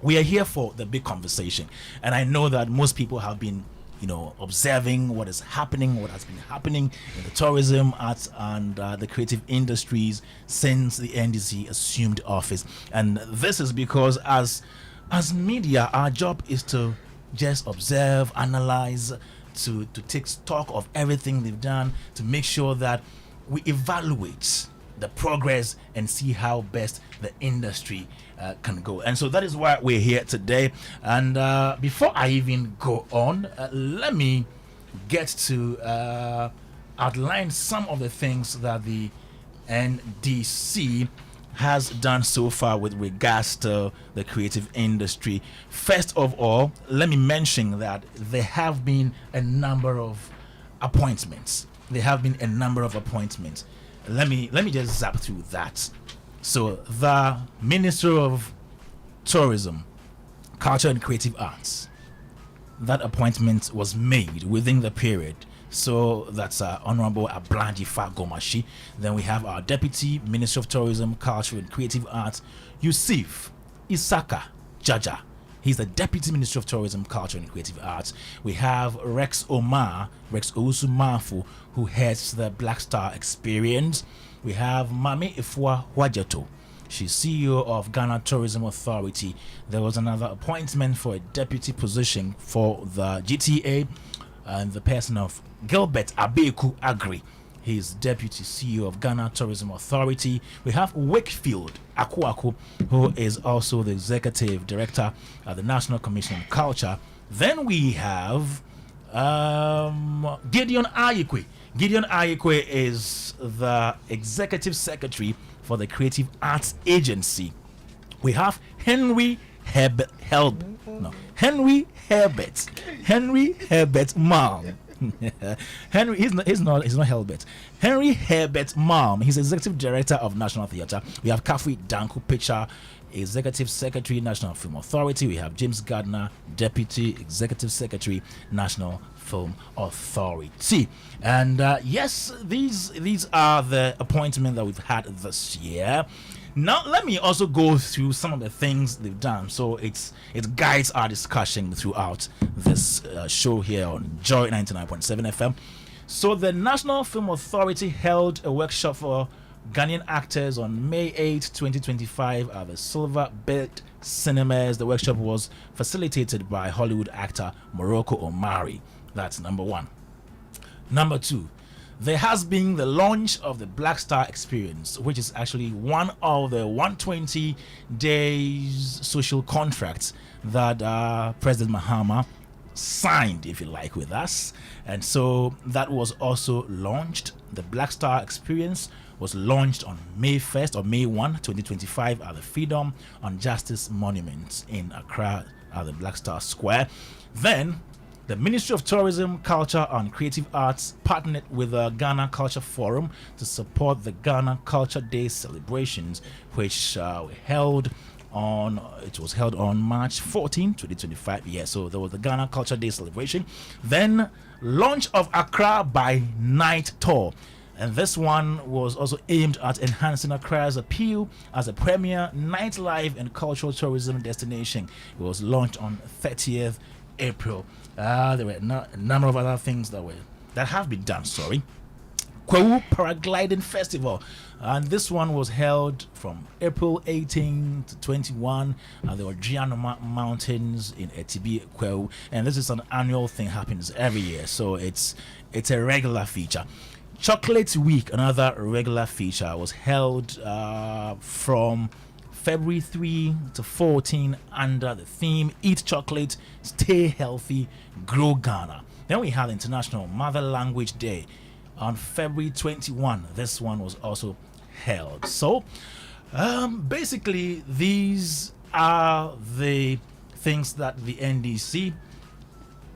We are here for the big conversation, and I know that most people have been observing what is happening, what has been happening in the tourism, arts, and the creative industries since the NDC assumed office. And this is because as media, our job is to just observe, analyze, to take stock of everything they've done, to make sure that we evaluate the progress and see how best the industry can go. And so that is why we're here today. And before I even go on, let me get to outline some of the things that the NDC has done so far with regards to the creative industry. First of all, let me mention that there have been a number of appointments. Let me just zap through that. So the Minister of Tourism, Culture and Creative Arts, that appointment was made within the period. So that's Honorable Ablanji Fagomashi. Then we have our Deputy Minister of Tourism, Culture and Creative Arts, Yusuf Isaka Jaja. He's the Deputy Minister of Tourism, Culture and Creative Arts. We have Rex Ousumafu, who heads the Black Star Experience. We have Mame Ifua Wajato. She's CEO of Ghana Tourism Authority. There was another appointment for a deputy position for the GTA, and the person of Gilbert Abeku Agri. He's Deputy CEO of Ghana Tourism Authority. We have Wakefield Akuaku, who is also the Executive Director at the National Commission on Culture. Then we have Gideon Ayikwe. Gideon Ayikwe is the Executive Secretary for the Creative Arts Agency. We have Henry Herbert Malm. Henry, he's not Helbert. Henry Herbert Malm. He's Executive Director of National Theatre. We have Kafui Danku Picture, Executive Secretary, National Film Authority. We have James Gardner, Deputy Executive Secretary, National Film Authority. And yes, these are the appointments that we've had this year. Now let me also go through some of the things they've done, so it guides our discussion throughout this show here on Joy 99.7 FM. So the National Film Authority held a workshop for Ghanaian actors on May 8, 2025 at the Silver Bed Cinemas. The workshop was facilitated by Hollywood actor Morocco Omari. That's number one. Number two, there has been the launch of the Black Star Experience, which is actually one of the 120 days social contracts that President Mahama signed, if you like, with us. And so that was also launched. The Black Star Experience was launched on May 1st or May 1, 2025 at the Freedom and Justice Monument in Accra at the Black Star Square. Then the Ministry of Tourism, Culture and Creative Arts partnered with the Ghana Culture Forum to support the Ghana Culture Day celebrations, which was held on March 14, 2025. Yeah, so there was the Ghana Culture Day celebration. Then launch of Accra by Night Tour. And this one was also aimed at enhancing Accra's appeal as a premier nightlife and cultural tourism destination. It was launched on 30th April. There were a number of other things that have been done. Kwewu Paragliding Festival, and this one was held from April 18 to 21 at the Ojianoma Mountains in Etibi, Kwewu, and this is an annual thing, happens every year, so it's a regular feature. Chocolate Week, another regular feature, was held from February 3 to 14 under the theme Eat Chocolate, Stay Healthy, Grow Ghana. Then we had International Mother Language Day on February 21. This one was also held. So basically these are the things that the NDC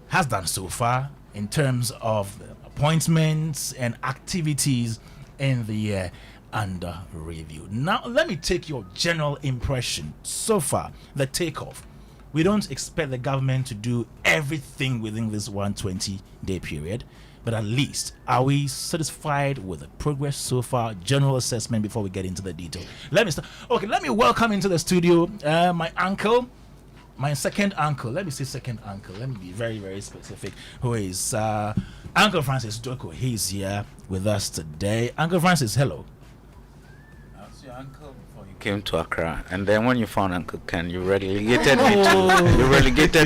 has done so far in terms of appointments and activities in the year under review. Now let me take your general impression so far. The takeoff: we don't expect the government to do everything within this 120-day period, but at least are we satisfied with the progress so far? General assessment before we get into the detail. Let me welcome into the studio my uncle, my second uncle, let me say second uncle, let me be very, very specific, who is Uncle Francis Doko. He's here with us today. Uncle Francis, hello. How's your uncle before you came to Accra? And then when you found Uncle Ken, you relegated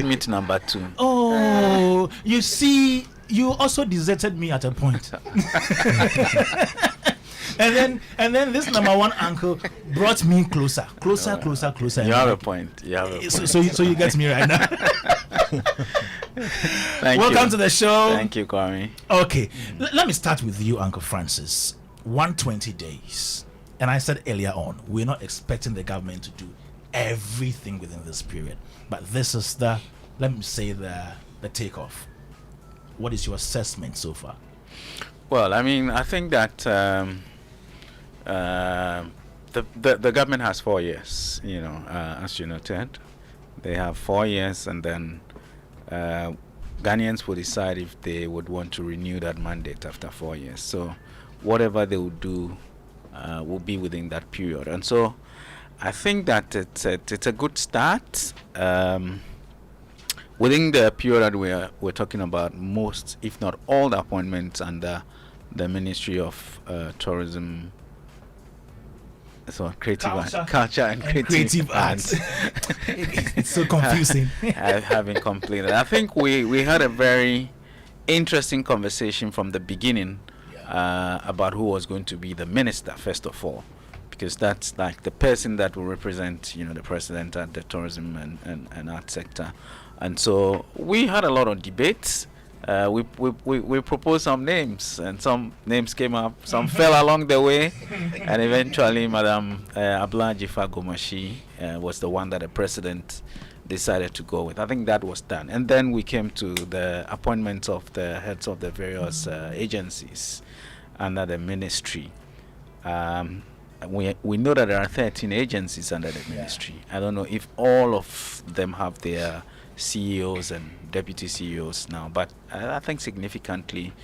me to number 2. Oh, you see, you also deserted me at a point. And then this number 1 uncle brought me closer. You have a point. So you get me right now. Welcome to the show. Thank you, Kwame. Okay, let me start with you, Uncle Francis. 120 days. And I said earlier on, we're not expecting the government to do everything within this period. But this is the takeoff. What is your assessment so far? Well, I mean, I think that the government has 4 years, as you noted. They have 4 years, and then Ghanaians will decide if they would want to renew that mandate after 4 years. So whatever they will do will be within that period. And so I think that it's a good start. Within the period that we're talking about, most, if not all, the appointments under the Ministry of Tourism, Culture and Creative Arts. It's so confusing. Have been completed. I think we had a very interesting conversation from the beginning about who was going to be the minister, first of all, because that's like the person that will represent, the president at the tourism and art sector. And so we had a lot of debates. We proposed some names, and some names came up, some fell along the way, and eventually Madam Ablaji Fagomashi was the one that the president decided to go with. I think that was done. And then we came to the appointments of the heads of the various agencies under the ministry. We know that there are 13 agencies under the ministry. I don't know if all of them have their CEOs and deputy CEOs now, but I think significantly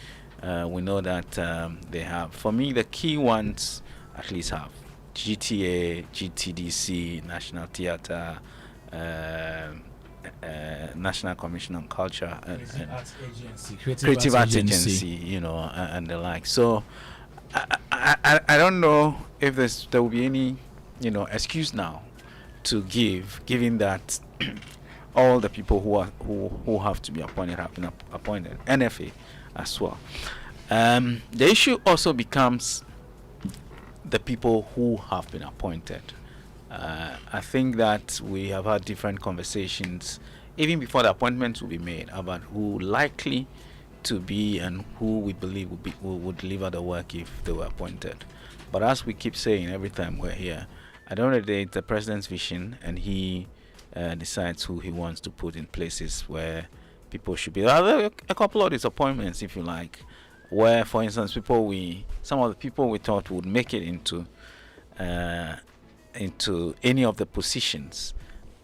we know that they have. For me, the key ones at least have GTA, GTDC, National Theatre, National Commission on Culture, Creative Arts Agency, and the like. So I don't know if there will be any excuse now to given that all the people who have to be appointed have been appointed, NFA as well. The issue also becomes the people who have been appointed. I think that we have had different conversations even before the appointments will be made about who likely to be and who we believe would deliver the work if they were appointed. But as we keep saying every time we're here, at the end of the day, it's the president's vision, and he decides who he wants to put in places where people should be. There are a couple of disappointments, if you like, where, for instance, some of the people we thought would make it into any of the positions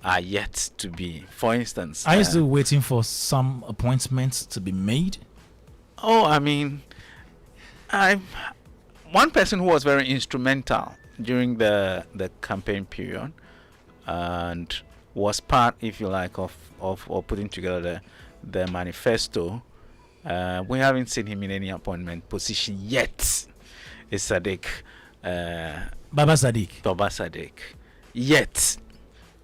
are yet to be. For instance, are you still waiting for some appointments to be made? Oh, I mean, one person who was very instrumental during the campaign period and was part, if you like, of putting together the manifesto. We haven't seen him in any appointment position yet. It's Sadiq. Baba Sadiq. Yet.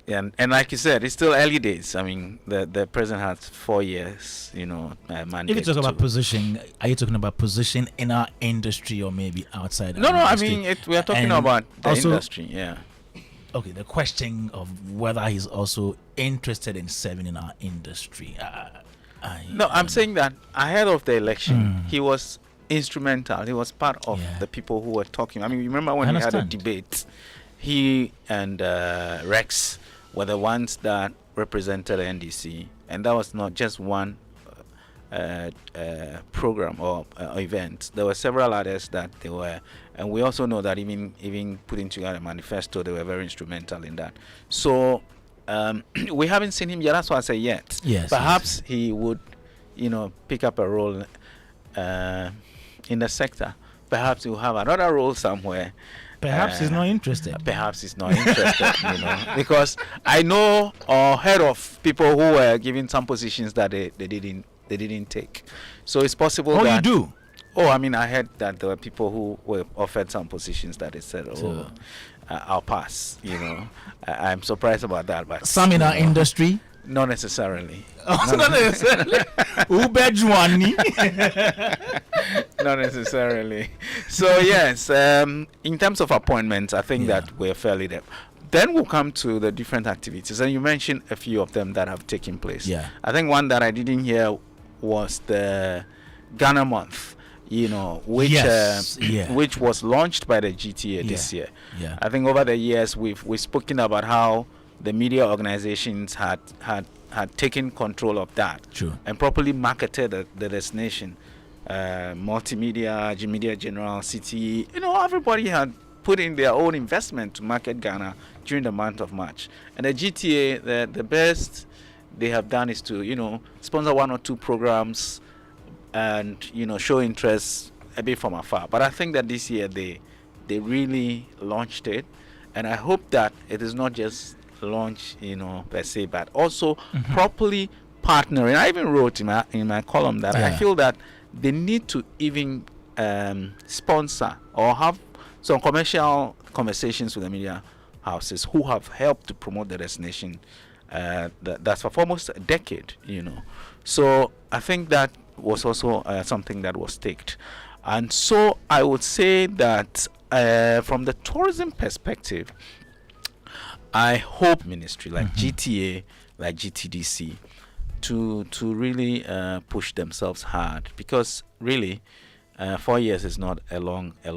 And like you said, it's still early days. I mean, the president has 4 years, mandate. If you talk about position, are you talking about position in our industry or maybe outside? No, I mean, we are talking about the industry, yeah. Okay, the question of whether he's also interested in serving in our industry. I'm saying that ahead of the election, he was instrumental. He was part of the people who were talking. I mean, you remember when we had a debate, he and Rex were the ones that represented the NDC, and that was not just one program or event. There were several others that they were, and we also know that even putting together a manifesto, they were very instrumental in that. So we haven't seen him yet. That's why I say yet. Yes. Perhaps he would, pick up a role in the sector. Perhaps he'll have another role somewhere. Perhaps he's not interested. Perhaps he's not interested, because I know or heard of people who were given some positions that they didn't take. So it's possible. Oh, that, you do? Oh, I mean, I heard that there were people who were offered some positions that they said, I'll pass. I'm surprised about that, but some in our industry. Not necessarily. Not necessarily. Not necessarily. So yes, in terms of appointments, I think that we're fairly there. Then we'll come to the different activities, and you mentioned a few of them that have taken place. Yeah. I think one that I didn't hear was the Ghana Month, which was launched by the GTA this year. Yeah. I think over the years we've spoken about how the media organizations had taken control of that. True. And properly marketed the destination. Multimedia, Media General, City, everybody had put in their own investment to market Ghana during the month of March. And the GTA, the best they have done is to, sponsor one or two programs and, show interest a bit from afar. But I think that this year they really launched it. And I hope that it is not just launch, per se, but also properly partnering. I even wrote in my column that I feel that they need to even sponsor or have some commercial conversations with the media houses who have helped to promote the destination. That's for almost a decade, So I think that was also something that was staked. And so I would say that from the tourism perspective, I hope ministry like GTA, like GTDC, to really push themselves hard, because really 4 years is not a long way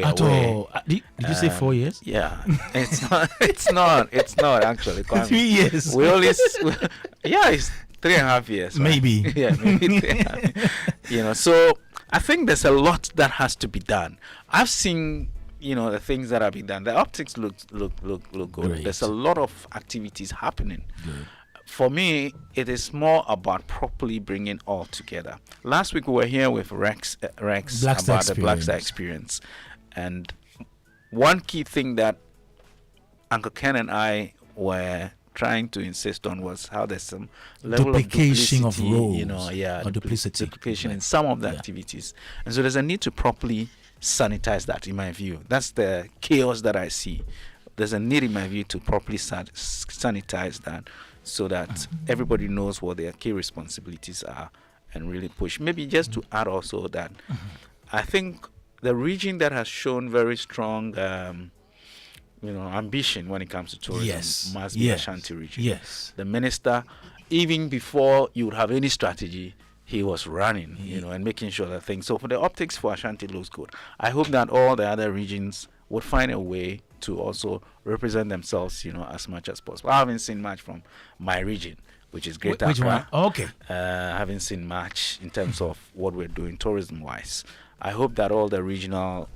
at away. All. Did you say 4 years? Yeah, it's not actually. 3 years. We only it's 3.5 years. Right? Maybe. Yeah, maybe 3.5. So I think there's a lot that has to be done. I've seen the things that have been done. The optics look good. Great. There's a lot of activities happening. Good. For me, it is more about properly bringing all together. Last week we were here with Rex about the Black Star experience, and one key thing that Uncle Ken and I were trying to insist on was how there's some level duplication of duplicity, roles, or duplication in some of the activities, and so there's a need to properly sanitize that, in my view. That's the chaos that I see. There's a need, in my view, to properly sanitize that, so that everybody knows what their key responsibilities are and really push. Maybe just to add also that I think the region that has shown very strong ambition when it comes to tourism must be the Ashanti region. Yes. The minister, even before you would have any strategy, he was running, and making sure that things. So for the optics for Ashanti looks good. I hope that all the other regions would find a way to also represent themselves, as much as possible. I haven't seen much from my region, which is Greater Accra. Which one? Oh, okay. I haven't seen much in terms of what we're doing tourism-wise. I hope that all the regional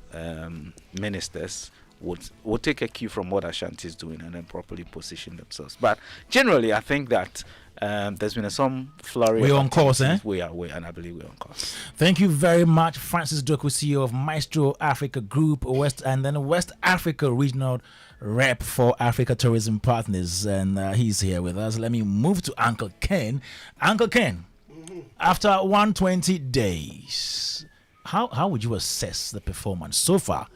ministers would take a cue from what Ashanti is doing and then properly position themselves. But generally, I think that there's been some flurry. We're on course, eh? We are, and I believe we're on course. Thank you very much, Francis Doku, CEO of Maestro Africa Group, West Africa Regional Rep for Africa Tourism Partners, and he's here with us. Let me move to Uncle Ken. Uncle Ken, after 120 days, how would you assess the performance so far?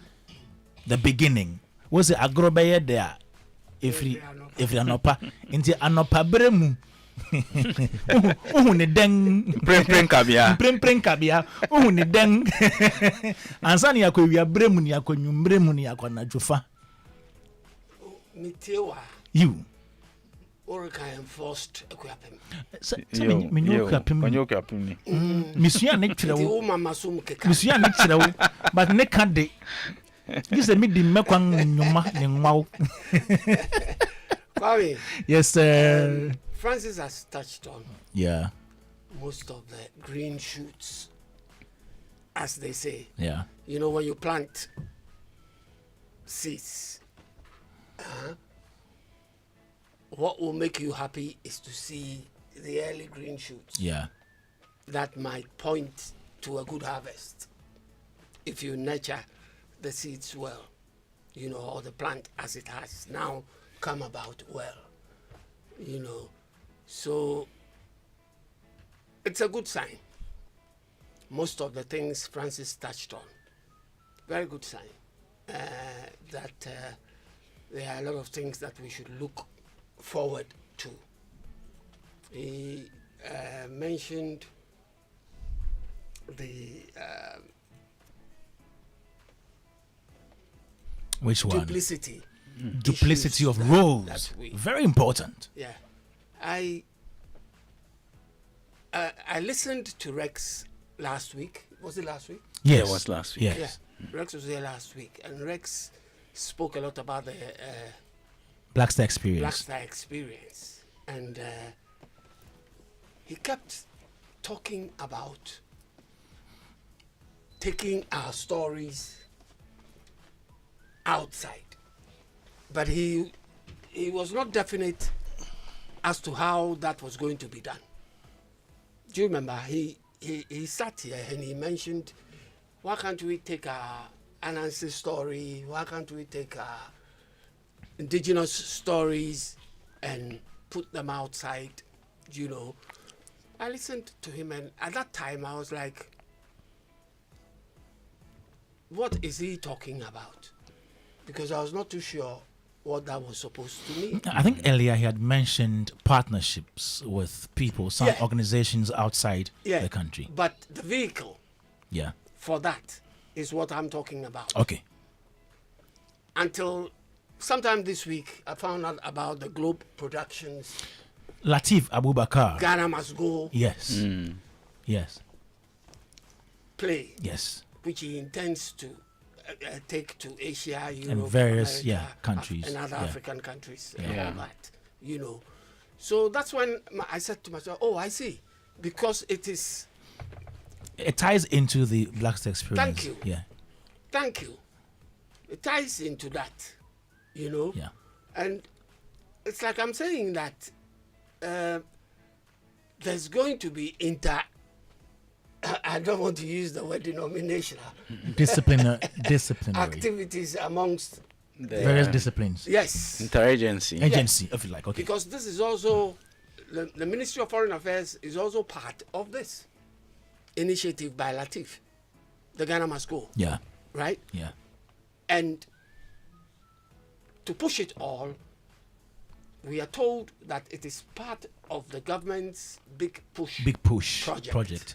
The beginning was it agrobeye there? If anopa into anopa bremu. Uhune deng prem kabia uhune deng ansani yakwe wi abremu ni akonyumbremu ni akwana dwofa mitewa you orika enforced ekwapem menyokwapem ni misua ne kyerɛwo wo mama so mkeka misua ne kyerɛwo but ne ka de gise mi di mekwan nyuma ne nwawo Kwame. Yes, sir. Francis has touched on most of the green shoots, as they say. Yeah. When you plant seeds, what will make you happy is to see the early green shoots. Yeah. That might point to a good harvest if you nurture the seeds well, you know, or the plant as it has now come about well, you know. So it's a good sign. Most of the things Francis touched on, very good sign. That there are a lot of things that we should look forward to. He mentioned the which one? Duplicity. Duplicity of roles. Very important. Yeah. I listened to Rex last week. Was it last week? Yes. It was last week. Yes. Yeah. Rex was there last week, and Rex spoke a lot about the Black Star experience. Black Star experience, and he kept talking about taking our stories outside, but he was not definite as to how that was going to be done. Do you remember he sat here and he mentioned, why can't we take our Anansi story, why can't we take our indigenous stories and put them outside, you know. I listened to him, and at that time I was like, what is he talking about? Because I was not too sure what that was supposed to mean. I think earlier he had mentioned partnerships with people, some organizations outside the country. But the vehicle for that is what I'm talking about. Okay. Until sometime this week, I found out about the Globe Productions. Latif Abubakar. Ghana Must Go. Yes. Yes. Play. Yes. Which he intends to take to Asia, Europe, and various America, countries and other African countries, and all that, you know. So that's when I said to myself, "Oh, I see," because it ties into the Black Star experience. Thank you. Yeah. Thank you. It ties into that, you know. Yeah. And it's like I'm saying that there's going to be I don't want to use the word denominational. Disciplinary activities amongst various disciplines. Yes. Interagency. Agency, if you like. Okay. Because this is also, the Ministry of Foreign Affairs is also part of this initiative by Latif, the Ghana Must Go. Yeah. Right? Yeah. And to push it all, we are told that it is part of the government's big push project.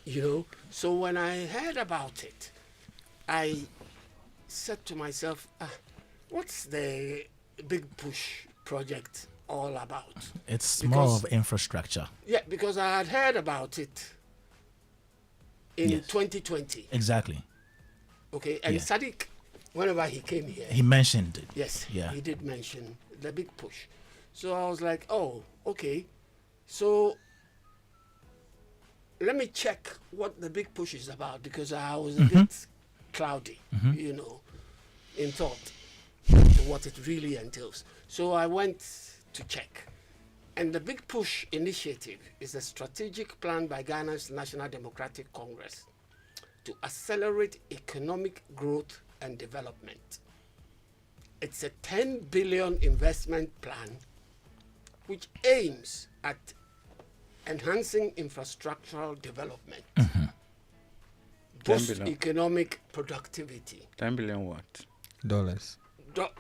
You know, so when I heard about it, I said to myself, what's the big push project all about? It's more of infrastructure. Yeah, because I had heard about it in 2020. Exactly. Okay, and Sadiq, whenever he came here, he mentioned it. Yes, yeah, he did mention the big push. So I was like, oh, okay. So let me check what the big push is about, because I was a bit cloudy, you know, in thought to what it really entails. So I went to check. And the Big Push initiative is a strategic plan by Ghana's National Democratic Congress to accelerate economic growth and development. It's a 10 billion investment plan which aims at enhancing infrastructural development, boost economic productivity. 10 billion what? Dollars. You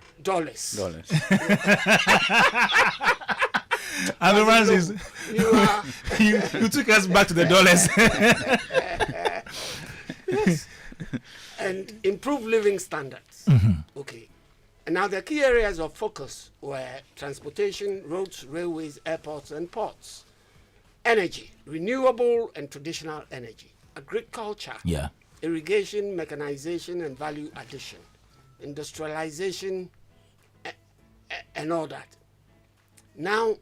took us back to the dollars. Yes. And improve living standards. Okay. And now the key areas of focus were transportation, roads, railways, airports, and ports. Energy, renewable and traditional energy. Agriculture, irrigation, mechanization, and value addition. Industrialization, and all that. Now,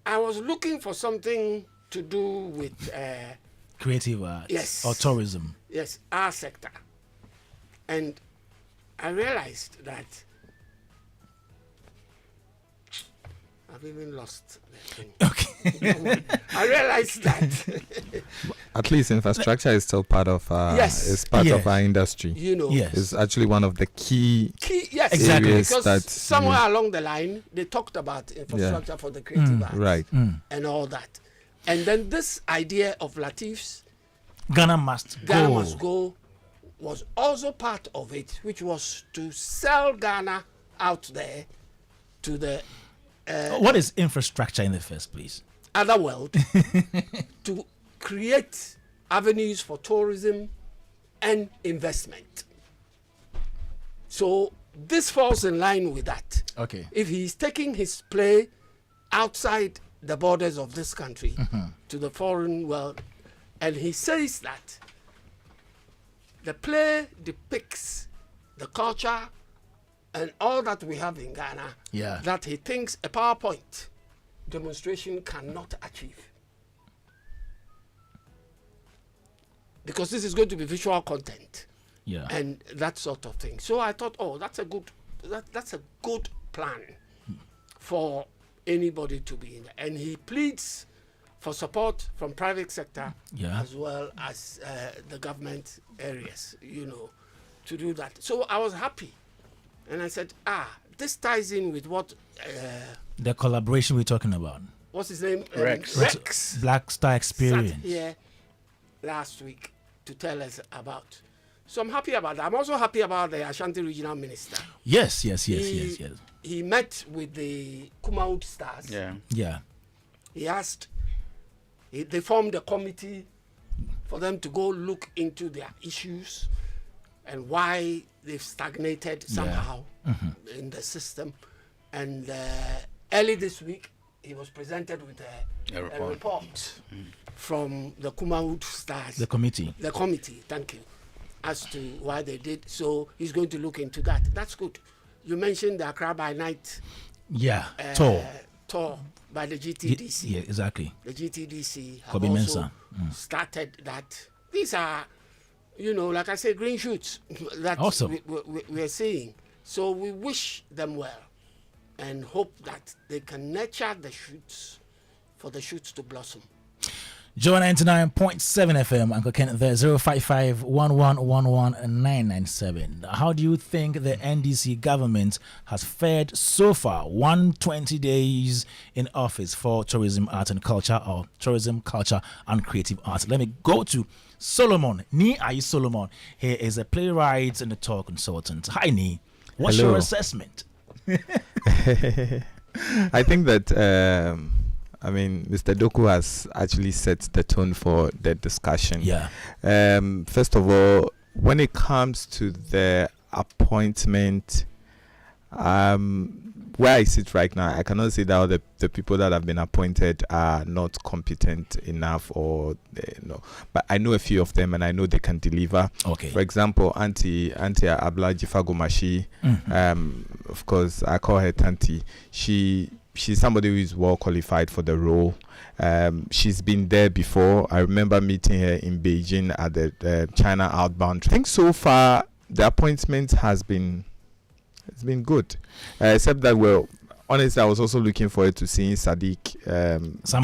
I was looking for something to do with creative arts or tourism. Yes, our sector. And I realized that I've even lost the thing. Okay. I realized that. At least infrastructure is still part of Yes. It's part of Yes. our industry. Yes. It's actually one of the key Yes, Exactly. areas because that somewhere along the line they talked about infrastructure for the creative arts right. and all that, and then this idea of Latif's Ghana must Ghana go. must go was also part of it, which was to sell Ghana out there to the What is infrastructure in the first place? other world, to create avenues for tourism and investment. So this falls in line with that. Okay. If he's taking his play outside the borders of this country to the foreign world, and he says that the play depicts the culture and all that we have in Ghana, Yeah. that he thinks a PowerPoint demonstration cannot achieve. Because this is going to be visual content Yeah. and that sort of thing. So I thought, oh, that's a good plan for anybody to be in there. And he pleads for support from private sector Yeah. as well as the government areas, to do that. So I was happy. And I said, this ties in with what, The collaboration we're talking about. what's his name? Rex. Black Star Sat Experience. here last week to tell us about. So I'm happy about that. I'm also happy about the Ashanti Regional Minister. Yes. He met with the Kumaud Stars. Yeah. He asked, they formed a committee for them to go look into their issues and why they've stagnated somehow in the system. And early this week, he was presented with a report from the Kumaud Stars. The committee. The committee, thank you, as to why they did. So he's going to look into that. That's good. You mentioned the Accra by Night Yeah. tour by the GTDC. Yeah, exactly. The GTDC have Kobe also Mensah. started that. These are, like I say, green shoots that Awesome. we're seeing. So we wish them well and hope that they can nurture the shoots for the shoots to blossom. Joe 99.7 FM, Uncle Ken there, 055 997. How do you think the NDC government has fared so far? 120 days in office for tourism, art and culture, or tourism, culture and creative arts. Let me go to Solomon. Ni Ayi Solomon. He is a playwright and a tour consultant. Hi, Ni. What's Hello. your assessment? I think that Mr. Doku has actually set the tone for the discussion. Yeah. First of all, when it comes to the appointment, where I sit right now, I cannot say that the people that have been appointed are not competent enough, or no. But I know a few of them, and I know they can deliver. Okay. For example, Auntie Abla Jifagomashi, of course, I call her Tanti. She's somebody who is well qualified for the role. She's been there before. I remember meeting her in Beijing at the China outbound. I think so far the appointment has been good, except that, well, honestly, I was also looking forward to seeing Sadiq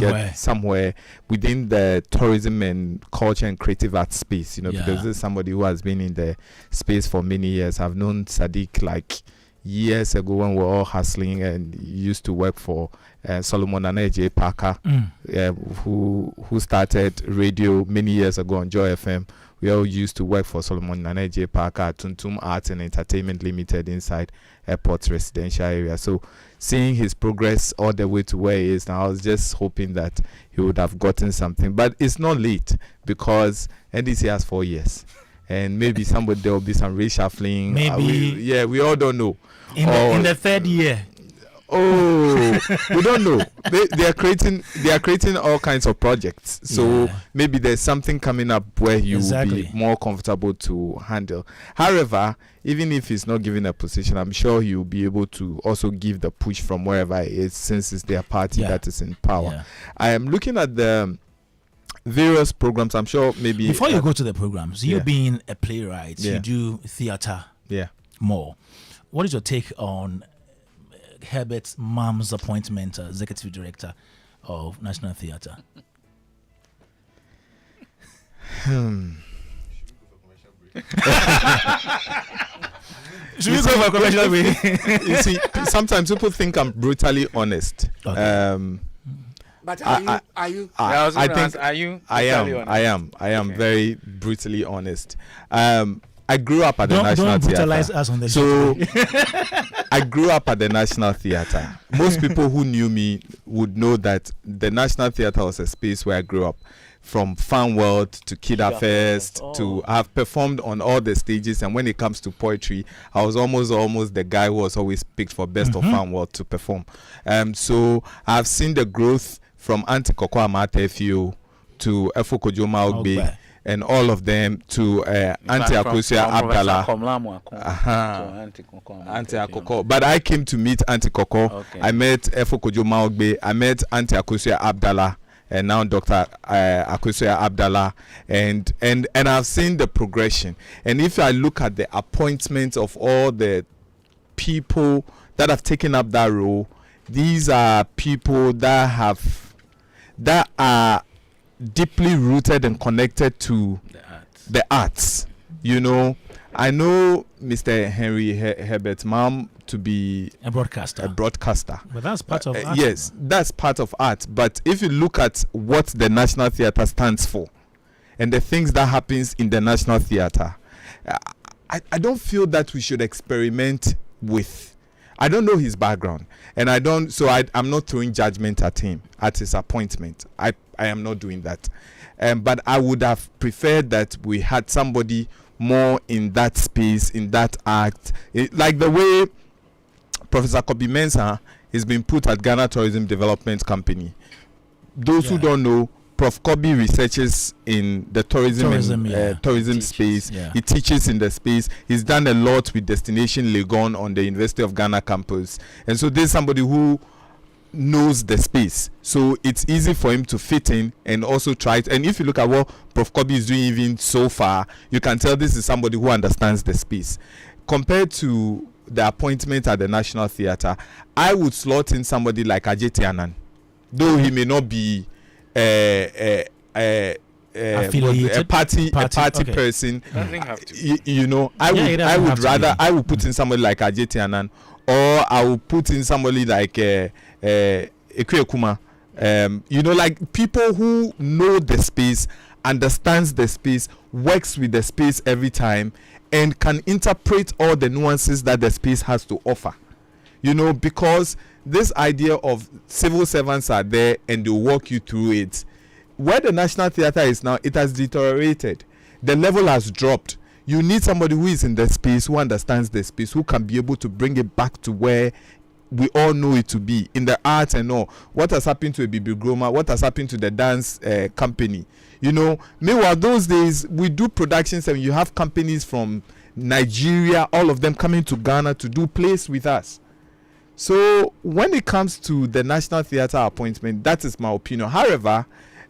get somewhere within the tourism and culture and creative art space, because this is somebody who has been in the space for many years. I've known Sadiq like years ago when we were all hustling, and used to work for Solomon Dadzie Parker, who started radio many years ago on Joy FM. We all used to work for Solomon Dadzie Parker at Tuntum Arts and Entertainment Limited inside Airport Residential Area. So seeing his progress all the way to where he is now, I was just hoping that he would have gotten something. But it's not late, because NDC has 4 years. And maybe there will be some reshuffling. Maybe. We all don't know. In the third year. Oh, we don't know. They are creating all kinds of projects. So maybe there's something coming up where you will be more comfortable to handle. However, even if he's not given a position, I'm sure he will be able to also give the push from wherever it is, since it's their party that is in power. Yeah. I am looking at the various programs. I'm sure maybe before you go to the programs, you being a playwright, you do theater more. What is your take on Herbert's mom's appointment as executive director of National Theatre? Should we go for commercial break? You see, sometimes people think I'm brutally honest. Okay. But are you? I think are you? I am Okay. very brutally honest. I grew up at the National Don't Theatre. brutalize us on the show. So I grew up at the National Theatre. Most people who knew me would know that the National Theatre was a space where I grew up. From Fan World to Kida Fest to I've performed on all the stages, and when it comes to poetry, I was almost the guy who was always picked for best of Fan World to perform. So I've seen the growth from Auntie Koko Amate Fio to Efo Kojoma Ogbe and all of them to Auntie Akosia Abdallah. Auntie Akoko. But I came to meet Auntie Koko. Okay. I met Efo Kojoma Ogbe. I met Auntie Akosia Abdallah. And now Dr. Akosia Abdallah, and I've seen the progression. And if I look at the appointments of all the people that have taken up that role, these are people that are deeply rooted and connected to the arts. You know, I know Mr. Henry Herbert's mom to be a broadcaster. But that's part of art. Yes, that's part of art. But if you look at what the National Theatre stands for and the things that happens in the National Theatre, I don't feel that we should experiment with. I don't know his background, and I'm not throwing judgment at him at his appointment. I am not doing that. But I would have preferred that we had somebody more in that space, in that act, like the way Professor Kobi Mensah has been put at Ghana Tourism Development Company. Those who don't know, Prof. Kobi researches in the tourism space. Yeah. He teaches in the space. He's done a lot with Destination Legon on the University of Ghana campus. And so there's somebody who knows the space. So it's easy for him to fit in and also try it. And if you look at what Prof. Kobi is doing even so far, you can tell this is somebody who understands the space. Compared to the appointment at the National Theatre, I would slot in somebody like Ajete Anan, though he may not be a party person. Doesn't have to. You know, I would put in somebody like Ajete Anan, or I would put in somebody like Ekwe Kuma. You know, like people who know the space, understands the space, works with the space every time, and can interpret all the nuances that the space has to offer. You know, because this idea of civil servants are there and they'll walk you through it. Where the National Theatre is now, it has deteriorated. The level has dropped. You need somebody who is in the space, who understands the space, who can be able to bring it back to where we all know it to be, in the arts and all. What has happened to a Bibi Groma? What has happened to the dance company? You know, meanwhile, those days, we do productions and you have companies from Nigeria, all of them coming to Ghana to do plays with us. So when it comes to the National Theatre appointment, that is my opinion. However,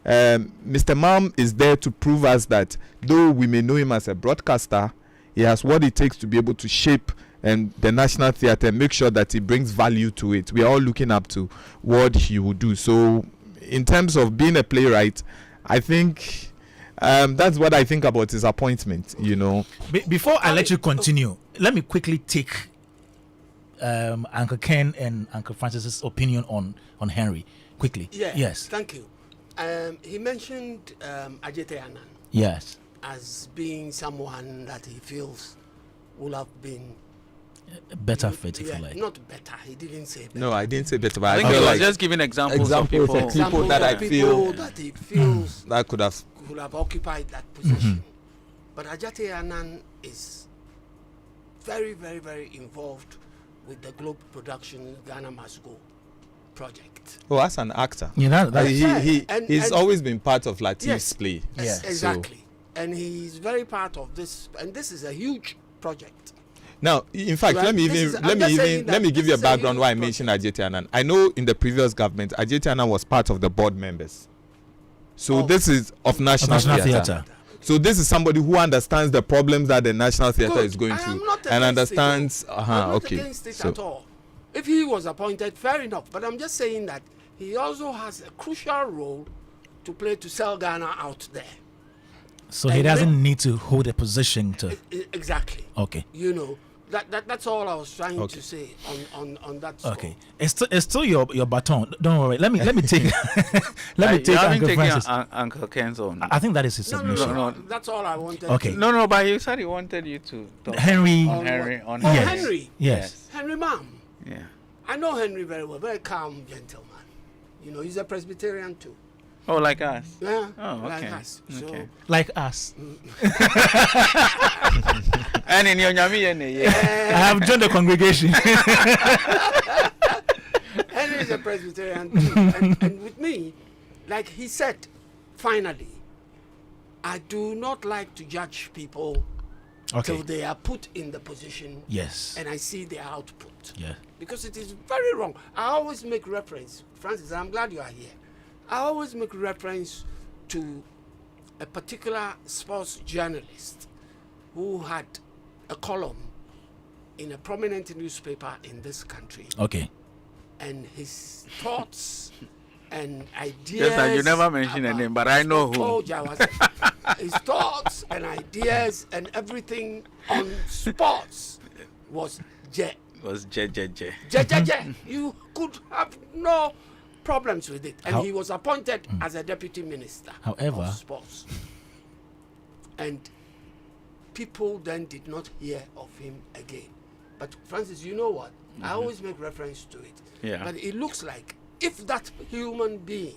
Mr. Mam is there to prove us that though we may know him as a broadcaster, he has what it takes to be able to shape the National Theatre and make sure that he brings value to it. We are all looking up to what he will do. So in terms of being a playwright, I think that's what I think about his appointment, you know. Before I let you continue, let me quickly take Uncle Ken and Uncle Francis's opinion on Henry quickly. Yeah, yes. Thank you. He mentioned Ajete Anan. Yes. As being someone that he feels will have been better fit, if you like. Not better. He didn't say better. No, I didn't say better. But I think he was just giving examples of people that I feel that he feels that could have occupied that position. But Ajete Anan is very, very, very involved with the Globe Production Ghana Must Go project. Oh, as an actor. Yeah, he's always been part of Latif's play. Yes, exactly. So. And he's very part of this, and this is a huge project. Now, in fact, let me give you a background why I mentioned Ajete Anan. I know in the previous government, Ajete Anan was part of the board members. So this is of National Theatre. So this is somebody who understands the problems that the National Theatre is going through and understands. I'm not against it at all. If he was appointed, fair enough. But I'm just saying that he also has a crucial role to play to sell Ghana out there. So he doesn't need to hold a position to. Exactly. Okay. You know, that's all I was trying to say on that score. Okay. It's still your baton. Don't worry. Let me take let me take Uncle Francis. Uncle Ken's on. I think that is his submission. No, that's all I wanted. Okay. No, but he said he wanted you to talk. Henry. Yes. Henry. Yes. Henry Mam. Yeah. I know Henry very well. Very calm gentleman. You know, he's a Presbyterian too. Oh, like us. Yeah. Oh, okay. Like us. So, Okay. Like us. And in your Nyami, I have joined the congregation. Henry is a Presbyterian too. And with me, like he said, finally, I do not like to judge people till they are put in the position Yes. and I see their output. Yeah. Because it is very wrong. I always make reference, Francis, I'm glad you are here. I always make reference to a particular sports journalist who had a column in a prominent newspaper in this country. Okay. And his thoughts and ideas. Yes, and you never mention a name, but I know who. His thoughts and ideas and everything on sports was jet. Was JJJ. You could have no problems with it. And How- he was appointed as a deputy minister However- of sports. And people then did not hear of him again. But Francis, you know what? I always make reference to it. Yeah. But it looks like if that human being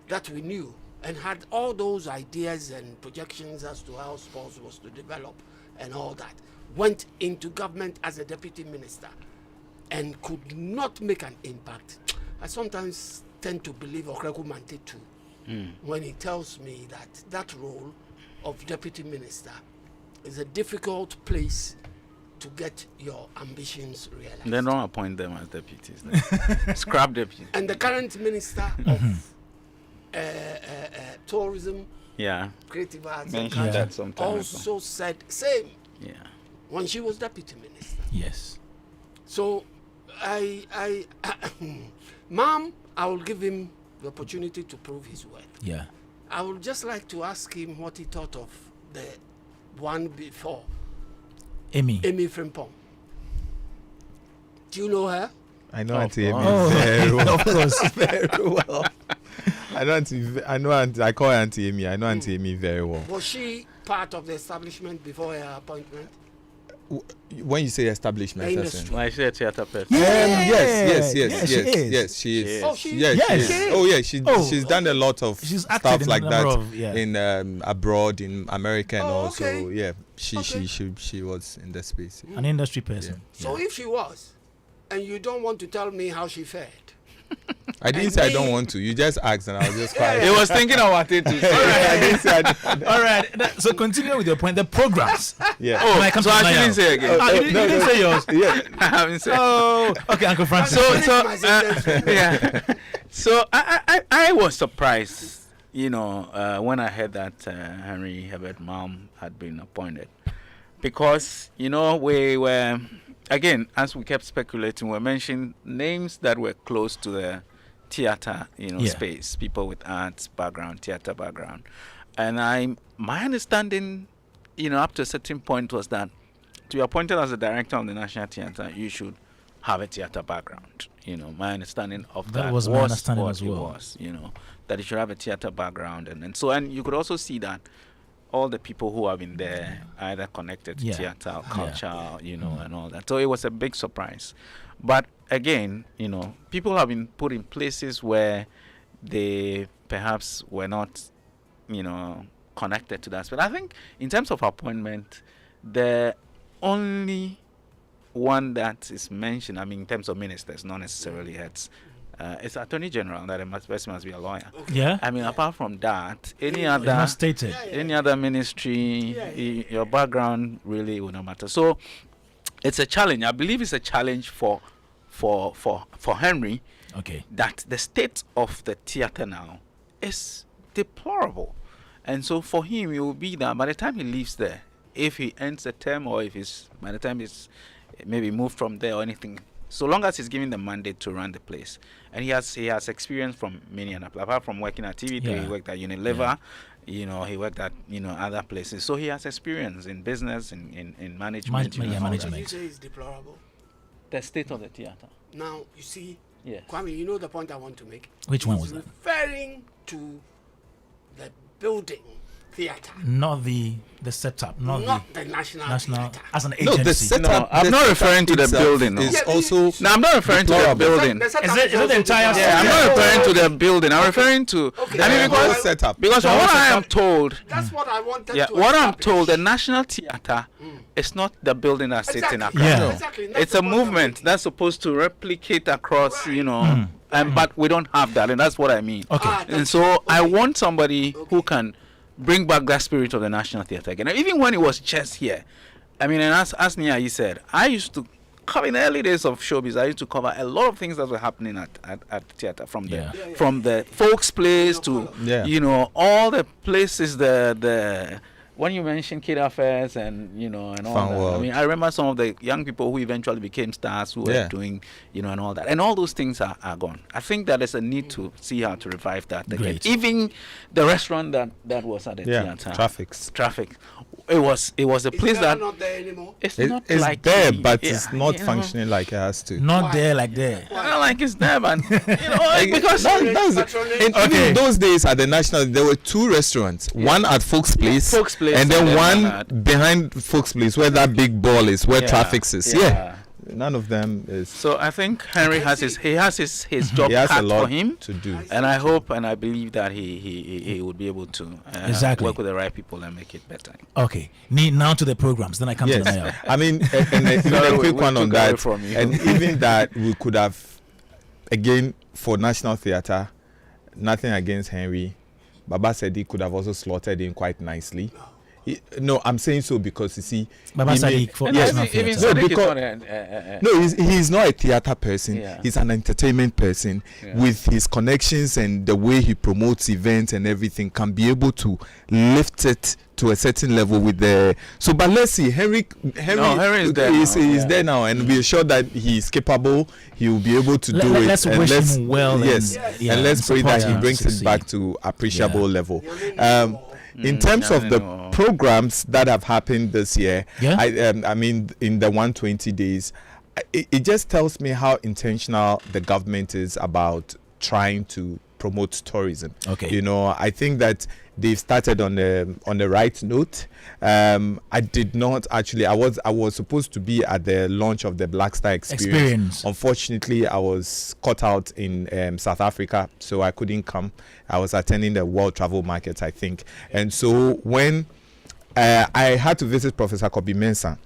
that we knew and had all those ideas and projections as to how sports was to develop and all that, went into government as a deputy minister and could not make an impact, I sometimes tend to believe Okreku Mante too when he tells me that that role of deputy minister is a difficult place to get your ambitions realized. They don't appoint them as deputies. Then. Scrap deputies. And the current minister of tourism, creative arts and Mentioned culture that sometime ago. also said same Yeah. when she was deputy minister. Yes. So I Ma'am, I will give him the opportunity to prove his worth. Yeah. I would just like to ask him what he thought of the one before, Amy. Amy Frimpong. Do you know her? I know Auntie Amy Oh, very well. of course. Very well. I call her Auntie Amy. I know Auntie Amy very well. Was she part of the establishment before her appointment? When you say establishment, The person. industry. Why is she a theater person? Yes, Yeah, she is. yes, she is. Oh, she Yes, is. she Yes. is. Oh, yeah, she's Oh. done a lot of She's acted stuff in like a that number of- yeah. in abroad, in America, and Oh, also okay. yeah, Okay. she was in the space. An industry person. So if she was, and you don't want to tell me how she fared, I didn't And say I me- don't want to. You just asked, and I was just quiet. He was thinking about it too. I didn't say All right. So continue with your point. The programs. yeah. When I come So to I Naya. didn't say again. Ah, you didn't say yours. Yeah. I haven't said. Oh, okay, Uncle Francis. My sentence. Yeah. So I was surprised, when I heard that Henry Herbert Malm had been appointed, because we were, again, as we kept speculating, we mentioned names that were close to the theater space, people with arts background, theater background, and my understanding up to a certain point was that to be appointed as the director of the National Theatre, you should have a theater background. My understanding of that was my understanding what as well. It was, that you should have a theater background, and you could also see that all the people who have been there either connected to theater or culture, and all that. So it was a big surprise. But again, people have been put in places where they perhaps were not, connected to that. But I think in terms of appointment, the only one that is mentioned, in terms of ministers, not necessarily heads, it's Attorney General, that person must be a lawyer. Yeah. Apart from that, any It's other not stated. any other ministry, your background really would not matter. So it's a challenge. I believe it's a challenge for Henry. Okay. That the state of the theater now is deplorable, and so for him, it will be that by the time he leaves there, if he ends the term, or if by the time he's maybe moved from there or anything, so long as he's given the mandate to run the place. And he has experience from many and apart from working at TV3, he worked at Unilever, he worked at other places. So he has experience in business, in management. Management. You say is deplorable. The state of the theater. Now you see, yes. Kwame, you know the point I want to make. Which one was that? Referring to the building theater, not the setup, not the national theater. As an agency. No, the setup. I'm not referring to the building. No. Is also. No, I'm not referring to the building. Is it the entire? Yeah, I'm not referring to the building. I'm referring to. Okay. I mean, because setup. Because from what I am told. That's what I wanted. Yeah, to what I'm establish. told, the National Theatre is not the building that sits in Accra. Yeah. No. Exactly. That's It's the a point I'm movement making. that's supposed to replicate across, but we don't have that, and that's what I mean. Okay. And so I want somebody who can bring back that spirit of the National Theatre again. And even when it was just here, I mean, and as Nia said, I used to cover in the early days of Showbiz. I used to cover a lot of things that were happening at theatre, from the folks place to all the places, the when you mentioned kid affairs and and all Fun that. world. I mean, I remember some of the young people who eventually became stars who were doing and all that, and all those things are gone. I think that there's a need to see how to revive that again. Great. Even the restaurant that was at the theatre, traffic. It was a place that not there anymore. it's It's like there, but it's not functioning like it has to. Not there like there. Not like it's there, man. Because Even those days at the National, there were 2 restaurants. One at Folks Place, and then one behind Folks Place where that big ball is, where traffic is. Yeah. None of them is. So I think Henry has his job He has a cut lot for him to do. and I hope and I believe that he would be able to work with the right people and make it better. Okay. Now to the programs. Then I come to the mayor. I mean, and even a quick one on that, from you. and even that we could have, again, for National Theatre, nothing against Henry, Baba said he could have also slaughtered in quite nicely. No, I'm saying so because you see, Baba Sadiq for National Theatre. No, because he's not a theater person. Yeah. He's an entertainment person. With his connections and the way he promotes events and everything, can be able to lift it to a certain level with the. So, but let's see, Henry is there is there now, and we're sure that he's capable. He will be able to do it. Let's wish him well. Yes, and let's pray that he brings it back to appreciable level. In terms of the programs that have happened this year, I mean, in the 120 days, it just tells me how intentional the government is about trying to promote tourism. Okay. I think that they've started on the right note. I did not actually. I was supposed to be at the launch of the Black Star Experience. Unfortunately, I was caught out in South Africa, so I couldn't come. I was attending the World Travel Market, I think, and so when I had to visit Professor Kobe Mensah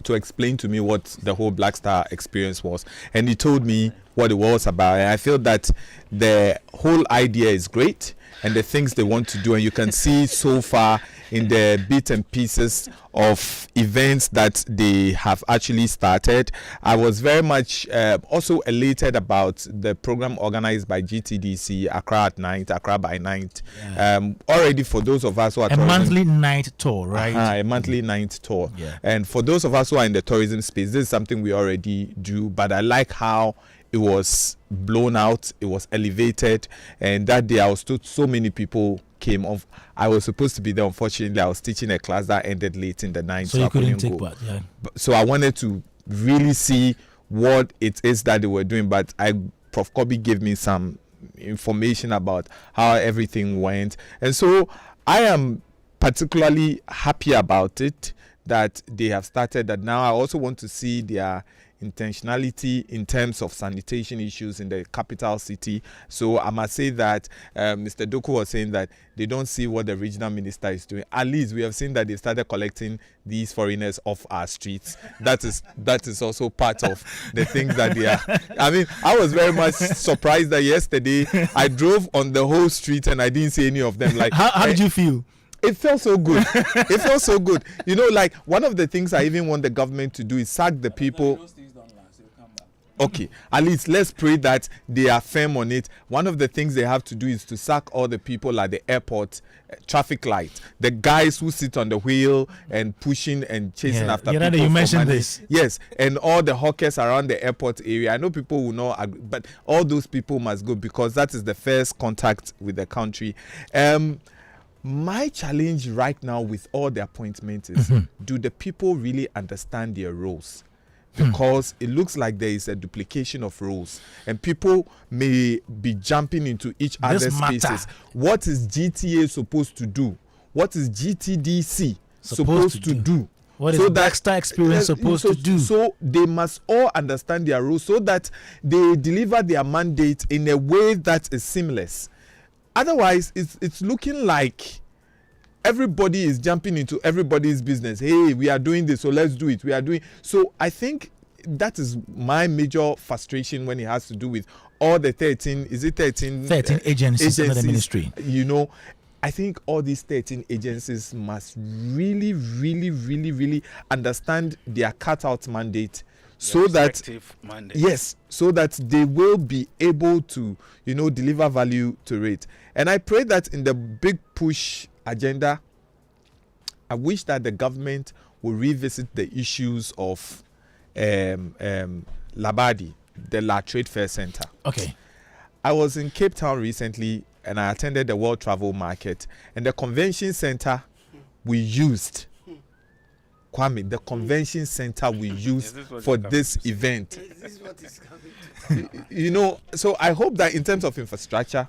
to explain to me what the whole Black Star Experience was, and he told me what it was about, and I feel that the whole idea is great and the things they want to do, and you can see so far in the bits and pieces of events that they have actually started. I was very much also elated about the program organized by GTDC, Accra at Night, Accra by Night. Already for those of us who are a monthly night tour, right? A monthly night tour. Yeah. And for those of us who are in the tourism space, this is something we already do, but I like how it was blown out, it was elevated, and that day I was told so many people came off. I was supposed to be there. Unfortunately, I was teaching a class that ended late in the night, so you couldn't take go. part. Yeah. So I wanted to really see what it is that they were doing, but Prof. Kobe gave me some information about how everything went, and so I am particularly happy about it that they have started that now. I also want to see their intentionality in terms of sanitation issues in the capital city. So I must say that Mr. Doku was saying that they don't see what the regional minister is doing. At least we have seen that they started collecting these foreigners off our streets. That is also part of the things that they are. I mean, I was very much surprised that yesterday I drove on the whole street and I didn't see any of them. Like, how did you feel? It felt so good. It felt so good. Like one of the things I even want the government to do is sack the people. Okay, at least let's pray that they are firm on it. One of the things they have to do is to sack all the people at the airport, traffic light, the guys who sit on the wheel and pushing and chasing after people. You mentioned this. Yes, and all the hawkers around the airport area. I know people will not agree, but all those people must go because that is the first contact with the country. My challenge right now with all the appointments is, do the people really understand their roles? Because it looks like there is a duplication of roles and people may be jumping into each other's spaces. What is GTA supposed to do? What is GTDC supposed to do? What is Baxter Experience supposed to do? So they must all understand their roles so that they deliver their mandate in a way that is seamless. Otherwise, it's looking like everybody is jumping into everybody's business. Hey, we are doing this, so let's do it. We are doing so. I think that is my major frustration when it has to do with all the 13 agencies under the ministry. You know, I think all these 13 agencies must really, really, really, really understand their cutout mandate. So that so that they will be able to, deliver value to it. And I pray that in the big push agenda, I wish that the government will revisit the issues of Labadi, the La Trade Fair Center. Okay. I was in Cape Town recently and I attended the World Travel Market, and the convention center we used, Kwame, the convention center we used for this event. Is this what is coming? So I hope that in terms of infrastructure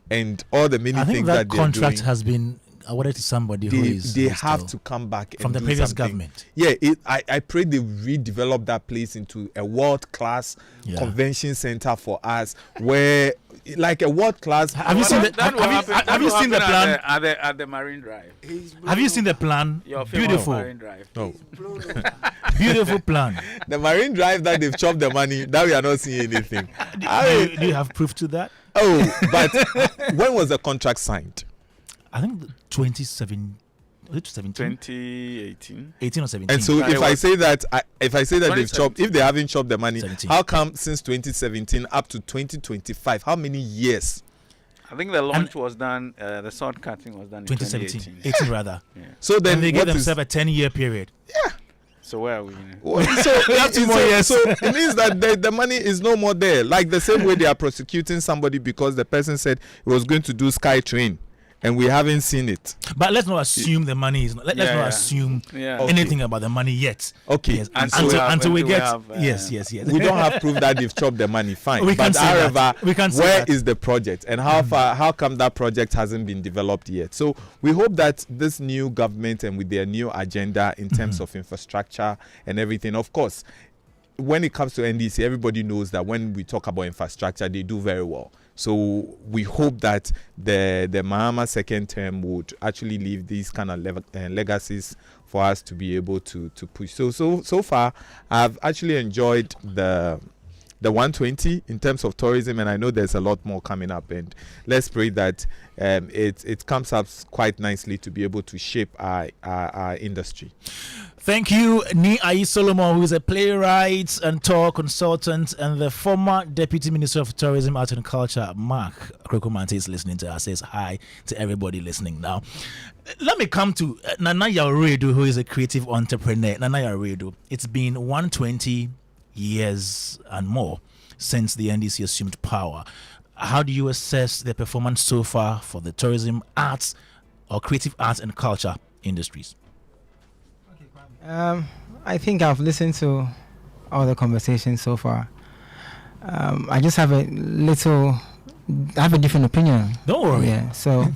and all the many things that they're contract doing, has been awarded to somebody they have to come back from and the do previous something. government. Yeah, I pray they redevelop that place into a world-class convention center for us, where like a world-class. Have you seen the? Have you seen the plan at the Marine Drive? Have you seen the plan? Beautiful. Marine Drive. No. Beautiful plan. The Marine Drive that they've chopped the money, that we are not seeing anything. Do you have proof to that? Oh, but when was the contract signed? I think 2017. 2018. 18 or 17. And so if I say that they've chopped, if they haven't chopped the money, 17. how come since 2017 up to 2025? How many years? I think the launch was done, the sword cutting was done in 2017. 2018. 18 rather. Yeah. So then And they gave themselves a 10-year period. Yeah. So where are we? So it means that the money is no more there. Like the same way they are prosecuting somebody because the person said he was going to do SkyTrain, and we haven't seen it. But let's not assume the money is. Let's not assume anything about the money yet. Okay. Yes. Until we get. Yes. We don't have proof that they've chopped the money. Fine. We but however, where is the project, and how come that project hasn't been developed yet? So we hope that this new government and with their new agenda in terms of infrastructure and everything, of course, when it comes to NDC, everybody knows that when we talk about infrastructure, they do very well. So we hope that the Mahama second term would actually leave these kind of legacies for us to be able to push. So far, I've actually enjoyed the 120 in terms of tourism, and I know there's a lot more coming up. And let's pray that it comes up quite nicely to be able to shape our industry. Thank you, Ni Ayi Solomon, who is a playwright and tour consultant, and the former Deputy Minister of Tourism, Art and Culture, Mark Krokomante, is listening to us. Says hi to everybody listening now. Let me come to Nana Yaredo, who is a creative entrepreneur. Nana Yaredo, it's been 120 years and more since the NDC assumed power. How do you assess the performance so far for the tourism, arts, or creative arts and culture industries? I think I've listened to all the conversations so far. I just have a different opinion. Don't worry. Yeah. So,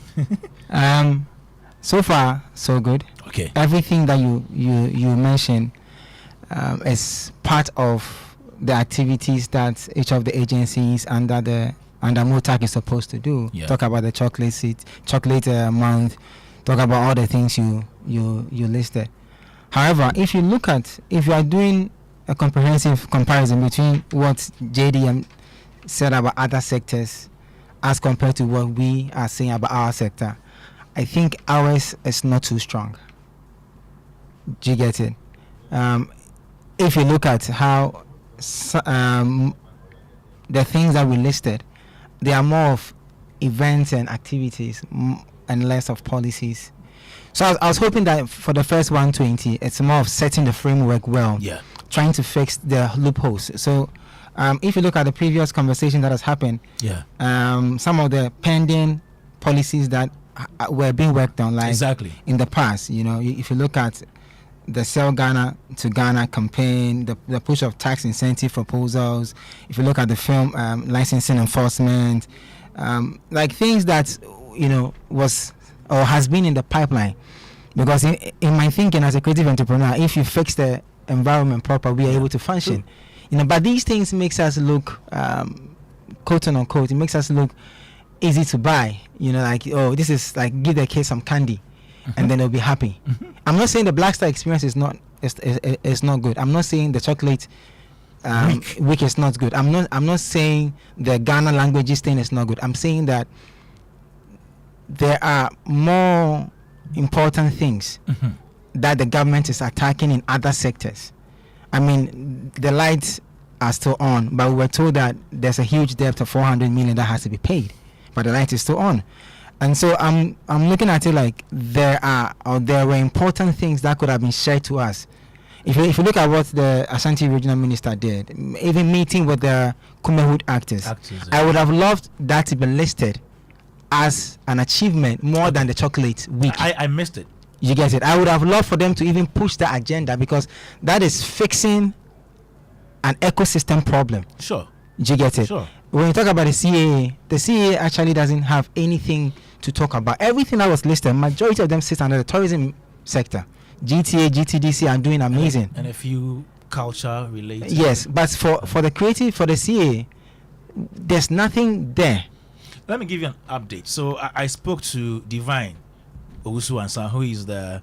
so far so good. Okay. Everything that you mentioned is part of the activities that each of the agencies under MOTAC is supposed to do. Yeah. Talk about the chocolate month. Talk about all the things you listed. However, if you are doing a comprehensive comparison between what JDM said about other sectors as compared to what we are saying about our sector, I think ours is not too strong. Do you get it? If you look at how the things that we listed, they are more of events and activities and less of policies. So I was hoping that for the first 120, it's more of setting the framework well, trying to fix the loopholes. So if you look at the previous conversation that has happened, some of the pending policies that were being worked on, like in the past, if you look at the Sell Ghana to Ghana campaign, the push of tax incentive proposals, if you look at the film licensing enforcement, like things that was or has been in the pipeline. Because in my thinking as a creative entrepreneur, if you fix the environment proper, we are able to function. But these things makes us look quote unquote, it makes us look easy to buy. Like, oh, this is like give the kids some candy and then they'll be happy. I'm not saying the Black Star experience is not good. I'm not saying the chocolate week is not good. I'm not saying the Ghana languages thing is not good. I'm saying that there are more important things that the government is attacking in other sectors. I mean, the lights are still on, but we were told that there's a huge debt of 400 million that has to be paid, but the light is still on. And so I'm looking at it like there were important things that could have been shared to us. If you look at what the Ashanti regional minister did, even meeting with the Kumehood actors, I would have loved that to be listed as an achievement more than the chocolate week. I missed it. You get it? I would have loved for them to even push the agenda, because that is fixing an ecosystem problem. Sure. Do you get it? Sure. When you talk about the CAA actually doesn't have anything to talk about. Everything that was listed, majority of them sits under the tourism sector. GTA, GTDC are doing amazing. And a few culture related. Yes, but for the creative, for the CAA, there's nothing there. Let me give you an update. So I spoke to Divine Owusu Ansan, who is the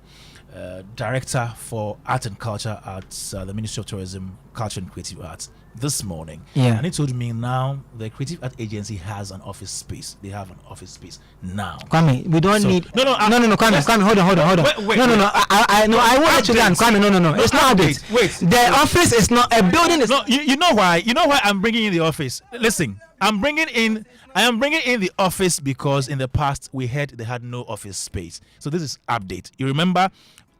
Director for Art and Culture at the Ministry of Tourism, Culture and Creative Arts this morning. Yeah. And he told me now the Creative Art Agency has an office space. They have an office space now. Kwame, we don't need... No, Kwame, hold on. Wait, no. I won't let you down. Kwame, no. It's not update. Wait. The office is not... A building is... No, you know why? You know why I'm bringing in the office? Listen, I am bringing in the office because in the past we heard they had no office space. So this is update. You remember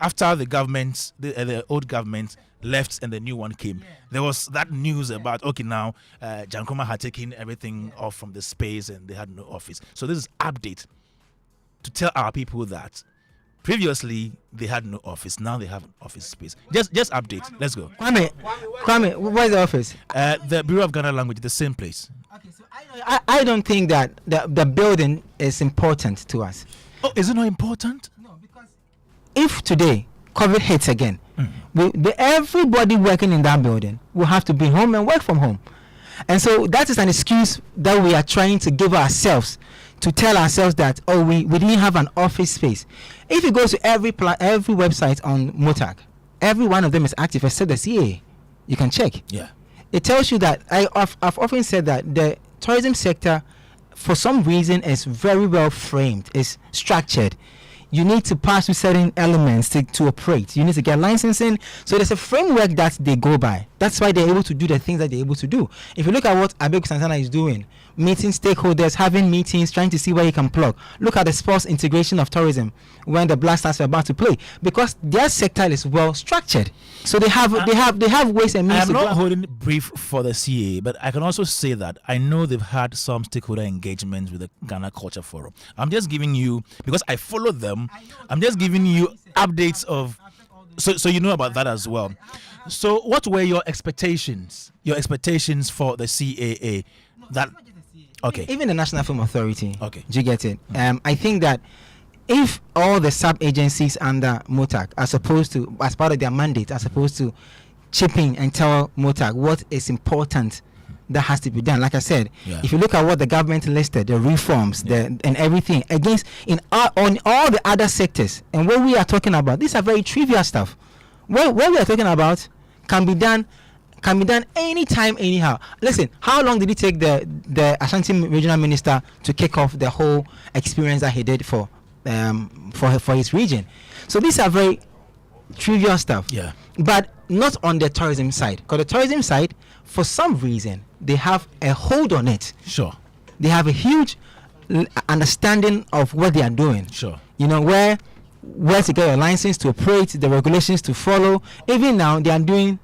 after the government, the old government left and the new one came, there was that news about, okay, now Jankroma had taken everything off from the space and they had no office. So this is update to tell our people that previously they had no office, now they have an office space. Just update. Let's go. Kwame, where's the office? The Bureau of Ghana Language, the same place. Okay, so I don't think that the building is important to us. Oh, is it not important? No, because if today COVID hits again, everybody working in that building will have to be home and work from home. And so that is an excuse that we are trying to give ourselves to tell ourselves that, oh, we didn't have an office space. If you go to every website on MOTAC, every one of them is active except the CA. You can check. Yeah. It tells you that I've often said that the tourism sector, for some reason, is very well framed, is structured. You need to pass through certain elements to operate. You need to get licensing. So there's a framework that they go by. That's why they're able to do the things that they're able to do. If you look at what Abeku Santana is doing, meeting stakeholders, having meetings, trying to see where he can plug. Look at the sports integration of tourism when the Black Stars are about to play, because their sector is well structured. So they have ways and means. I'm not holding brief for the CA, but I can also say that I know they've had some stakeholder engagements with the Ghana Culture Forum. I'm just giving you, because I follow them, I'm just giving you updates of, so you know about that as well. So what were your expectations? Your expectations for the CAA? Okay. Even the National Film Authority. Okay. Do you get it? I think that if all the sub-agencies under MOTAC are supposed to, as part of their mandate, are supposed to chip in and tell MOTAC what is important that has to be done. Like I said, if you look at what the government listed, the reforms, and everything on all the other sectors, and what we are talking about, these are very trivial stuff. What we are talking about can be done anytime, anyhow. Listen, how long did it take the Ashanti regional minister to kick off the whole experience that he did for his region? So these are very trivial stuff. Yeah. But not on the tourism side. Because the tourism side, for some reason, they have a hold on it. Sure. They have a huge understanding of what they are doing. Sure. You know, where to get your license to operate, the regulations to follow. Even now, they are doing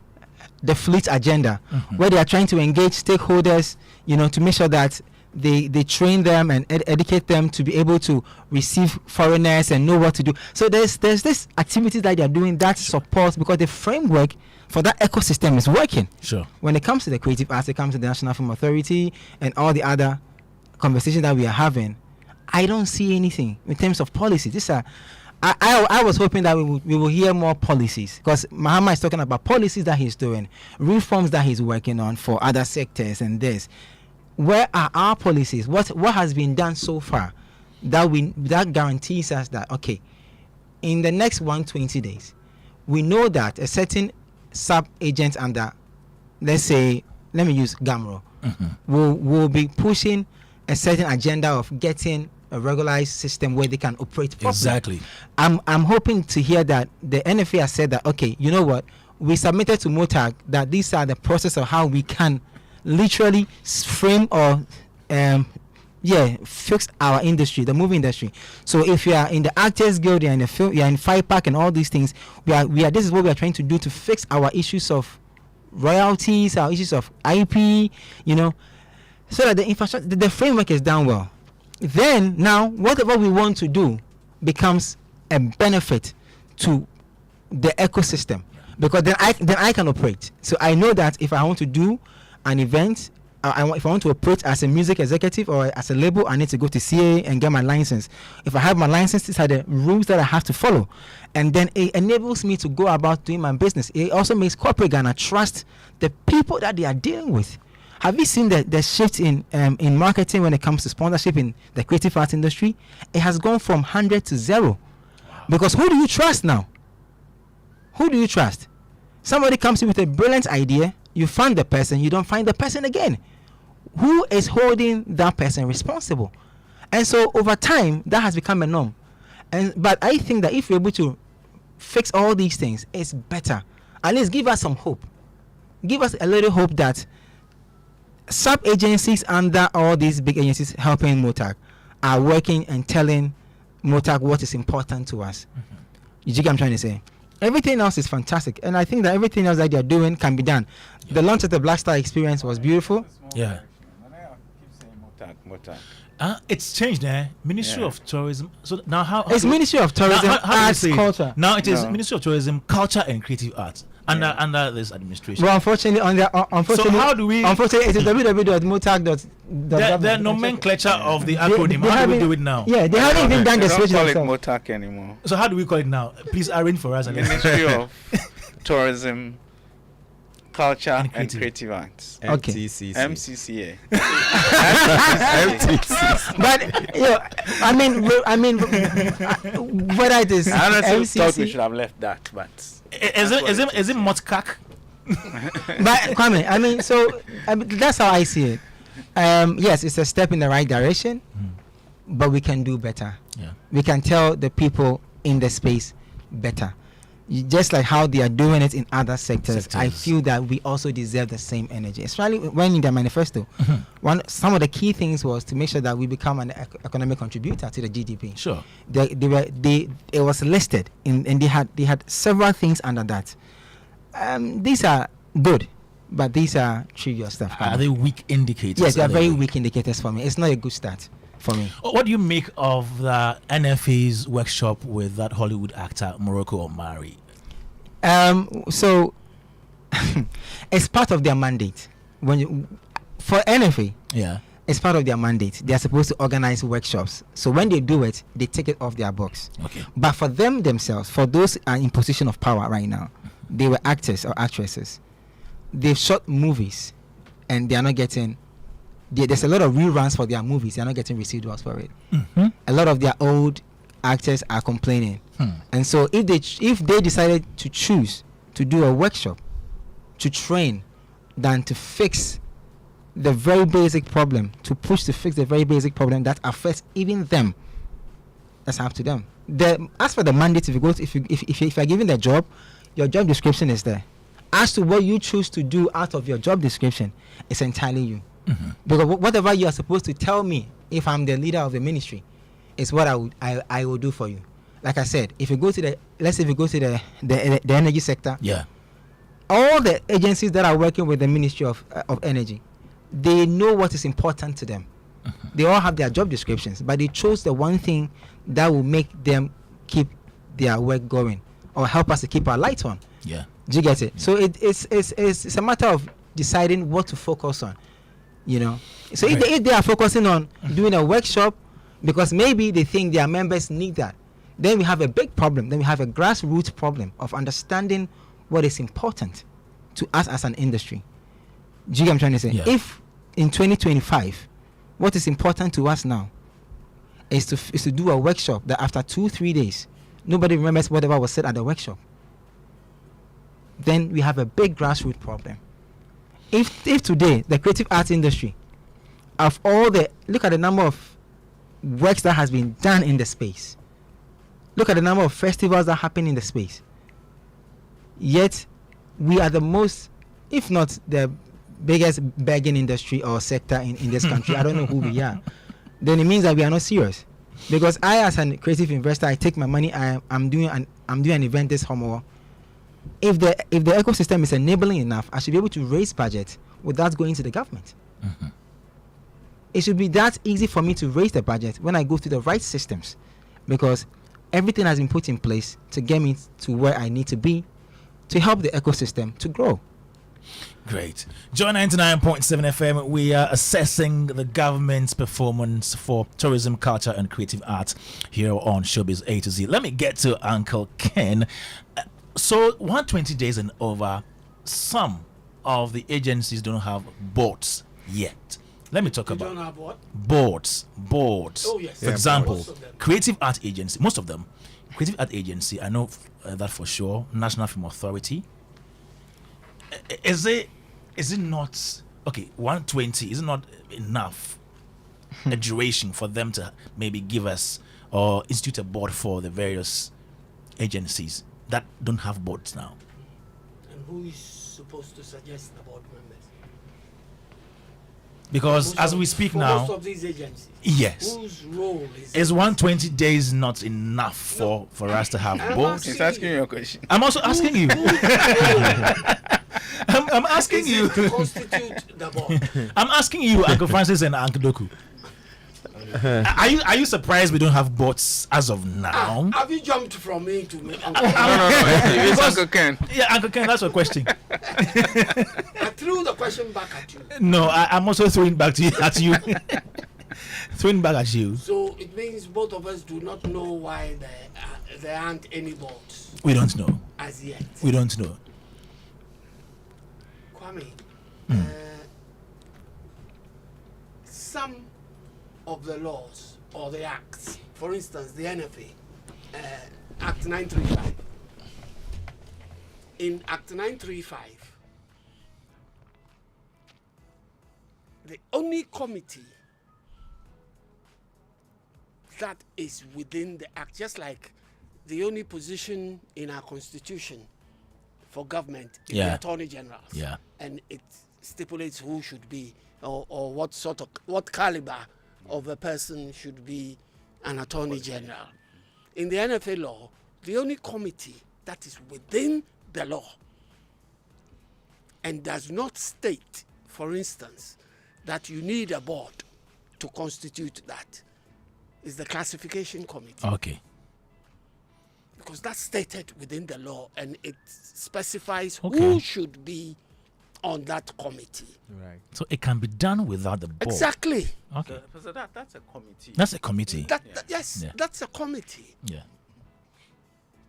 the fleet agenda, where they are trying to engage stakeholders, you know, to make sure that they train them and educate them to be able to receive foreigners and know what to do. So there's this activity that they are doing that supports, because the framework for that ecosystem is working. Sure. When it comes to the creative arts, it comes to the National Film Authority and all the other conversations that we are having, I don't see anything in terms of policy. I was hoping that we will hear more policies, because Mahama is talking about policies that he's doing, reforms that he's working on for other sectors and this. Where are our policies? What has been done so far that guarantees us that, okay, in the next 120 days, we know that a certain sub-agent under, let's say, let me use Gamro, will be pushing a certain agenda of getting a regularized system where they can operate properly. Exactly. I'm hoping to hear that the NFA has said that, okay, you know what, we submitted to MOTAG that these are the process of how we can literally frame or fix our industry, the movie industry. So if you are in the Actors Guild, you're in the film, you're in Five Park and all these things, we are this is what we are trying to do to fix our issues of royalties, our issues of IP, you know, so that the infrastructure, the framework is done well. Then now whatever we want to do becomes a benefit to the ecosystem, because then I can operate. So I know that if I want to do an event, if I want to operate as a music executive or as a label, I need to go to CA and get my license. If I have my license, these are the rules that I have to follow, and then it enables me to go about doing my business. It also makes corporate Ghana trust the people that they are dealing with. Have you seen the shift in marketing when it comes to sponsorship in the creative arts industry? It has gone from 100 to 0. Because who do you trust now? Who do you trust? Somebody comes in with a brilliant idea, you find the person, you don't find the person again. Who is holding that person responsible? And so over time, that has become a norm. But I think that if we're able to fix all these things, it's better. At least give us some hope. Give us a little hope that sub-agencies under all these big agencies helping MOTAG are working and telling MOTAG what is important to us. You get what I'm trying to say? Everything else is fantastic, and I think that everything else that they're doing can be done. The launch of the Black Star experience was beautiful. Yeah. It's changed now. Ministry of Tourism. So now how it's Ministry of Tourism, Arts, Culture. Now it is Ministry of Tourism, Culture and Creative Arts under this administration. Well, unfortunately, so how do we? Unfortunately, it is www.motag. The nomenclature of the acronym. How do we do it now? Yeah, they haven't even done the switch themselves. themselves. Don't call it MOTAG anymore. So how do we call it now? Please arrange for us. Ministry of Tourism, Culture and Creative Arts. Okay. MCCA. But you know, I mean, whether it is I honestly thought we MCC, should have left that, but Is it Motkak? but Kwame, I mean, so that's how I see it. Yes, it's a step in the right direction, but we can do better. Yeah. We can tell the people in the space better. Just like how they are doing it in other sectors, I feel that we also deserve the same energy. Especially when in their manifesto, some of the key things was to make sure that we become an economic contributor to the GDP. Sure. It was listed and they had several things under that. These are good, but these are trivial stuff. Are they weak indicators? Yes, they are very weak indicators for me. It's not a good start for me. What do you make of the NFA's workshop with that Hollywood actor Morocco Omari? So it's part of their mandate. For NFA, it's part of their mandate. They are supposed to organize workshops. So when they do it, they take it off their box. Okay. But for them themselves, for those in position of power right now, they were actors or actresses. They've shot movies, and they are not getting. There's a lot of reruns for their movies. They are not getting residuals for it. A lot of their old actors are complaining. And so if they decided to choose to do a workshop to train than to fix the very basic problem, to push to fix the very basic problem that affects even them, that's up to them. as for the mandate, if you're given the job, your job description is there. As to what you choose to do out of your job description, it's entirely you. Because whatever you are supposed to tell me, if I'm the leader of the ministry, is what I will do for you. Like I said, if you go to the energy sector, all the agencies that are working with the Ministry of Energy, they know what is important to them. They all have their job descriptions, but they chose the one thing that will make them keep their work going or help us to keep our lights on. Yeah. Do you get it? So it's a matter of deciding what to focus on. You know. So if they are focusing on doing a workshop because maybe they think their members need that, then we have a big problem. Then we have a grassroots problem of understanding what is important to us as an industry. Do you get what I'm trying to say? Yeah. If in 2025, what is important to us now is to do a workshop that after 2-3 days, nobody remembers whatever was said at the workshop, then we have a big grassroots problem. If today the creative arts industry, of all the, look at the number of works that has been done in the space, look at the number of festivals that happen in the space, yet we are the most, if not the biggest begging industry or sector in this country, I don't know who we are, then it means that we are not serious. Because I, as a creative investor, I take my money, I'm doing an event this summer. If the ecosystem is enabling enough, I should be able to raise budget without going to the government. It should be that easy for me to raise the budget when I go through the right systems, because everything has been put in place to get me to where I need to be to help the ecosystem to grow. Great. Joy 99.7 FM, we are assessing the government's performance for tourism, culture, and creative arts here on Showbiz A to Z. Let me get to Uncle Ken. So 120 days and over, some of the agencies don't have boards yet. Let me talk about don't have what? boards. Oh, yes. For example, Most of them. creative art agency, most of them, creative art agency, I know that for sure, National Film Authority. Is it not, okay, 120, is it not enough a duration for them to maybe give us or institute a board for the various agencies that don't have boards now? And who is supposed to suggest the board members? Because as we speak for now, most of these agencies, yes, whose role is 120 days not enough for us to have I'm boards? He's asking you a question. I'm also asking you. I'm asking is you. it to constitute the board? I'm asking you, Uncle Francis and Uncle Doku. Are you surprised we don't have boards as of now? Have you jumped from me to me? No. It's Uncle Ken. Yeah, Uncle Ken, that's your question. I threw the question back at you. No, I'm also throwing back to you, throwing back at you. So it means both of us do not know why there aren't any boards We don't know. as yet. We don't know. Kwame, some of the laws or the acts, for instance, the NFA, Act 935. In Act 935, the only committee that is within the act, just like the only position in our constitution for government is the attorney general. Yeah. And it stipulates who should be or what caliber of a person should be an attorney general. In the NFA law, the only committee that is within the law and does not state, for instance, that you need a board to constitute that is the classification committee. Okay. Because that's stated within the law and it specifies Okay. who should be on that committee. Right. So it can be done without the board. Exactly. Okay. So that's a committee. That's a committee. Yes, Yeah. that's a committee. Yeah.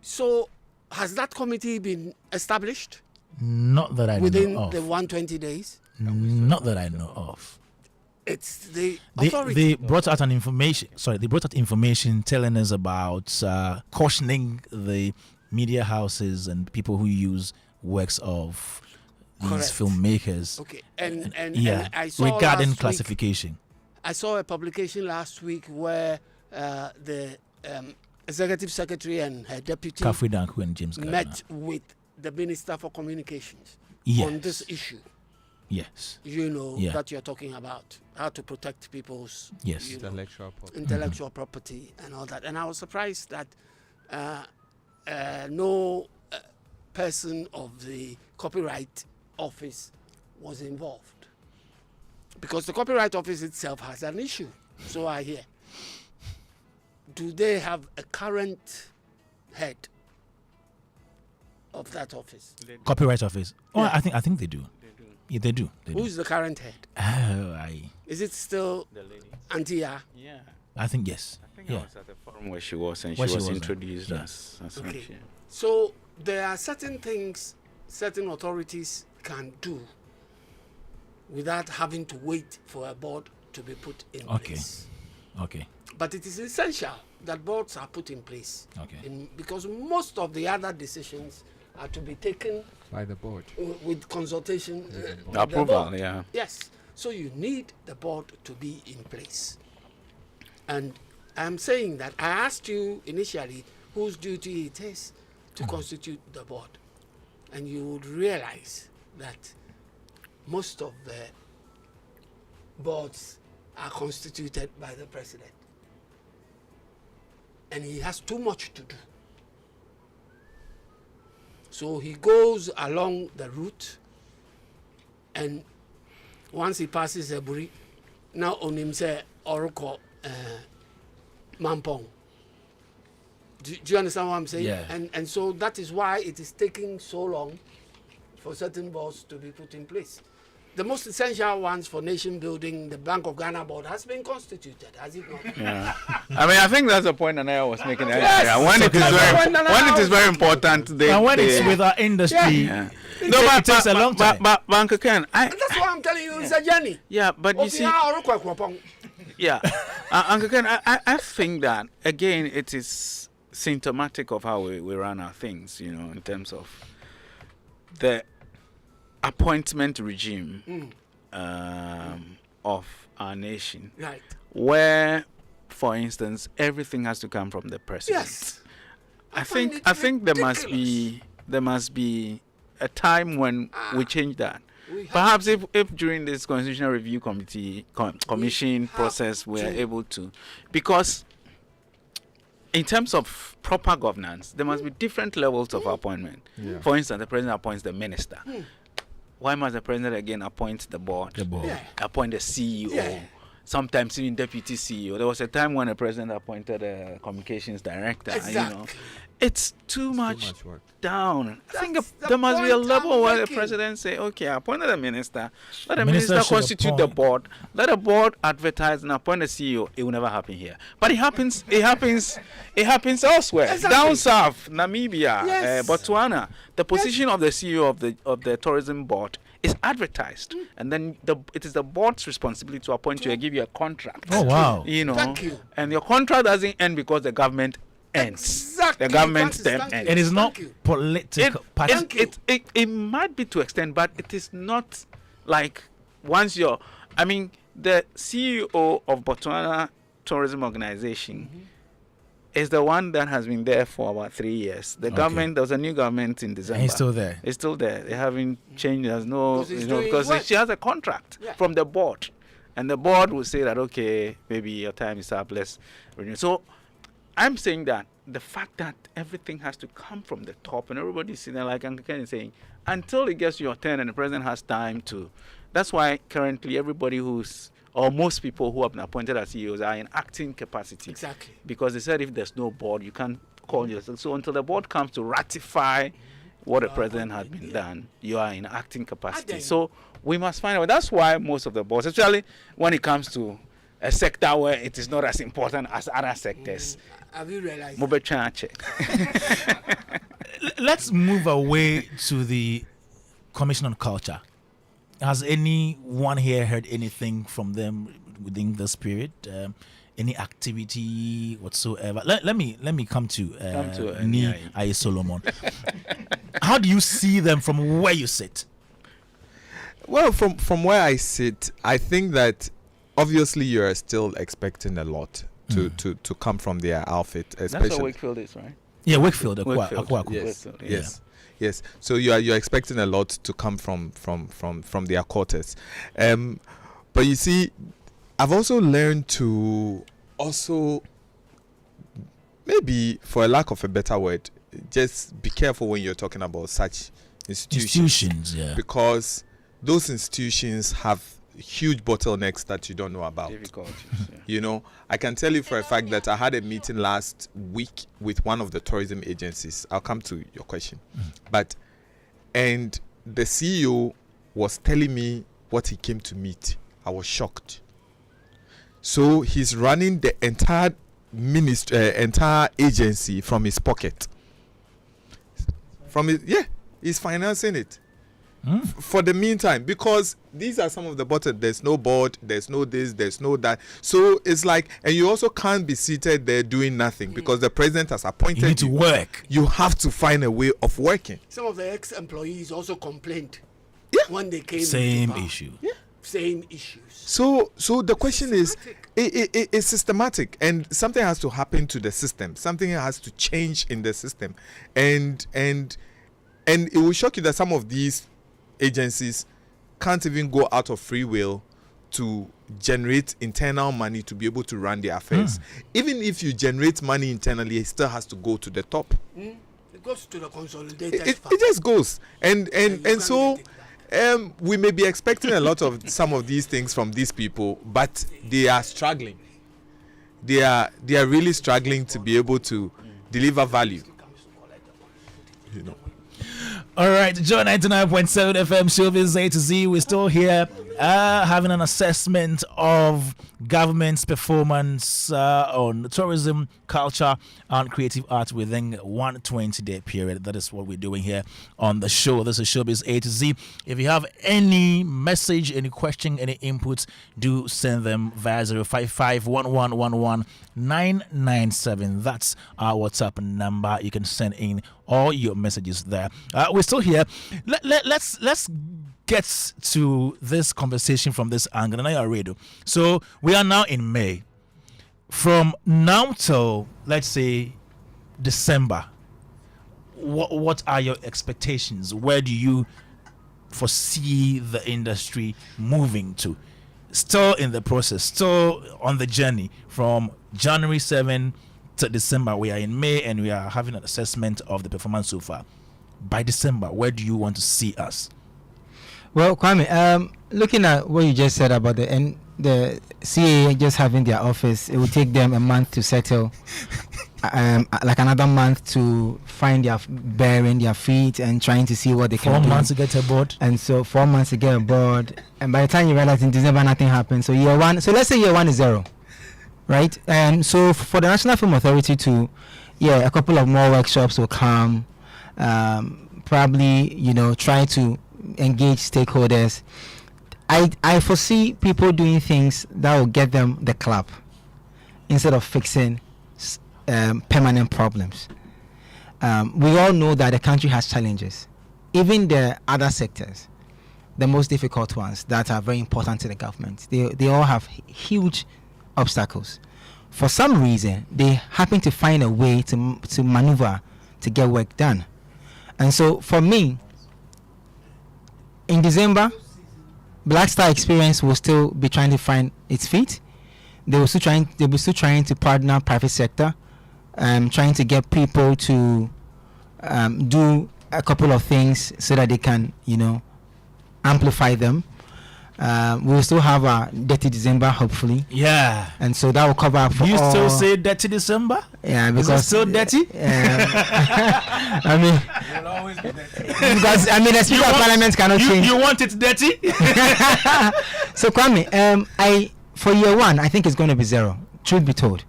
So has that committee been established Not that I within know of. the 120 days? Not that I know of. It's the authority. They brought out an information. Sorry, they brought out information telling us about cautioning the media houses and people who use works of these Correct. filmmakers. Okay, and I saw regarding last week- classification. I saw a publication last week where the executive secretary and her deputy Kafui Danku and James Gardner. met with the Minister for Communications Yes. on this issue. Yes. You that you're talking about, how to protect people's Yes. intellectual property and all that. And I was surprised that no person of the Copyright Office was involved, because the Copyright Office itself has an issue. So I hear. Do they have a current head of that office? Copyright Office. Oh, Yeah. I think they do. Yeah, they do. Who's the current head? Is it still The lady. Antia? Yeah. I think yes. I think Yeah. I was at the forum where she was, and Where she she was was, introduced yeah. as Okay. such. Yeah. So there are certain things certain authorities can do without having to wait for a board to be put in Okay. place. Okay. But it is essential that boards are put in place, Okay. because most of the other decisions are to be taken By the board. with consultation. With the Approval, board. yeah. Yes. So you need the board to be in place. And I'm saying that I asked you initially whose duty it is to constitute the board. And you would realize that most of the boards are constituted by the president. And he has too much to do. So he goes along the route, and once he passes Eburi, now on him say Oroko Mampong. Do you understand what I'm saying? Yeah. And so that is why it is taking so long for certain boards to be put in place. The most essential ones for nation building, the Bank of Ghana board, has been constituted, has it not? Yeah. I mean, I think that's the point Anaya was making earlier. Yes. Yeah. When it is very important, they, And when they, it's with our industry, yeah. it takes a long time. But Bank Ken, And that's why I'm telling you, it's a journey. yeah, but you see, yeah, Uncle Ken, I think that again, it is symptomatic of how we run our things, in terms of the appointment regime of our nation, Right. where, for instance, everything has to come from the president. Yes. I find think it there must be a time when we change that. We have Perhaps if during this constitutional review commission have process we are to. able to, because in terms of proper governance, there must be different levels of appointment. Yeah. For instance, the president appoints the minister. Why must the president again appoint the board? The board. Yeah. Appoint the CEO. Yeah. Sometimes even deputy CEO. There was a time when the president appointed a communications director. Exactly. It's too much work. down. I think That's the there must be a point level I'm where the making. president say, okay, I appointed a minister. Let the Minister minister should constitute the appoint. board. Let the board advertise and appoint a CEO. It will never happen here. But it happens. It happens elsewhere. Exactly. Down south, Namibia, Yes. Botswana. The position of the CEO of the tourism board is advertised, and then it is the board's responsibility to appoint you and give you a contract. Oh wow. Thank you. And your contract doesn't end because the government ends. Exactly. The government Francis, term thank you. ends. It is not Thank you. political. Thank you. It might be to extent, but it is not like once you're. I mean, the CEO of Botswana Tourism Organization is the one that has been there for about 3 years. The government, there was a new government in December. And he's still there. It's still there. They haven't changed. There's no, Because he's doing because work. she has a contract Yeah. from the board, and the board will say that okay, maybe your time is up. Let's renew. So, I'm saying that the fact that everything has to come from the top, and everybody's sitting there like Uncle Ken is saying, until it gets your turn and the president has time to. That's why currently everybody or most people who have been appointed as CEOs are in acting capacity. Exactly. Because they said if there's no board, you can't call yourself. So until the board comes to ratify what the president had been done, you are in acting capacity. then- So we must find out. That's why most of the boards, especially when it comes to a sector where it is not as important as other sectors, Have you realized? Mobe Chache. Let's move away to the Commission on Culture. Has anyone here heard anything from them within this period? Any activity whatsoever? Let me come to Ni NEI. Aye Solomon. How do you see them from where you sit? Well, from where I sit, I think that obviously you're still expecting a lot to come from their outfit, That's especially. what Wakefield is, right? Yeah, Wakefield. Wakefield. Yes, Wakefield, yes. So you're expecting a lot to come from their quarters, but you see, I've also learned to also, maybe for a lack of a better word, just be careful when you're talking about such institutions, yeah, because those institutions have huge bottlenecks that you don't know about. Difficulties, yeah. You know, I can tell you for a fact that I had a meeting last week with one of the tourism agencies. I'll come to your question. And the CEO was telling me what he came to meet. I was shocked. So he's running the entire entire agency from his pocket. He's financing it. For the meantime, because these are some of the buttons. There's no board, there's no this, there's no that. So it's like, and you also can't be seated there doing nothing because the president has appointed you. Need to work. You have to find a way of working. Some of the ex-employees also complained when they came. Same issue. Yeah. Same issues. So the question is, it's systematic, and something has to happen to the system. Something has to change in the system, and it will shock you that some of these agencies can't even go out of free will to generate internal money to be able to run their affairs. Even if you generate money internally, it still has to go to the top. It goes to the consolidated. It just goes, and so we may be expecting a lot of some of these things from these people, but they are struggling. They are really struggling to be able to deliver value. You know. All right, Joy 99.7 FM Showbiz A-Z. We're still here having an assessment of government's performance on tourism, culture, and creative art within 120-day period. That is what we're doing here on the show. This is Showbiz A-Z. If you have any message, any question, any inputs, do send them via 055-1111-997. That's our WhatsApp number. You can send in all your messages there. We're still here. Let's get to this conversation from this angle. Now you're ready. So we are now in May. From now till, let's say, December, what are your expectations? Where do you foresee the industry moving to? Still in the process, still on the journey from January 7 to December. We are in May and we are having an assessment of the performance so far. By December, where do you want to see us? Well, Kwame, looking at what you just said about the CAA just having their office, it will take them a month to settle, like another month to find their bearing, their feet, and trying to see what they can do. 4 months to get aboard. And so 4 months to get aboard. And by the time you realize in December nothing happens, so year one, so let's say year one is zero, right? And so for the National Film Authority to, a couple of more workshops will come, probably, try to engage stakeholders. I foresee people doing things that will get them the clap instead of fixing permanent problems. We all know that the country has challenges. Even the other sectors, the most difficult ones that are very important to the government, they all have huge obstacles. For some reason, they happen to find a way to maneuver to get work done. And so for me, in December, Black Star Experience will still be trying to find its feet. They will still trying to partner private sector, trying to get people to do a couple of things so that they can, amplify them. We'll still have a Dirty December, hopefully. Yeah. And so that will cover up for you all. Still say Dirty December? Yeah, because is it still dirty? I mean, you'll always be dirty. Because the Speaker of Parliament cannot change. You want it dirty? So Kwame, for year one, I think it's going to be zero. Truth be told,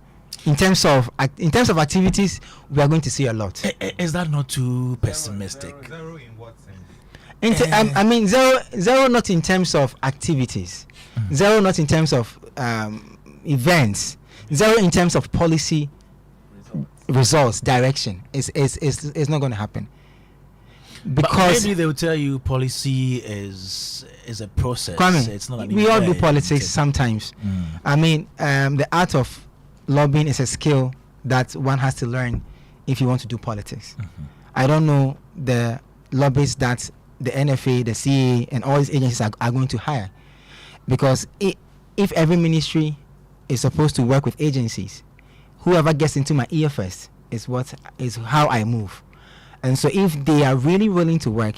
in terms of activities, we are going to see a lot. Is that not too pessimistic? Zero in what sense? I mean, zero not in terms of activities, zero not in terms of events, zero in terms of policy results, direction. It's not going to happen. Because but maybe they will tell you policy is a process. Kwame, it's not we all do politics sometimes. I mean, the art of lobbying is a skill that one has to learn if you want to do politics. I don't know the lobbyists that the NFA, the CA, and all these agencies are going to hire, because if every ministry is supposed to work with agencies, whoever gets into my ear first is how I move. And so if they are really willing to work,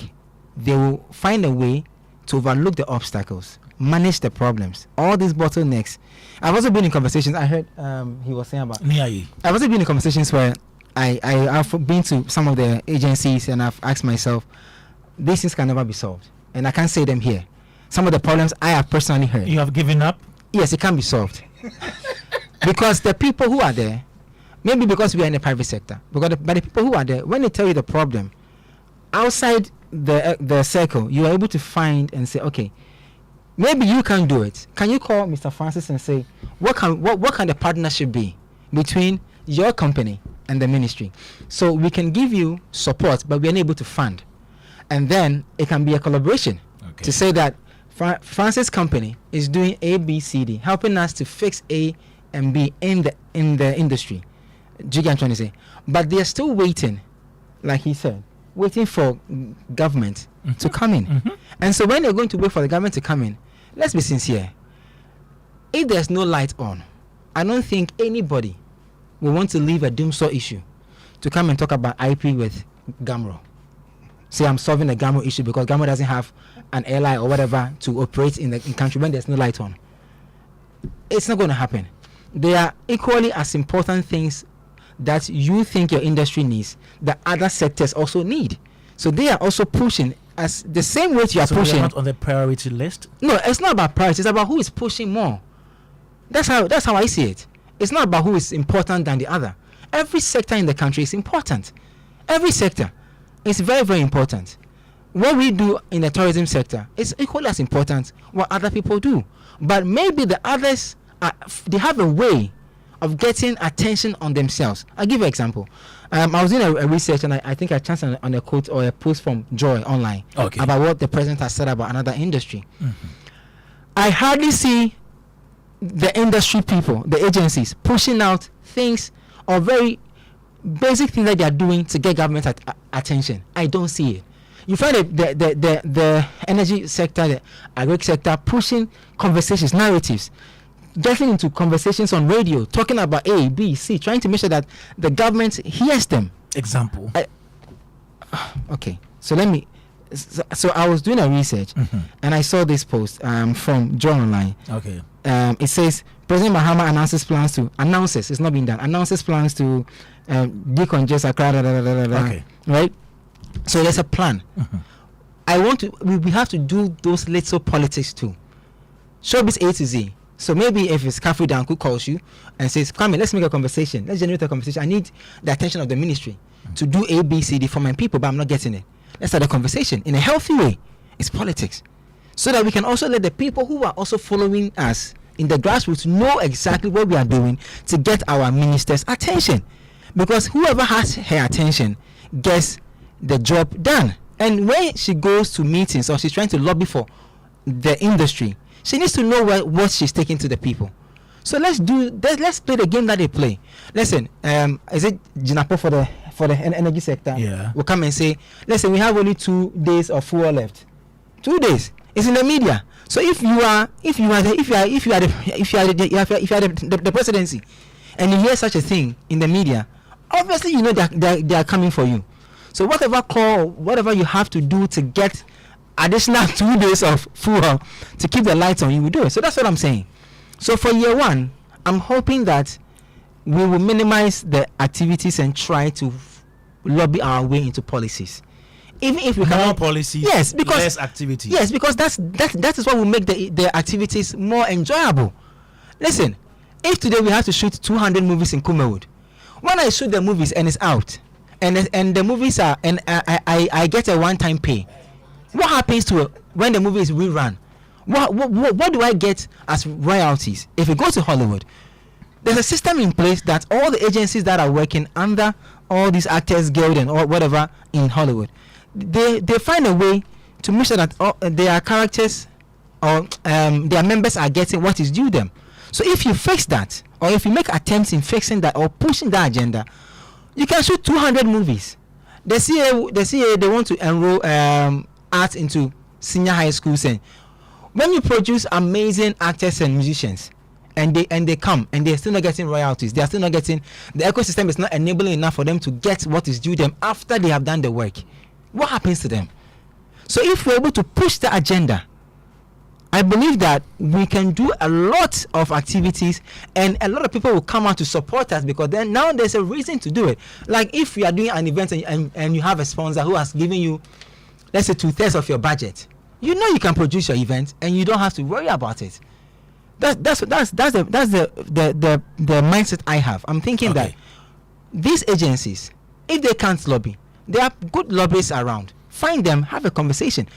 they will find a way to overlook the obstacles, manage the problems, all these bottlenecks. I've also been in conversations. I heard he was saying about. I've also been in conversations where I've been to some of the agencies and I've asked myself, these things can never be solved, and I can't say them here. Some of the problems I have personally heard. You have given up? Yes, it can be solved. Because the people who are there, maybe because we are in the private sector, but the people who are there, when they tell you the problem, outside the circle, you are able to find and say, okay, maybe you can do it. Can you call Mr. Francis and say, what can the partnership be between your company and the ministry? So we can give you support, but we are unable to fund. And then it can be a collaboration to say that Francis' company is doing A, B, C, D, helping us to fix A and B in the industry. Do you get what I'm trying to say? But they are still waiting, like he said, waiting for government to come in. And so when they're going to wait for the government to come in, let's be sincere. If there's no light on, I don't think anybody will want to leave a doomsday issue to come and talk about IP with Gamro. Say I'm solving the Gamro issue because Gamro doesn't have an airline or whatever to operate in the country when there's no light on. It's not going to happen. They are equally as important things that you think your industry needs that other sectors also need. So they are also pushing as the same way you are pushing. They're not on the priority list? No, it's not about priority. It's about who is pushing more. That's how I see it. It's not about who is important than the other. Every sector in the country is important. Every sector is very, very important. What we do in the tourism sector is equally as important what other people do. But maybe the others, they have a way of getting attention on themselves. I'll give you an example. I was doing a research and I think I chanced on a quote or a post from Joy online about what the president has said about another industry. I hardly see the industry people, the agencies, pushing out things or very basic things that they are doing to get government attention. I don't see it. You find the energy sector, the agri sector pushing conversations, narratives, getting into conversations on radio, talking about A, B, C, trying to make sure that the government hears them. Example. Okay, so let me. So I was doing a research and I saw this post from Joy Online. Okay. It says President Mahama announces it's not being done. Announces plans to decongest Accra. Okay. Right. So there's a plan. We have to do those little politics too. Showbiz A-Z. So maybe if it's Kwame Dadzie who calls you and says, "Kwame, let's make a conversation. Let's generate a conversation. I need the attention of the ministry to do A, B, C, D for my people, but I'm not getting it. Let's start a conversation in a healthy way. It's politics, so that we can also let the people who are also following us in the grassroots know exactly what we are doing to get our ministers' attention, because whoever has her attention gets the job done. And when she goes to meetings or she's trying to lobby for the industry, she needs to know what she's taking to the people. So let's play the game that they play. Listen, is it Jinapo for the energy sector? Yeah. Will come and say, listen, we have only 2 days of fuel left. 2 days. It's in the media. So if you are the presidency, and you hear such a thing in the media, obviously you know that they are coming for you. So whatever you have to do to get additional 2 days of fuel to keep the lights on, you will do it. So that's what I'm saying. So for year one, I'm hoping that we will minimize the activities and try to lobby our way into policies. Even if we more policies, yes, because less activities. Yes, because that is what will make the activities more enjoyable. Listen, if today we have to shoot 200 movies in Kumawood, when I shoot the movies and it's out, and the movies are, and I get a one-time pay, what happens to it when the movie is rerun? What do I get as royalties if it goes to Hollywood? There's a system in place that all the agencies that are working under all these Actors Guild and or whatever in Hollywood, they find a way to make sure that their characters or their members are getting what is due them. So if you fix that, or if you make attempts in fixing that or pushing that agenda, you can shoot 200 movies. The CA they want to enroll art into senior high schools, and when you produce amazing actors and musicians, and they come and they're still not getting royalties, they are still not getting, the ecosystem is not enabling enough for them to get what is due them after they have done the work, what happens to them? So if we're able to push the agenda, I believe that we can do a lot of activities, and a lot of people will come out to support us, because then now there's a reason to do it. Like if you are doing an event and you have a sponsor who has given you, let's say, 2/3 of your budget, you know you can produce your event and you don't have to worry about it. That's the mindset I have. I'm thinking that these agencies, if they can't lobby, there are good lobbyists around. Find them, have a conversation.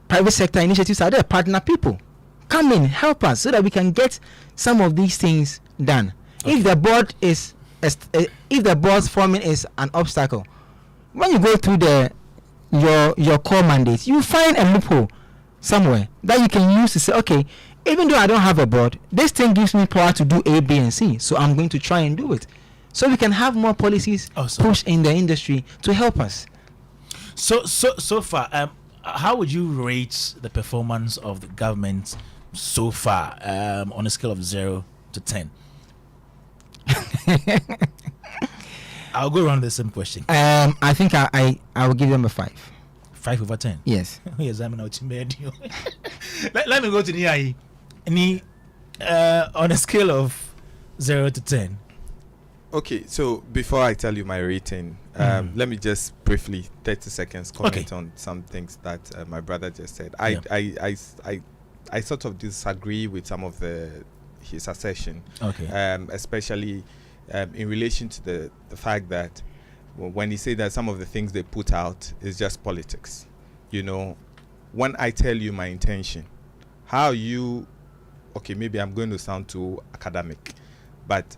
Private sector initiatives are there, partner people. Come in, help us so that we can get some of these things done. If the board is, if the board's forming is an obstacle, when you go through your core mandate, you find a loophole somewhere that you can use to say, okay, even though I don't have a board, this thing gives me power to do A, B, and C, so I'm going to try and do it. So we can have more policies pushed in the industry to help us. So far, how would you rate the performance of the government so far on a scale of 0 to 10? I'll go around the same question. I think I will give them a 5. 5 over 10? Yes. Let me go to the on a scale of 0 to 10. Okay, so before I tell you my rating, let me just briefly, 30 seconds, comment on some things that my brother just said. I sort of disagree with some of his assertion, especially in relation to the fact that when he said that some of the things they put out is just politics. You know, when I tell you my intention, how you, okay, maybe I'm going to sound too academic, but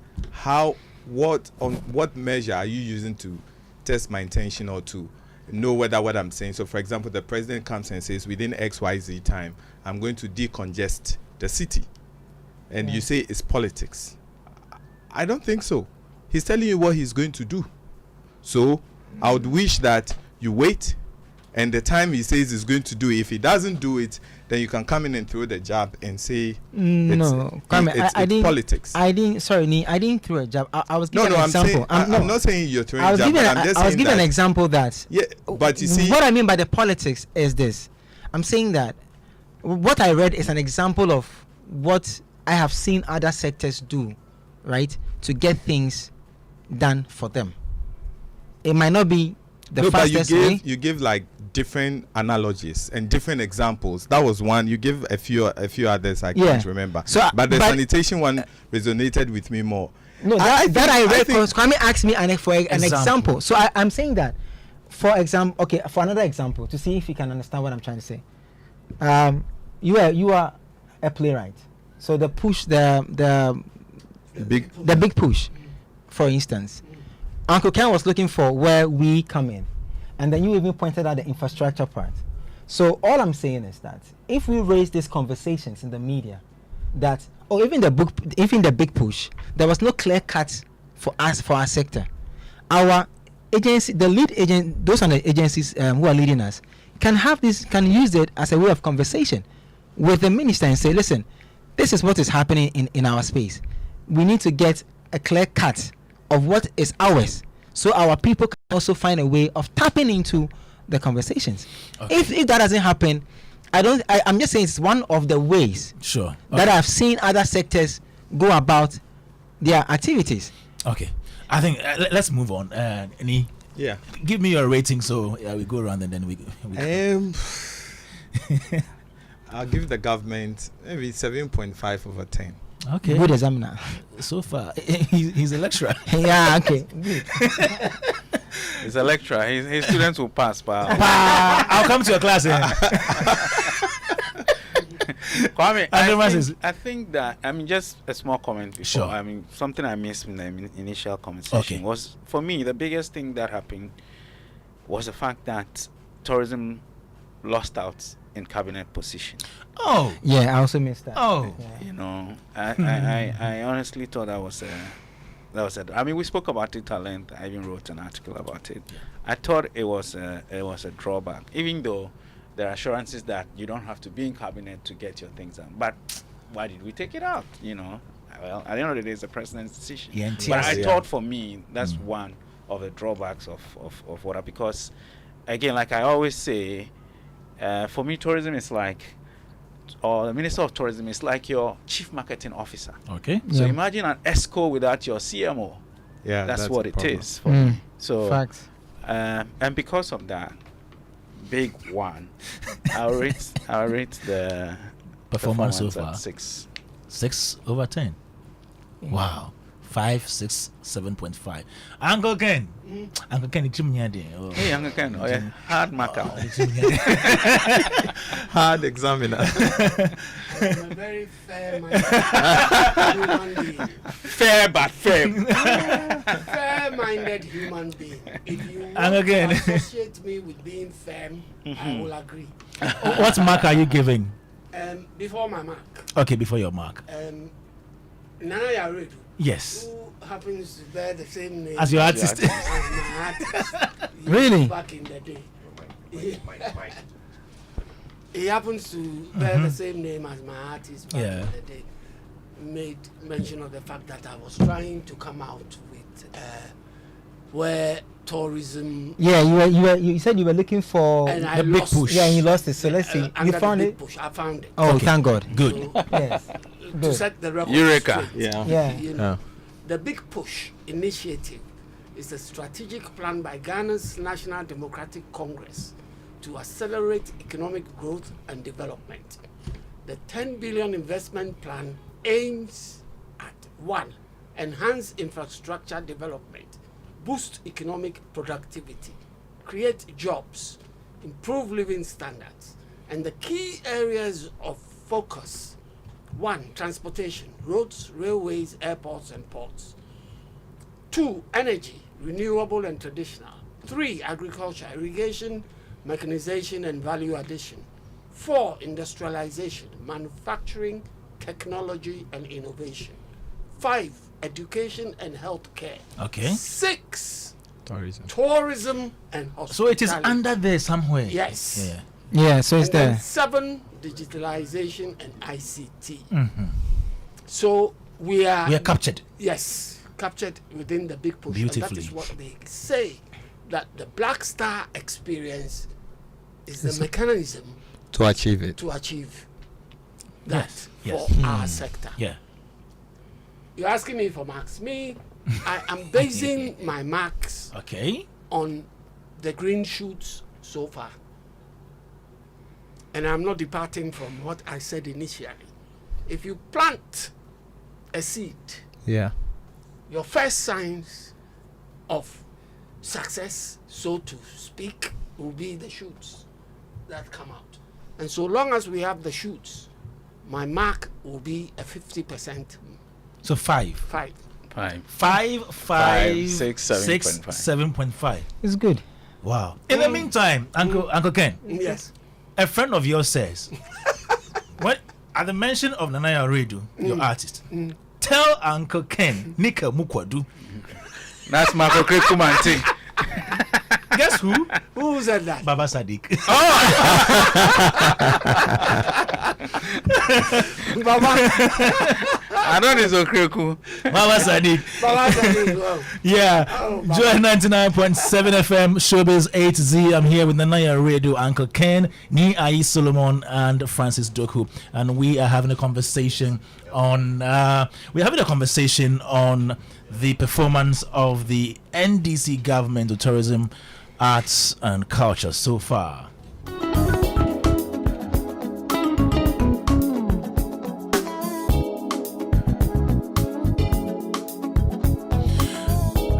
what measure are you using to test my intention or to know whether what I'm saying? So for example, the president comes and says within XYZ time I'm going to decongest the city, and you say it's politics. I don't think so. He's telling you what he's going to do. So I would wish that you wait, and the time he says he's going to do it, if he doesn't do it, then you can come in and throw the jab and say no, it's politics. I didn't throw a jab. I was giving an example. I'm not saying you're throwing a jab, but I'm just saying I was giving an example that. Yeah, but you see, what I mean by the politics is this. I'm saying that what I read is an example of what I have seen other sectors do, right, to get things done for them. It might not be the fastest way. You give like different analogies and different examples. That was one. You give a few others I can't remember. But the sanitation one resonated with me more. No, I read because Kwame asked me an example. So I'm saying that, for example, for another example, to see if you can understand what I'm trying to say. You are a playwright. So the push, the big push, for instance, Uncle Ken was looking for where we come in, and then you even pointed out the infrastructure part. So all I'm saying is that if we raise these conversations in the media, that even the big push, there was no clear cut for us, for our sector. Our agency, the lead agent, those are the agencies who are leading us, can use it as a way of conversation with the minister and say, listen, this is what is happening in our space. We need to get a clear cut of what is ours, so our people can also find a way of tapping into the conversations. If that doesn't happen, I'm just saying it's one of the ways that I've seen other sectors go about their activities. Okay, I think let's move on. Give me your rating, so we go around and then we I'll give the government maybe 7.5 over 10. Okay. Good examiner. So far, he's a lecturer. Yeah, okay. Good. He's a lecturer. His students will pass. I'll come to your class. Kwame, I think that, just a small comment before. Sure. Something I missed in the initial conversation was, for me, the biggest thing that happened was the fact that tourism lost out in cabinet position. Oh, Yeah, I also missed that. oh, You know, I honestly thought that was a. I mean, we spoke about it at length. I even wrote an article about it. I thought it was a drawback, even though there are assurances that you don't have to be in cabinet to get your things done. But why did we take it out? You know, well, at the end of the day, it's the president's decision. Yeah, But I yeah. thought for me, that's one of the drawbacks of what, because again, like I always say, for me, tourism is like, or the Minister of Tourism is like your chief marketing officer. okay. So Yeah. imagine an ESCO without your CMO. Yeah, That's what a it problem. is for me. So, Facts. and because of that, big one, I'll rate the Performance so far. at 6. 6/10. Wow. 5, 6, 7.5. Uncle Ken. Uncle Ken, it's me. Oh. Hey, Uncle Ken, oh yeah, hard marker. Hard examiner. I'm a very fair-minded human being. Fair but firm. Fair-minded human being. If you And want again. to associate me with being firm, I will agree. What mark are you giving? Before my mark, Okay, before your mark. Nana Yaredu, Yes. who happens to bear the same name As your artist. as my artist. Really? Back in the day. He happens to bear the same name as my artist back Yeah. in the day. Made mention of the fact that I was trying to come out with where tourism Yeah, you said you were looking for. and I the big lost, push. Yeah, and you lost it. So let's see. under You the found big it. push. I found it. Oh, Okay. thank God. Good. So, Yes. to Good. set the record Eureka. straight, Yeah. Yeah. you know, Yeah. the Big Push initiative is a strategic plan by Ghana's National Democratic Congress to accelerate economic growth and development. The 10 billion investment plan aims at 1. Enhance infrastructure development, boost economic productivity, create jobs, improve living standards, and the key areas of focus: 1. Transportation, roads, railways, airports, and ports. 2. Energy, renewable and traditional. 3. Agriculture, irrigation, mechanization, and value addition. 4. Industrialization, manufacturing, technology, and innovation. 5. Education and healthcare. Okay. 6. Tourism. Tourism and hospitality. So it is under there somewhere. Yes. Yeah. Yeah, so it's And then there. 7. Digitalization and ICT. Mm-hmm. So we are, We are captured. yes, captured within the Big Push. And that Beautifully. is what they say, that the Black Star experience is the mechanism To achieve it. to achieve that Yes, for yes. our sector. Yeah. You're asking me for marks. Me, I am basing my marks Okay. on the green shoots so far. And I'm not departing from what I said initially. If you plant a seed, Yeah. your first signs of success, so to speak, will be the shoots that come out. And so long as we have the shoots, my mark will be a 50% So 5. fight. 5. 5, 6, 7.5. 7.5. It's good. Wow. In the meantime, Uncle Ken, Yes. a friend of yours says, what at the mention of Nanaya Redu, your artist, tell Uncle Ken, Nika Mukwadu. That's Marco Krekumanti. Guess who? Who said that? Baba Sadiq. Baba. I know it's Okreku. Baba Sadiq. Baba said it well. Yeah. Oh, Joy 99.7 FM, Showbiz A-Z. I'm here with Nanaya Radio, Uncle Ken, Ni Ai Solomon, and Francis Doku. And we are having a conversation on the performance of the NDC government of tourism, arts and culture so far.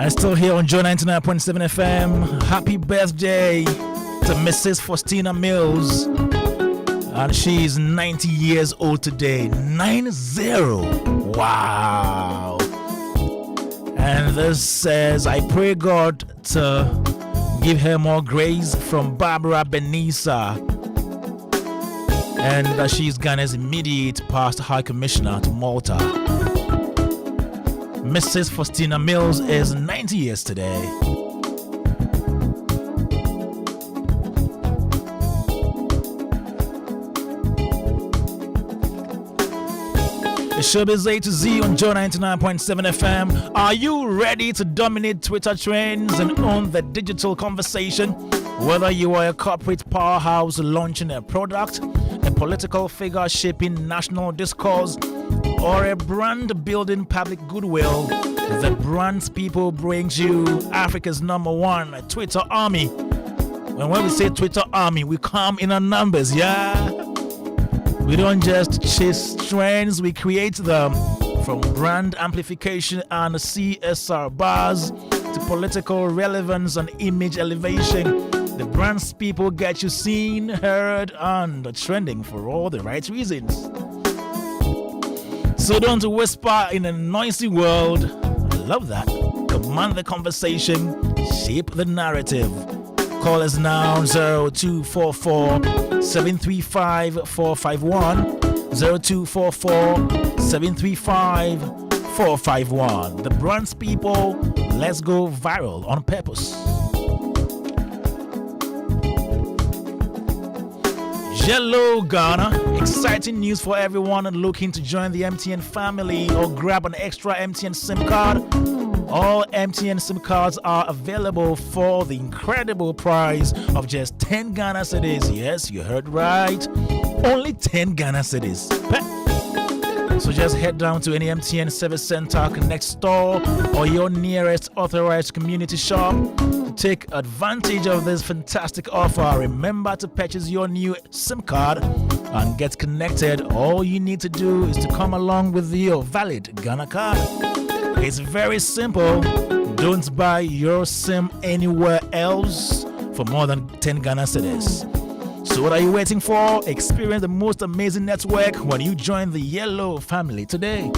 I'm still here on Joy 99.7 FM. Happy birthday to Mrs. Faustina Mills. And she's 90 years old today. 90. Wow. And this says, I pray God to give her more grace, from Barbara Benisa. And she's Ghana's immediate past High Commissioner to Malta. Mrs. Faustina Mills is 90 years today. The Showbiz A-Z on Joe 99.7 FM. Are you ready to dominate Twitter trends and own the digital conversation? Whether you are a corporate powerhouse launching a product, a political figure shaping national discourse, or a brand building public goodwill, the Brands People brings you Africa's #1 Twitter army. When we say Twitter army, we come in our numbers, yeah? We don't just chase trends, we create them. From brand amplification and CSR bars to political relevance and image elevation, the Brands People get you seen, heard, and trending for all the right reasons. So don't whisper in a noisy world. I love that. Command the conversation, shape the narrative. Call us now 0244 735 451 0244 735 451. The Brands People, let's go viral on purpose. Hello Ghana, exciting news for everyone looking to join the MTN family or grab an extra MTN SIM card. All MTN SIM cards are available for the incredible price of just 10 Ghana cedis. Yes, you heard right. Only 10 Ghana cedis. So just head down to any MTN service center, Connect store, or your nearest authorized community shop to take advantage of this fantastic offer. Remember to purchase your new SIM card and get connected. All you need to do is to come along with your valid Ghana card. It's very simple. Don't buy your SIM anywhere else for more than 10 Ghana cedis. So what are you waiting for? Experience the most amazing network when you join the Yellow family today.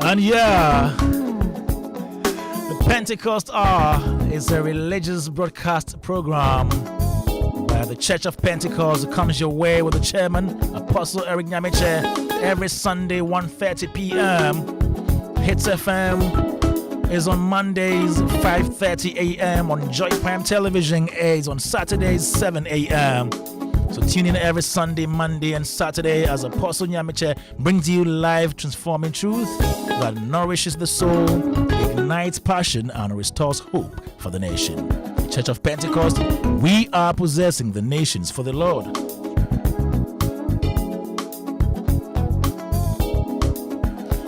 And yeah, the Pentecost Hour is a religious broadcast program where the Church of Pentecost comes your way with the chairman, Apostle Eric Nyamiche, every Sunday 1:30 p.m. Hits FM is on Mondays 5:30 a.m. on Joy Prime Television. Airs on Saturdays 7 a.m. So tune in every Sunday, Monday, and Saturday as Apostle Nyamiche brings you live transforming truth that nourishes the soul, ignites passion, and restores hope for the nation. The Church of Pentecost, we are possessing the nations for the Lord.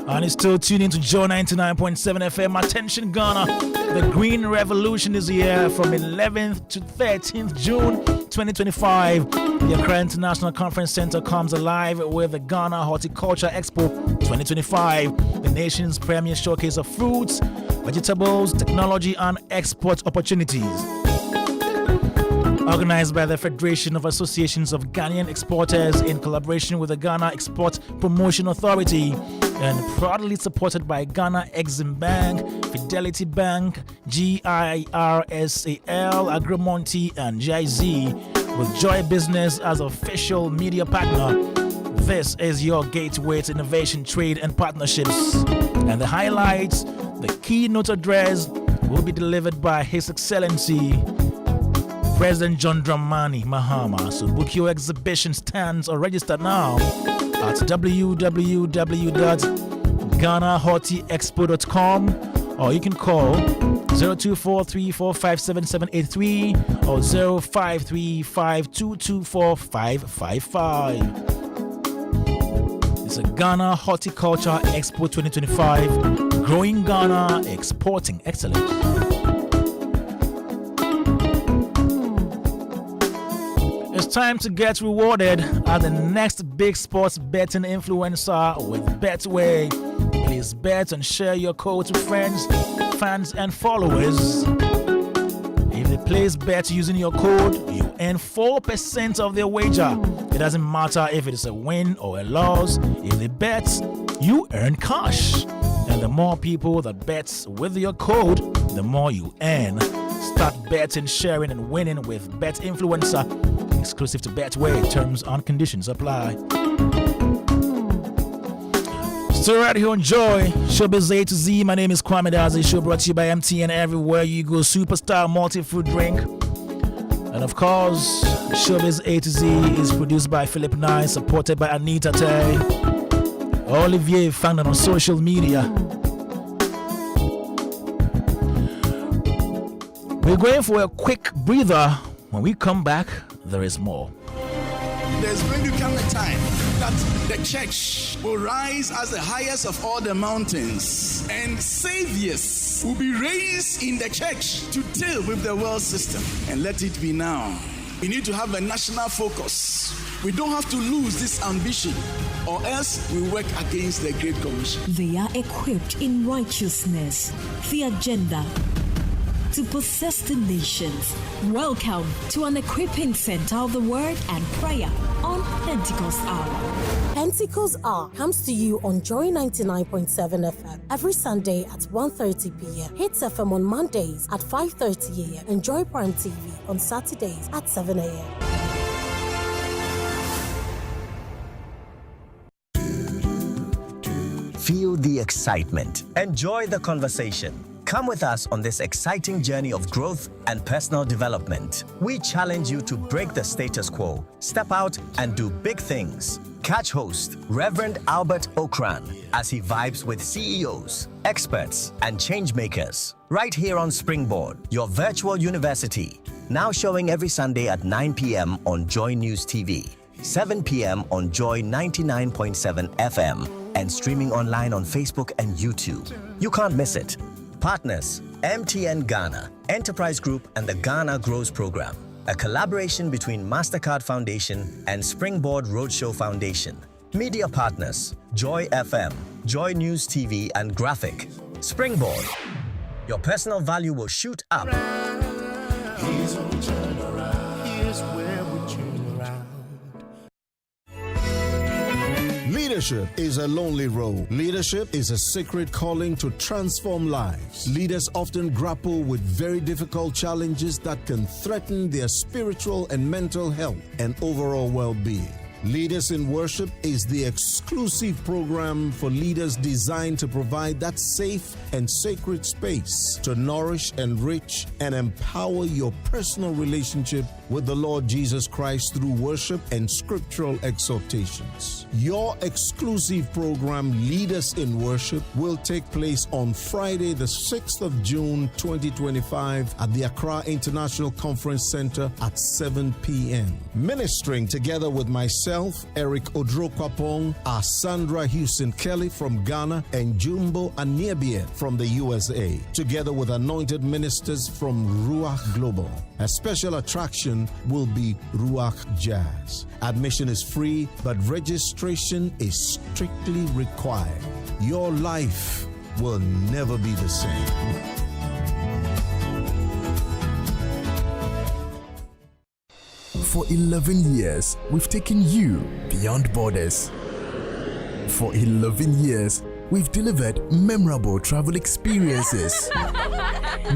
And it's still tuning to Joe 99.7 FM. Attention Ghana, the Green Revolution is here from 11th to 13th June 2025. The Accra International Conference Center comes alive with the Ghana Horticulture Expo 2025, the nation's premier showcase of fruits, vegetables, technology, and export opportunities. Organized by the Federation of Associations of Ghanaian Exporters in collaboration with the Ghana Export Promotion Authority and proudly supported by Ghana Exim Bank, Fidelity Bank, GIRSAL, Agromonti, and GIZ, with Joy Business as official media partner. This is your gateway to innovation, trade, and partnerships. And the highlights, the keynote address will be delivered by His Excellency President John Dramani Mahama. So book your exhibition stands or register now at www.GhanaHortiExpo.com, or you can call 0243457783 or 0535224555. It's a Ghana Horticulture Expo 2025, growing Ghana, exporting excellence. It's time to get rewarded as the next big sports betting influencer with Betway. Please bet and share your code to friends, fans, and followers. If they place bet using your code, you earn 4% of their wager. It doesn't matter if it is a win or a loss. If they bet, you earn cash. And And the more people that bets with your code, the more you earn. Start betting, sharing, and winning with Bet Influencer. Exclusive to Betway. Terms and conditions apply. Still right here on Joy, Showbiz A to Z. My name is Kwame Dadzie. Show brought to you by MTN everywhere you go. Superstar multi-fruit drink. And of course, Showbiz A to Z is produced by Philip Nye, supported by Anita Tay. Olivier found on social media. We're going for a quick breather. When we come back, there is more. There's going to come a time that the church will rise as the highest of all the mountains, and saviors will be raised in the church to deal with the world system. And let it be now. We need to have a national focus. We don't have to lose this ambition, or else we work against the Great Commission. They are equipped in righteousness, the agenda to possess the nations. Welcome to an equipping center of the word and prayer on Pentecost Hour. Pentecost Hour comes to you on Joy 99.7 FM every Sunday at 1:30 p.m. Hits FM on Mondays at 5:30 a.m. and Joy Prime TV on Saturdays at 7 a.m. Feel the excitement. Enjoy the conversation. Come with us on this exciting journey of growth and personal development. We challenge you to break the status quo, step out and do big things. Catch host Reverend Albert Okran as he vibes with CEOs, experts, and changemakers. Right here on Springboard, your virtual university. Now showing every Sunday at 9 p.m. on Joy News TV, 7 p.m. on Joy 99.7 FM, and streaming online on Facebook and YouTube. You can't miss it. Partners, MTN Ghana, Enterprise Group, and the Ghana Grows Program. A collaboration between MasterCard Foundation and Springboard Roadshow Foundation. Media partners, Joy FM, Joy News TV, and Graphic. Springboard. Your personal value will shoot up. Here's where we turn around. Here's where we turn around. Leadership is a lonely road. Leadership is a sacred calling to transform lives. Leaders often grapple with very difficult challenges that can threaten their spiritual and mental health and overall well-being. Leaders in Worship is the exclusive program for leaders designed to provide that safe and sacred space to nourish, enrich, and empower your personal relationship with the Lord Jesus Christ through worship and scriptural exhortations. Your exclusive program, Leaders in Worship, will take place on Friday, the 6th of June, 2025 at the Accra International Conference Center at 7 p.m. Ministering together with myself, Eric Odrokwapong, Sandra Houston Kelly from Ghana, and Jumbo Aniebie from the USA, together with anointed ministers from Ruach Global. A special attraction will be Ruach Jazz. Admission is free, but registration is strictly required. Your life will never be the same. For 11 years, we've taken you beyond borders. For 11 years, we've delivered memorable travel experiences.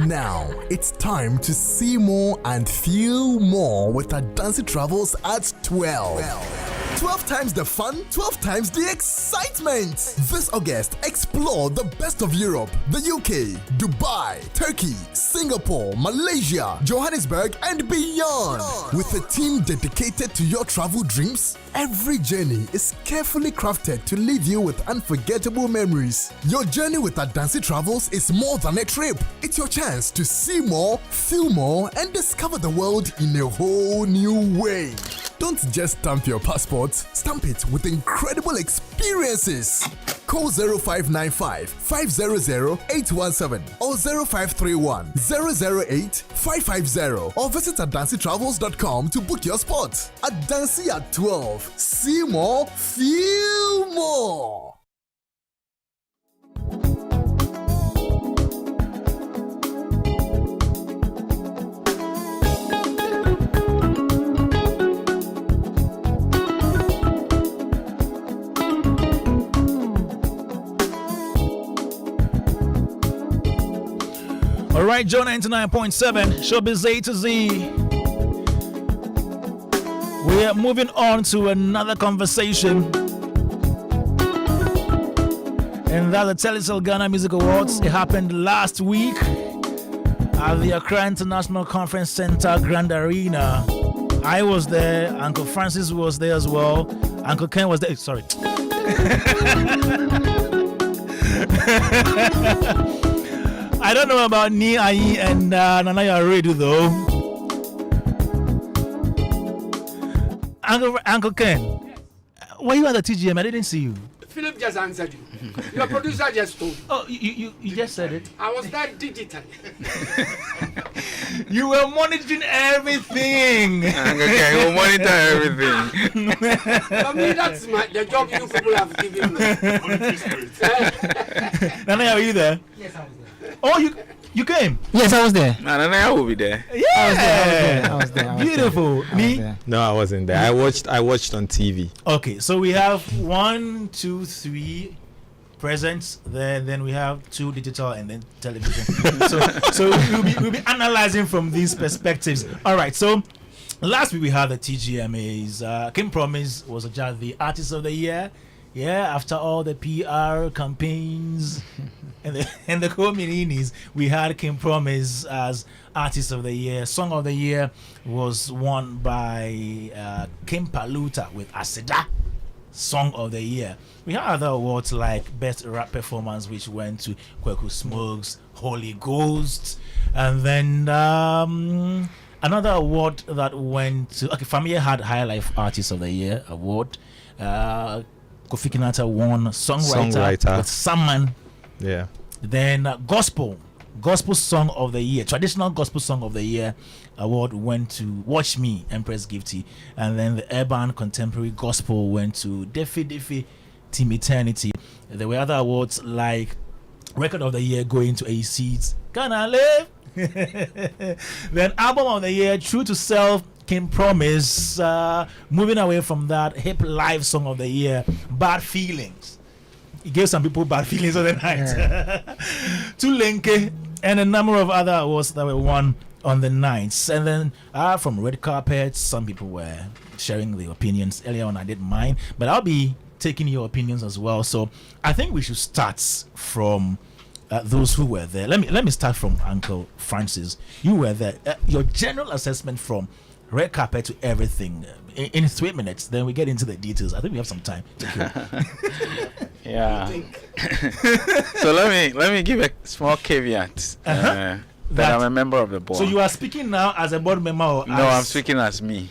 Now, it's time to see more and feel more with Adansi Travels at 12. 12 times the fun, 12 times the excitement. This August, explore the best of Europe, the UK, Dubai, Turkey, Singapore, Malaysia, Johannesburg, and beyond. With a team dedicated to your travel dreams, every journey is carefully crafted to leave you with unforgettable memories. Your journey with Adansi Travels is more than a trip. It's your chance to see more, feel more, and discover the world in a whole new way. Don't just stamp your passport, stamp it with incredible experiences. Call 0595 500 817 or 0531 008 550 or visit AdansiTravels.com to book your spot. Adansi at 12. See more, feel more. right, Joe 99.7, Showbiz A-Z. We are moving on to another conversation. And that's the Telecel Ghana Music Awards. It happened last week at the Accra International Conference Center Grand Arena. I was there. Uncle Francis was there as well. Uncle Ken was there. Sorry. I don't know about Ni Ayi and Nanaya Redu though. Uncle Ken, were you at the TGM? I didn't see you. Philip just answered you. Your producer just told you. Oh, you just said it. I was there digitally. You were monitoring everything. Okay, you will monitor everything. For me, that's the job you people have given me. Nana, are you there? Yes, I was there. Oh, you came? Yes, I was there. I will be there. Yeah, I was there. Beautiful. Me? No, I wasn't there. I watched on TV. Okay, so we have 1, 2, 3 presents. Then we have 2 digital and then television. so we'll be analyzing from these perspectives. All right. So last week we had the TGMAs. Kim Promise was adjudged the Artist of the Year. Yeah, after all the PR campaigns and the communities, we had Kim Promise as Artist of the Year. Song of the Year was won by Kim Paluta with Aseda, Song of the Year. We had other awards like Best Rap Performance, which went to Kweku Smokes, Holy Ghost, and then another award that went to Family had High Life Artist of the Year award. Kofi Kinata won songwriter with Saman. Yeah. Then Gospel Song of the Year, Traditional Gospel Song of the Year award went to Watch Me, Empress Gifty. And then the Urban Contemporary Gospel went to Defi Team Eternity. There were other awards like Record of the Year going to AC's Can I Live? Then Album of the Year, True to Self, Kim Promise. Moving away from that, Hip Live Song of the Year, Bad Feelings. It gave some people bad feelings on the night. Tulenke and a number of other awards that were won on the nights. And then from Red Carpet, some people were sharing their opinions. Earlier on I did mine, but I'll be taking your opinions as well. So I think we should start from those who were there. Let me start from Uncle Francis. You were there. Your general assessment from Red Carpet to everything in 3 minutes, then we get into the details. I think we have some time to kill. Yeah. So let me give a small caveat that I'm a member of the board. So you are speaking now as a board member? Or no, I'm speaking as me.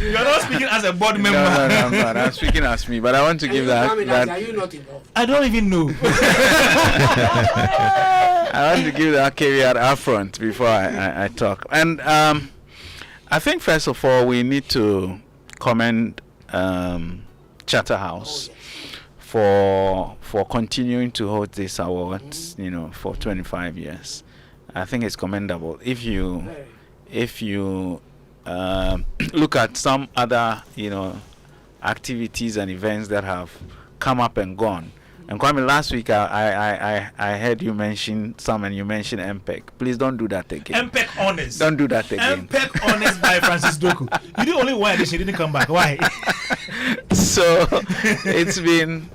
You're not speaking as a board member. No, I'm not. I'm speaking as me, but I want to give that. Are you not involved? I don't even know. I want to give that caveat up front before I talk. And I think first of all we need to commend Charterhouse for continuing to hold this awards, for 25 years. I think it's commendable. If you look at some other activities and events that have come up and gone. And Kwame, last week I heard you mention some, and you mentioned MPEG. Please don't do that again. MPEG Honors. Don't do that again. MPEG Honors by Francis Doku. You did only one edition, didn't come back. Why? So it's been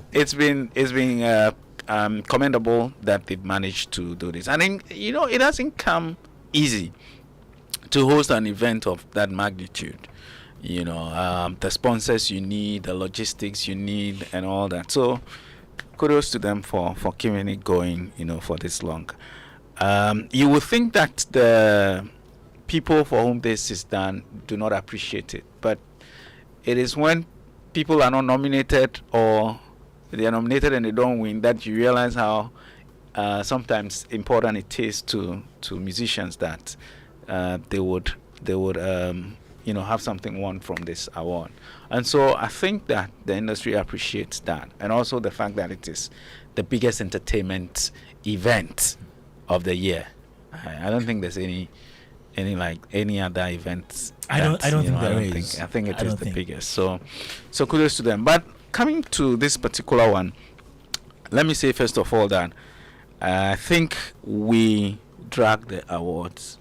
commendable that they've managed to do this. I think it hasn't come easy to host an event of that magnitude. The sponsors you need, the logistics you need, and all that. So kudos to them for keeping it going, for this long. You would think that the people for whom this is done do not appreciate it, but it is when people are not nominated, or they are nominated and they don't win, that you realize how sometimes important it is to musicians that they would have something won from this award. And so I think that the industry appreciates that, and also the fact that it is the biggest entertainment event of the year. I don't think there's any other events. I don't think there is. I think it is the biggest. So kudos to them. But coming to this particular one, let me say first of all that I think we drag the awards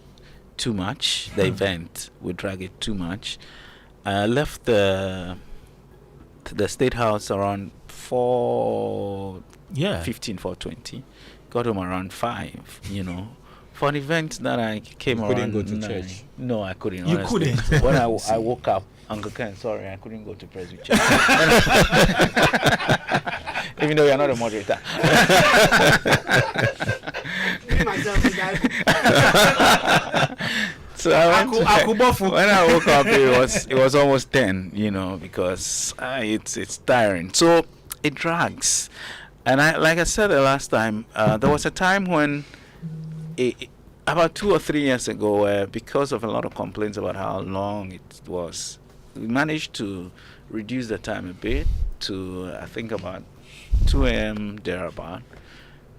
too much. The event, we drag it too much. I left the State House around 4:15, 4:20. Got home around 5. For an event that I came you around. couldn't go to 9. church. No, I couldn't. You honestly. couldn't. When I woke up, Uncle Ken, sorry, I couldn't go to Presby Church. Even though you're not a moderator. So when I woke up, it was almost 10, because it's tiring. So it drags, and like I said the last time, there was a time when, about 2 or 3 years ago, because of a lot of complaints about how long it was, we managed to reduce the time a bit to I think about 2 a.m. thereabout.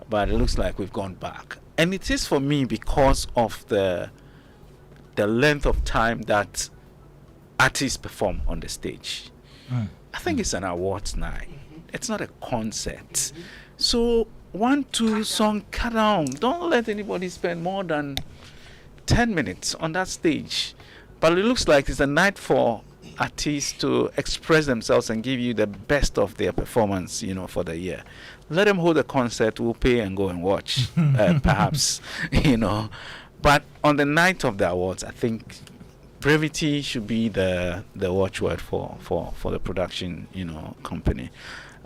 But it looks like we've gone back, and it is for me because of the length of time that artists perform on the stage. I think it's an awards night. It's not a concert. So 1-2 song, cut down. Don't let anybody spend more than 10 minutes on that stage. But it looks like it's a night for artists to express themselves and give you the best of their performance, for the year. Let them hold a concert. We'll pay and go and watch, perhaps, But on the night of the awards, I think brevity should be the watchword for the production, company.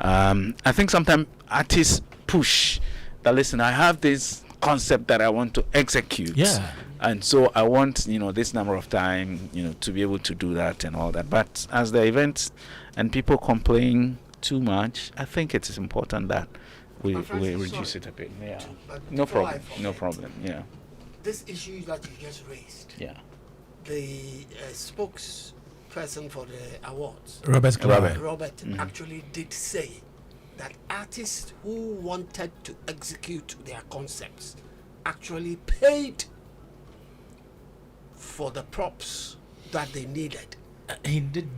I think sometimes artists push that, listen, I have this concept that I want to execute. Yeah. And so I want, this number of time, to be able to do that and all that. But as the events and people complain too much, I think it is important that we reduce it a bit. Yeah. No problem. Yeah. This issue that you just raised. Yeah. The spokesperson for the awards, Robert actually did say that artists who wanted to execute their concepts actually paid for the props that they needed. He did.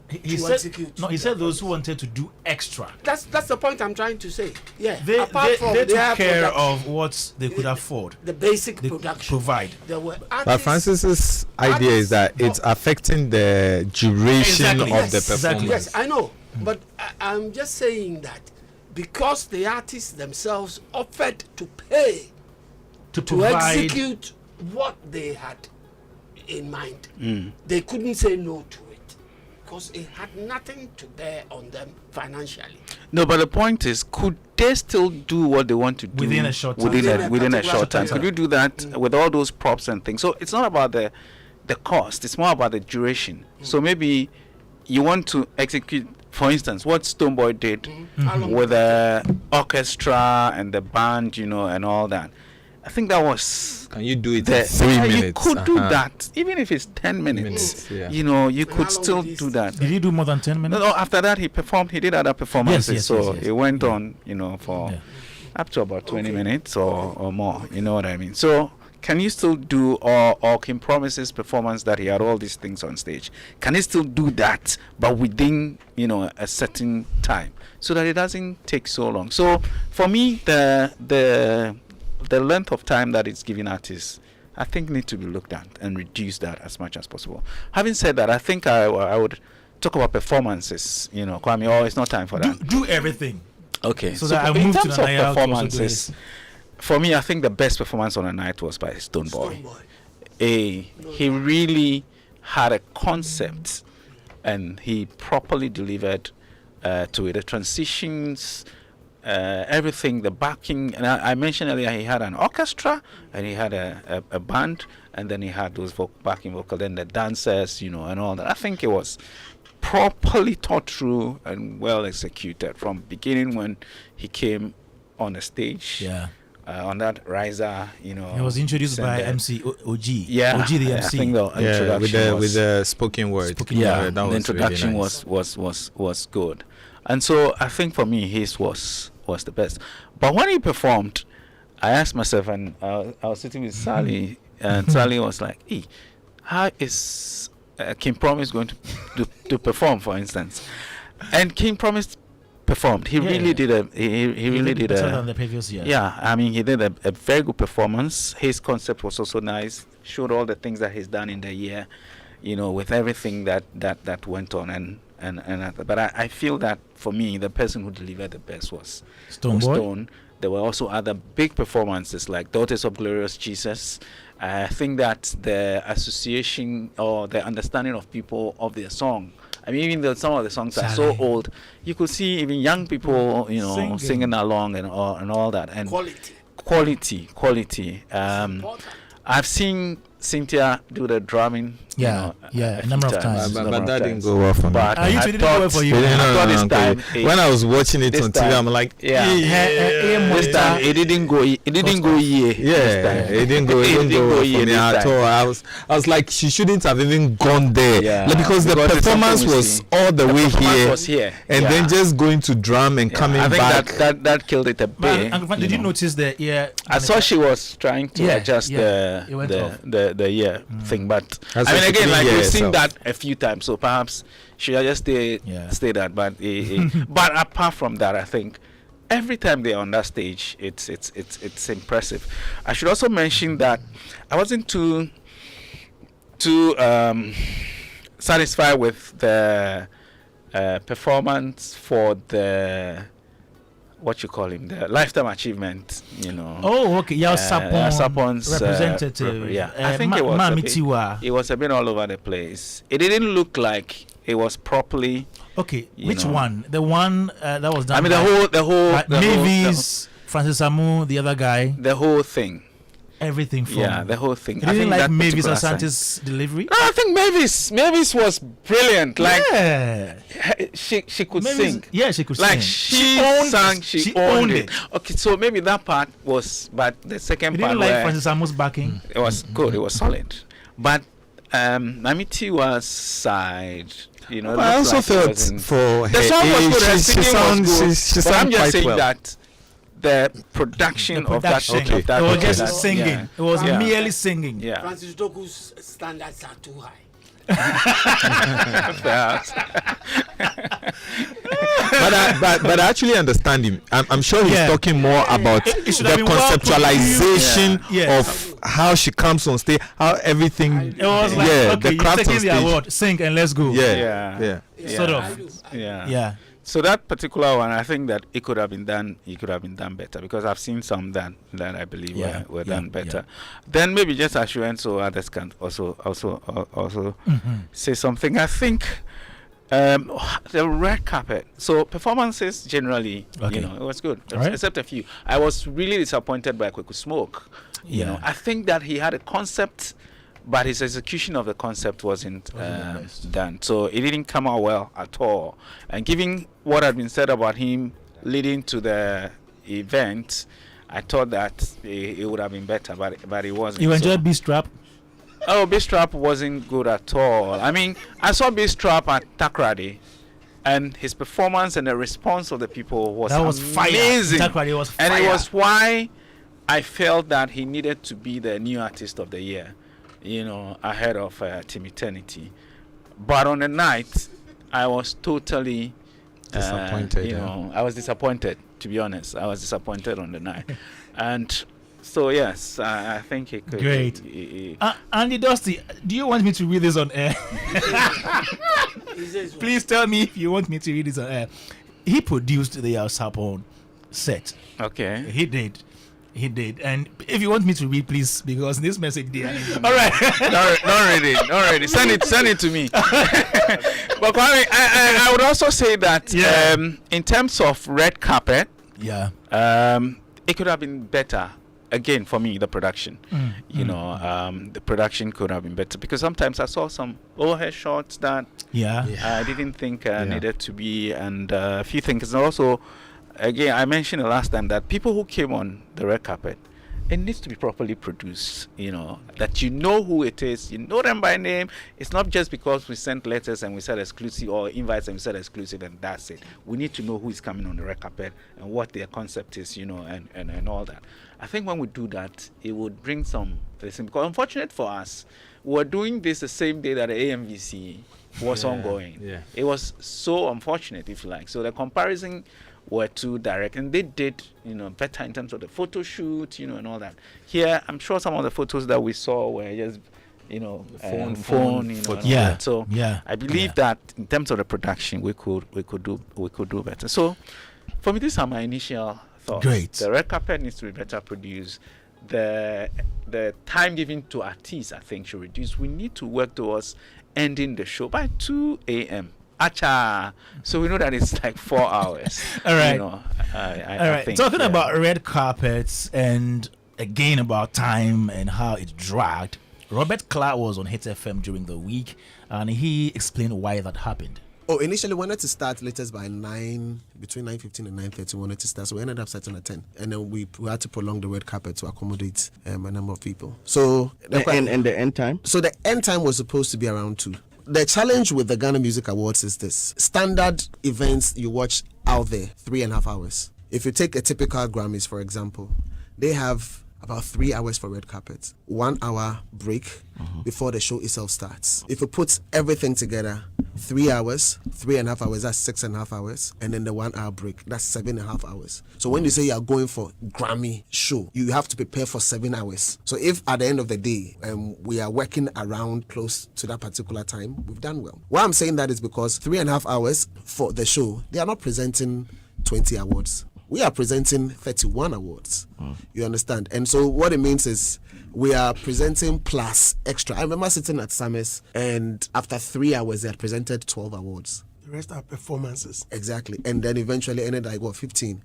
He to said execute. no. He said those who wanted to do extra. That's the point I'm trying to say. Yeah. They Apart from took their care production, of what they could afford. the basic They production. provide. There were But artists, Francis's idea is that it's affecting the duration Exactly. of the Yes, exactly. performance. yes, I know, but I'm just saying that because the artists themselves offered to pay To to provide. execute what they had in mind, they couldn't say no to it because it had nothing to bear on them financially. No, but the point is, could they still do what they want to do Within a short time. Within a short time? particular Could you do that with all those props and things? So it's not about the cost; it's more about the duration. So maybe you want to execute, for instance, what Stonebwoy did How long with the orchestra and the band, and all that. I think that was. Can you do it The, in 3 yeah, minutes? You could do that, even if it's 10 minutes. Yeah. You how could long still did do he that. Did he do more than 10 minutes? No, after that he performed. He did other performances, yes, so yes. he went on, for Yeah. up to about 20 minutes or more. You know what I mean? So can you still do, or Kim Promise's performance that he had all these things on stage? Can he still do that, but within a certain time, so that it doesn't take so long? So for me, the length of time that it's giving artists, I think, need to be looked at and reduce that as much as possible. Having said that, I think I would talk about performances. Kwame, it's not time for that. Do everything. Okay, So that I in moved to terms of Naya to also do performances, for me, I think the best performance on the night was by Stonebwoy. He really had a concept, and he properly delivered to it. The transitions, everything, the backing, and I mentioned earlier he had an orchestra and he had a band, and then he had those backing vocal, then the dancers, and all that. I think it was properly thought through and well executed from beginning when he came on the stage. Yeah. On that riser, He was introduced by MC OG. Yeah, OG the I MC. think the introduction with the spoken word. yeah, that the was introduction really nice. was good, and so I think for me his was the best. But when he performed, I asked myself, and I was sitting with Sally, and Sally was like, "Hey, how is King Promise going to perform, for instance?" And King Promise performed. He really did a he really did better a than the previous year. yeah. I mean, he did a very good performance. His concept was also nice. Showed all the things that he's done in the year, with everything that went on but I feel that for me the person who delivered the best was Stone. There were also other big performances like Daughters of Glorious Jesus. I think that the association or the understanding of people of their song, I mean, even though some of the songs are so old, you could see even young people, singing along and all that. And quality. I've seen Cynthia do the drumming. A number of times. But that didn't go well for me. But it didn't go well for you. When I was watching it on TV, I'm like, this time it didn't go. It didn't go here. Yeah, it didn't go. It didn't go for me at all. I was like, she shouldn't have even gone there. Because the performance was all the way here, and then just going to drum and coming back. I think that killed it a bit. Did you notice that? Yeah, I saw she was trying to adjust the thing, but I mean, again, like we've seen that a few times, so perhaps should I just stay that? But but apart from that, I think every time they're on that stage, it's impressive. I should also mention that I wasn't too satisfied with the performance for the the lifetime achievement, Oh, okay. Sapon's representative. I think it was a bit all over the place. It didn't look like it was properly. Okay, which one? The one that was done. I mean, the whole Mavis, Francis Amu, the other guy. The whole thing. Everything from the whole thing. I didn't like Mavis Asante's delivery. No, I think Mavis was brilliant. Like she could sing. Yeah, she could like sing. She owned it. Okay, so maybe that part was, but the second part. Didn't like Francis Amu's backing. It was good. It was solid. But Namitiwa's side. I also felt for the song was good. Her singing was good. She but I'm just saying well. that the production of that. It was just singing. Yeah. It was merely singing. Yeah. Francis Doku's standards are too high. but I actually understand him. I'm sure he's talking more about the conceptualization of how she comes on stage, how everything. It was like, okay, the craft you're taking on the award, sing and let's go. Sort of. Yeah. So that particular one, I think that it could have been done. It could have been done better because I've seen some that I believe were done better. Then maybe just assurance so others can also say something. I think the red carpet. So performances generally, it was good, except a few. I was really disappointed by Kweku Smoke. I think that he had a concept, but his execution of the concept wasn't done. So it didn't come out well at all. And given what had been said about him leading to the event, I thought that it would have been better, but it wasn't. You enjoyed B-Strap? Oh, B-Strap wasn't good at all. I mean, I saw B-Strap at Takrady, and his performance and the response of the people was amazing. Takrady was fire. And it was why I felt that he needed to be the new artist of the year. Ahead of Team Eternity. But on the night, I was totally disappointed. I was disappointed, to be honest. I was disappointed on the night. And so, yes, I think it could. Great. Andy Dusty, do you want me to read this on air? Please tell me if you want me to read this on air. He produced the Sapon set. Okay. He did. And if you want me to read, please, because this message there. All right. Not ready. Send it to me. But Kwame, I would also say that in terms of red carpet, it could have been better. Again, for me, the production. The production could have been better because sometimes I saw some overhead shots that I didn't think needed to be, and a few things. And also, again, I mentioned the last time that people who came on the red carpet, it needs to be properly produced, that you know who it is, you know them by name. It's not just because we sent letters and we said exclusive, or invites and we said exclusive, and that's it. We need to know who is coming on the red carpet and what their concept is, and all that. I think when we do that, it would bring some listen, because unfortunate for us, we're doing this the same day that the AMVC was ongoing. Yeah. It was so unfortunate, if you like. So the comparison were too direct, and they did better in terms of the photo shoot, and all that. Here, I'm sure some of the photos that we saw were just phone yeah. So I believe that in terms of the production, we could do better. So for me, these are my initial thoughts. Great. The red carpet needs to be better produced. The time given to artists, I think, should reduce. We need to work towards ending the show by 2 a.m. Acha. So we know that it's like 4 hours. All right. All right. Talking about red carpets and again about time and how it dragged, Robert Clark was on Hit FM during the week, and he explained why that happened. Oh, initially we wanted to start latest by 9, between 9:15 and 9:30. We wanted to start, so we ended up starting at 10, and then we had to prolong the red carpet to accommodate a number of people. So and the end time. So the end time was supposed to be around 2. The challenge with the Ghana Music Awards is this: standard events you watch out there, 3.5 hours. If you take a typical Grammys, for example, they have about 3 hours for red carpet, 1 hour break before the show itself starts. If you put everything together, 3 hours, 3.5 hours, that's 6.5 hours, and then the 1 hour break, that's 7.5 hours. So when you say you are going for Grammy show, you have to prepare for 7 hours. So if at the end of the day we are working around close to that particular time, we've done well. Why I'm saying that is because 3.5 hours for the show, they are not presenting 20 awards. We are presenting 31 awards. You understand? And so what it means is we are presenting plus extra. I remember sitting at Summers, and after 3 hours, they had presented 12 awards. The rest are performances. Exactly. And then eventually ended like 15.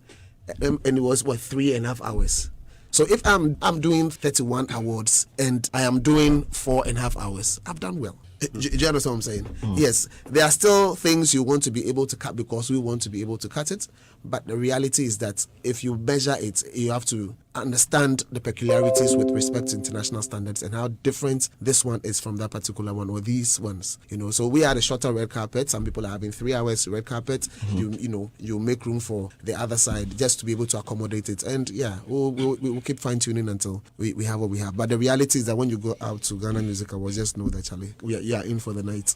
And it was 3.5 hours. So if I'm doing 31 awards and I am doing 4.5 hours, I've done well. Do you understand what I'm saying? Yes, there are still things you want to be able to cut because we want to be able to cut it. But the reality is that if you measure it, you have to understand the peculiarities with respect to international standards and how different this one is from that particular one or these ones. So we had a shorter red carpet. Some people are having 3 hours red carpet. You make room for the other side just to be able to accommodate it. And we'll keep fine tuning until we have what we have. But the reality is that when you go out to Ghana Music Awards, just know that Charlie, we are in for the night.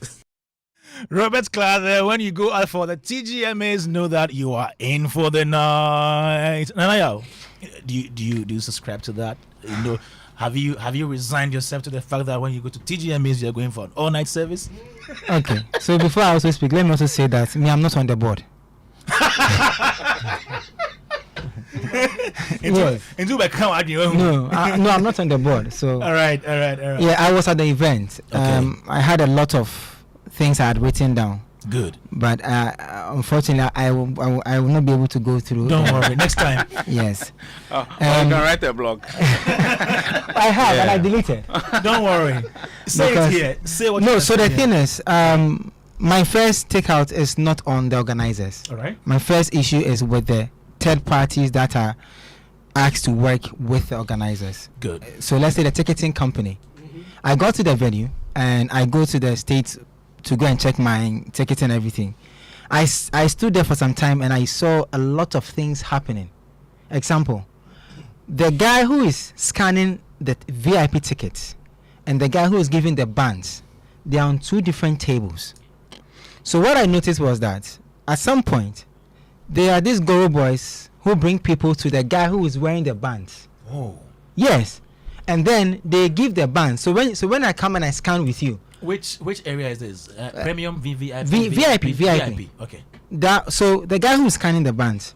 Robert Clark, when you go out for the TGMAs, know that you are in for the night. Nanaya, do you subscribe to that? Have you resigned yourself to the fact that when you go to TGMAs, you're going for an all-night service? Okay, so before I also speak, let me also say that I'm not on the board. No, I'm not on the board. So all right. Yeah, I was at the event. Okay. I had a lot of things I had written down. Good. But unfortunately, I will not be able to go through. Don't worry. Next time. Yes. You can write a blog. I have, and I deleted. Don't worry. Say it here. Say what. No. So the thing is, my first takeout is not on the organizers. All right. My first issue is with the third parties that are asked to work with the organizers. Good. So let's say the ticketing company. I got to the venue and I go to the States to go and check my ticket and everything. I stood there for some time and I saw a lot of things happening. Example, the guy who is scanning the VIP tickets and the guy who is giving the bands, they are on 2 different tables. So what I noticed was that at some point, there are these Goro boys who bring people to the guy who is wearing the bands. Oh. Yes. And then they give the bands. So when I come and I scan with you. Which area is this? Premium, VVIP? VIP. Okay. So the guy who is scanning the bands,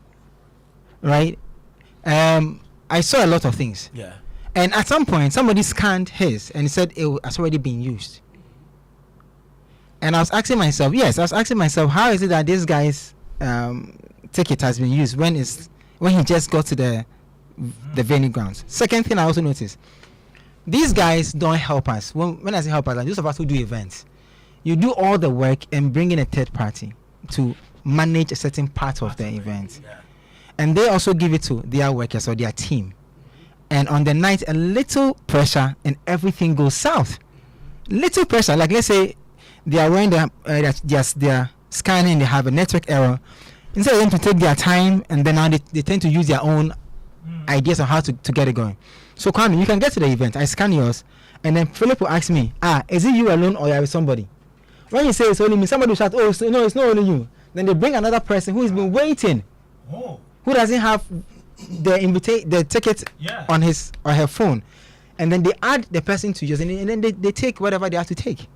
right? I saw a lot of things. Yeah. And at some point, somebody scanned his and he said it has already been used. And I was asking myself, how is it that this guy's ticket has been used when he just got to the venue grounds? Second thing I also noticed, these guys don't help us. When I say help us, like those of us who do events, you do all the work and bring in a third party to manage a certain part of the event. Yeah. And they also give it to their workers or their team. and on the night a little pressure and everything goes south. Little pressure, like let's say they are wearing they're scanning, they have a network error. Instead of them to take their time, and then now they tend to use their own ideas on how to get it going. So Kwame, you can get to the event. I scan yours, and then Philip will ask me, is it you alone or you are with somebody? When you say it's only me, somebody will shout, oh, so no, it's not only you. Then they bring another person who has been waiting, who doesn't have the ticket on his or her phone, and then they add the person to yours, and then they take whatever they have to take.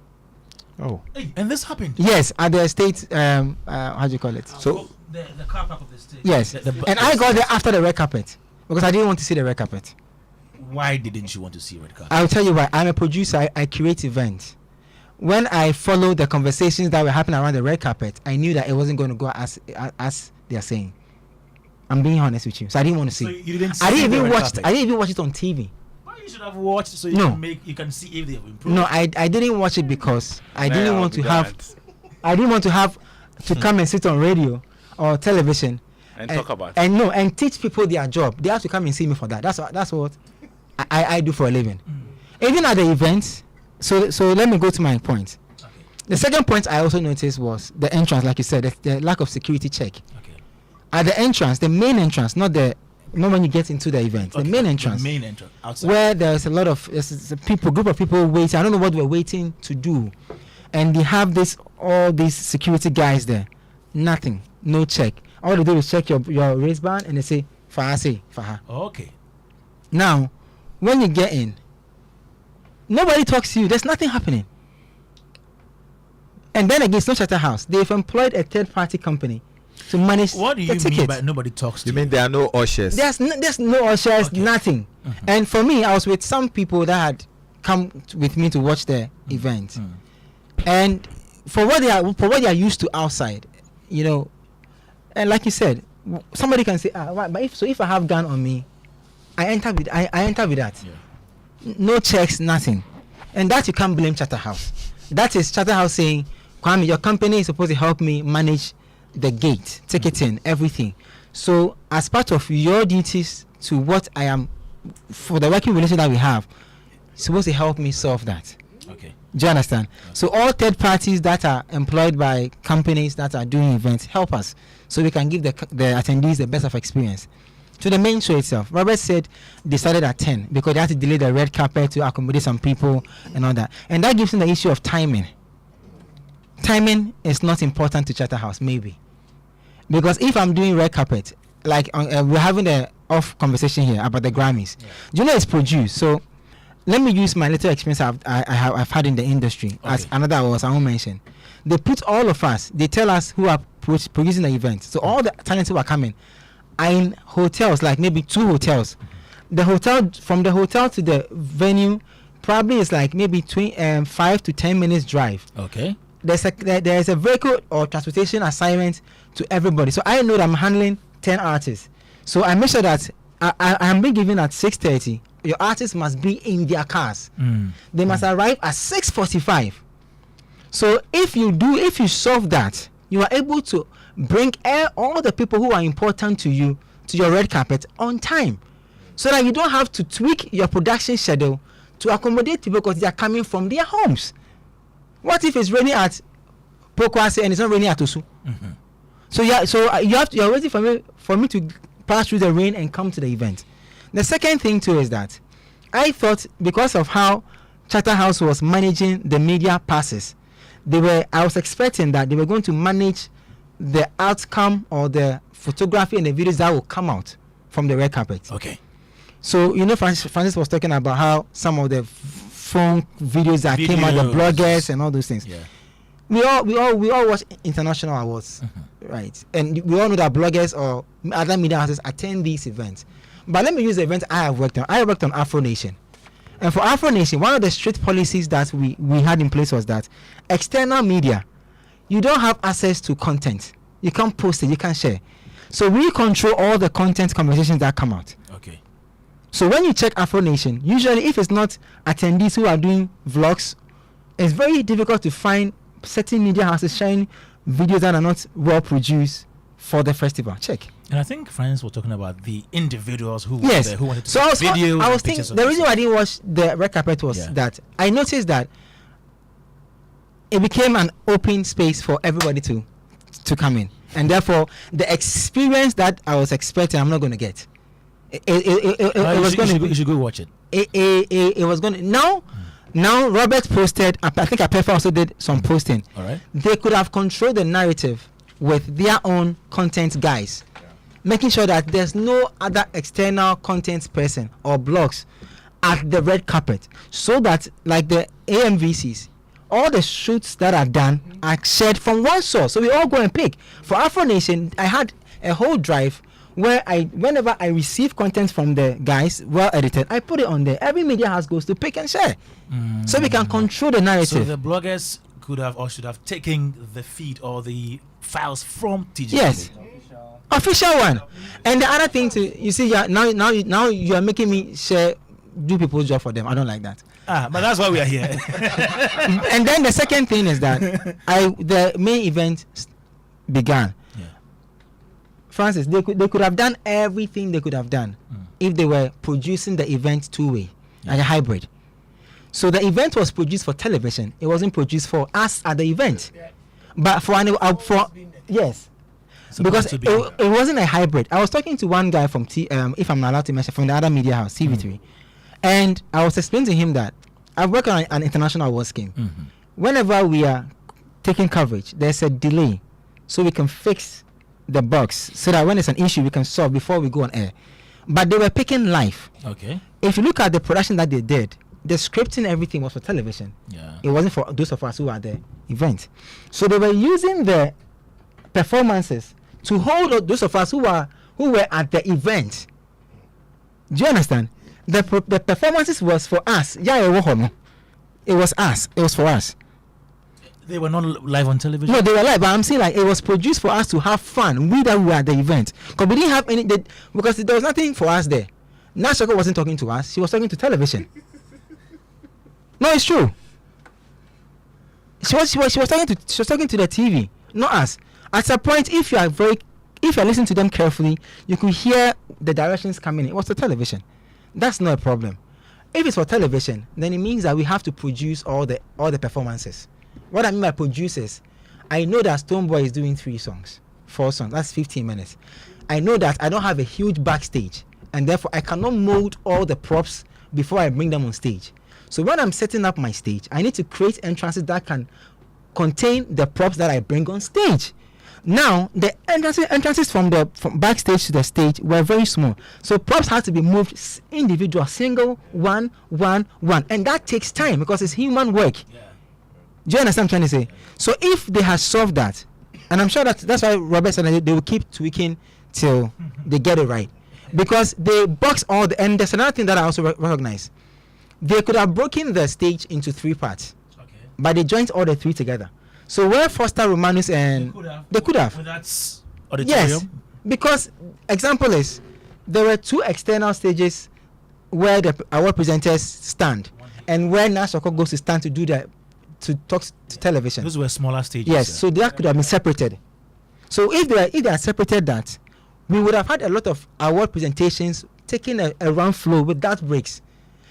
Oh, hey, and this happened. Yes, at the state. How do you call it? So the car park of the state. Yes, and I got there after the red carpet because I didn't want to see the red carpet. Why didn't you want to see red carpet? I'll tell you why. I'm a producer. I curate events. When I followed the conversations that were happening around the red carpet, I knew that it wasn't going to go as they are saying. I'm being honest with you, so I didn't want to see. So you didn't see I didn't even watch. Carpet. I didn't even watch it on TV. You should have watched so you can see if they have improved. No, I didn't watch it because I didn't want to have to come and sit on radio or television and talk about it. And teach people their job. They have to come and see me for that. That's what I do for a living. Even at the events. So let me go to my point. Okay. The second point I also noticed was the entrance, like you said, the lack of security check. Okay. At the entrance, the main entrance, not when you get into the event, the main entrance outside, where there's a lot of group of people waiting. I don't know what we're waiting to do, and they have all these security guys there. Nothing, no check. All they do is check your wristband and they say Faha. Okay. Now, when you get in, nobody talks to you. There's nothing happening. And then again, it's not Charterhouse. They've employed a third-party company to manage. What do you mean by nobody talks to you? You mean there are no ushers? There's no ushers, nothing. Mm-hmm. And for me, I was with some people that had come with me to watch the event. And for what they are used to outside, and like you said, somebody can say, but if I have gun on me, I enter with that. Yeah. No checks, nothing. And that you can't blame Charterhouse. That is Charterhouse saying, Kwame, your company is supposed to help me manage the gate, ticketing, everything. So as part of your duties to what I am, for the working relationship that we have, supposed to help me solve that. Okay. Do you understand? Okay. So all third parties that are employed by companies that are doing events help us so we can give the attendees the best of experience. To the main show itself, Robert said they started at 10 because they had to delay the red carpet to accommodate some people and all that. And that gives them the issue of timing. Timing is not important to Charterhouse, maybe. Because if I'm doing red carpet, like we're having an off conversation here about the Grammys. Yeah. It's produced. So let me use my little experience I've had in the industry as another I won't mention. They put all of us, they tell us who are producing the event. So all the talents who are coming are in hotels, like maybe 2 hotels. The hotel, from the hotel to the venue, probably is like maybe 5 to 10 minutes drive. Okay. There's a vehicle or transportation assignment to everybody. So I know that I'm handling 10 artists. So I make sure that I am being given at 6:30. Your artists must be in their cars. They must arrive at 6:45. So if you solve that, you are able to bring all the people who are important to you to your red carpet on time, so that you don't have to tweak your production schedule to accommodate people because they are coming from their homes. What if it's raining at Pokwase and it's not raining at Osu? Mm-hmm. So you're waiting for me to pass through the rain and come to the event. The second thing too is that I thought because of how Charterhouse was managing the media passes, I was expecting that they were going to manage the outcome or the photography and the videos that will come out from the red carpet. Okay. So Francis was talking about how some of the phone videos that came out, the bloggers and all those things. Yeah. We all watch international awards, right? And we all know that bloggers or other media houses attend these events. But let me use the event I have worked on. I worked on Afro Nation. And for Afro Nation, one of the strict policies that we had in place was that external media, you don't have access to content. You can't post it, you can't share. So we control all the content conversations that come out. Okay. So when you check Afro Nation, usually if it's not attendees who are doing vlogs, it's very difficult to find certain media houses sharing videos that are not well produced for the festival. Check. And I think friends were talking about the individuals who Yes. were there, who wanted to So take videos. I was and thinking pictures of the reason this. why I didn't watch the red carpet was that I noticed that it became an open space for everybody to come in, and therefore the experience that I was expecting, I'm not going to get. It was going to. You should go watch it. It was going to now. Robert posted. I think Apefa also did some posting. All right. They could have controlled the narrative with their own content guys, making sure that there's no other external content person or blogs at the red carpet, so that like the AMVCs, all the shoots that are done are shared from one source, so we all go and pick. For Afro Nation, I had a whole drive where whenever I receive content from the guys, well edited, I put it on there. Every media house goes to pick and share, so we can control the narrative. So the bloggers could have or should have taken the feed or the files from TG. Yes, official one. And the other thing you see, now you are making me do people's job for them. I don't like that. But that's why we are here. And then the second thing is that the main event began. Francis, they could have done everything they could have done if they were producing the event two-way, like a hybrid. So the event was produced for television. It wasn't produced for us at the event. But yes. Because it wasn't a hybrid. I was talking to one guy from if I'm allowed to mention, from the other media house, TV3, and I was explaining to him that I work on an international awards scheme. Whenever we are taking coverage, there's a delay, so we can fix the bugs, so that when it's an issue, we can solve before we go on air. But they were picking live. Okay. If you look at the production that they did, the scripting, everything was for television. Yeah. It wasn't for those of us who are at the event. So they were using the performances to hold those of us who were at the event. Do you understand? The performances was for us. It was us. It was for us. They were not live on television. No, they were live, but I'm saying like it was produced for us to have fun. We were at the event, because we didn't have any. Because there was nothing for us there. Nashako wasn't talking to us; she was talking to television. No, it's true. She was talking to the TV, not us. At a point, if you are listening to them carefully, you could hear the directions coming in. It was the television. That's not a problem. If it's for television, then it means that we have to produce all the performances. What I mean by producers, I know that Stonebwoy is doing 4 songs. That's 15 minutes. I know that I don't have a huge backstage, and therefore I cannot mold all the props before I bring them on stage. So when I'm setting up my stage, I need to create entrances that can contain the props that I bring on stage. Now, the entrances from backstage to the stage were very small. So props had to be moved individual, single, one. And that takes time because it's human work. Yeah. Do you understand what I'm trying to say? So if they had solved that, and I'm sure that's why Robert said they will keep tweaking till they get it right. Because they box all the, and there's another thing that I also recognize. They could have broken the stage into 3 parts. Okay. But they joined all the 3 together. So where Foster Romanus and they could have. Well, that's auditorium. Yes, because example is there were 2 external stages where the award presenters stand, and where Nashoko goes to stand to talk to television. Those were smaller stages. Yes, so that could have been separated. So if they had separated that, we would have had a lot of award presentations taking a round flow without breaks,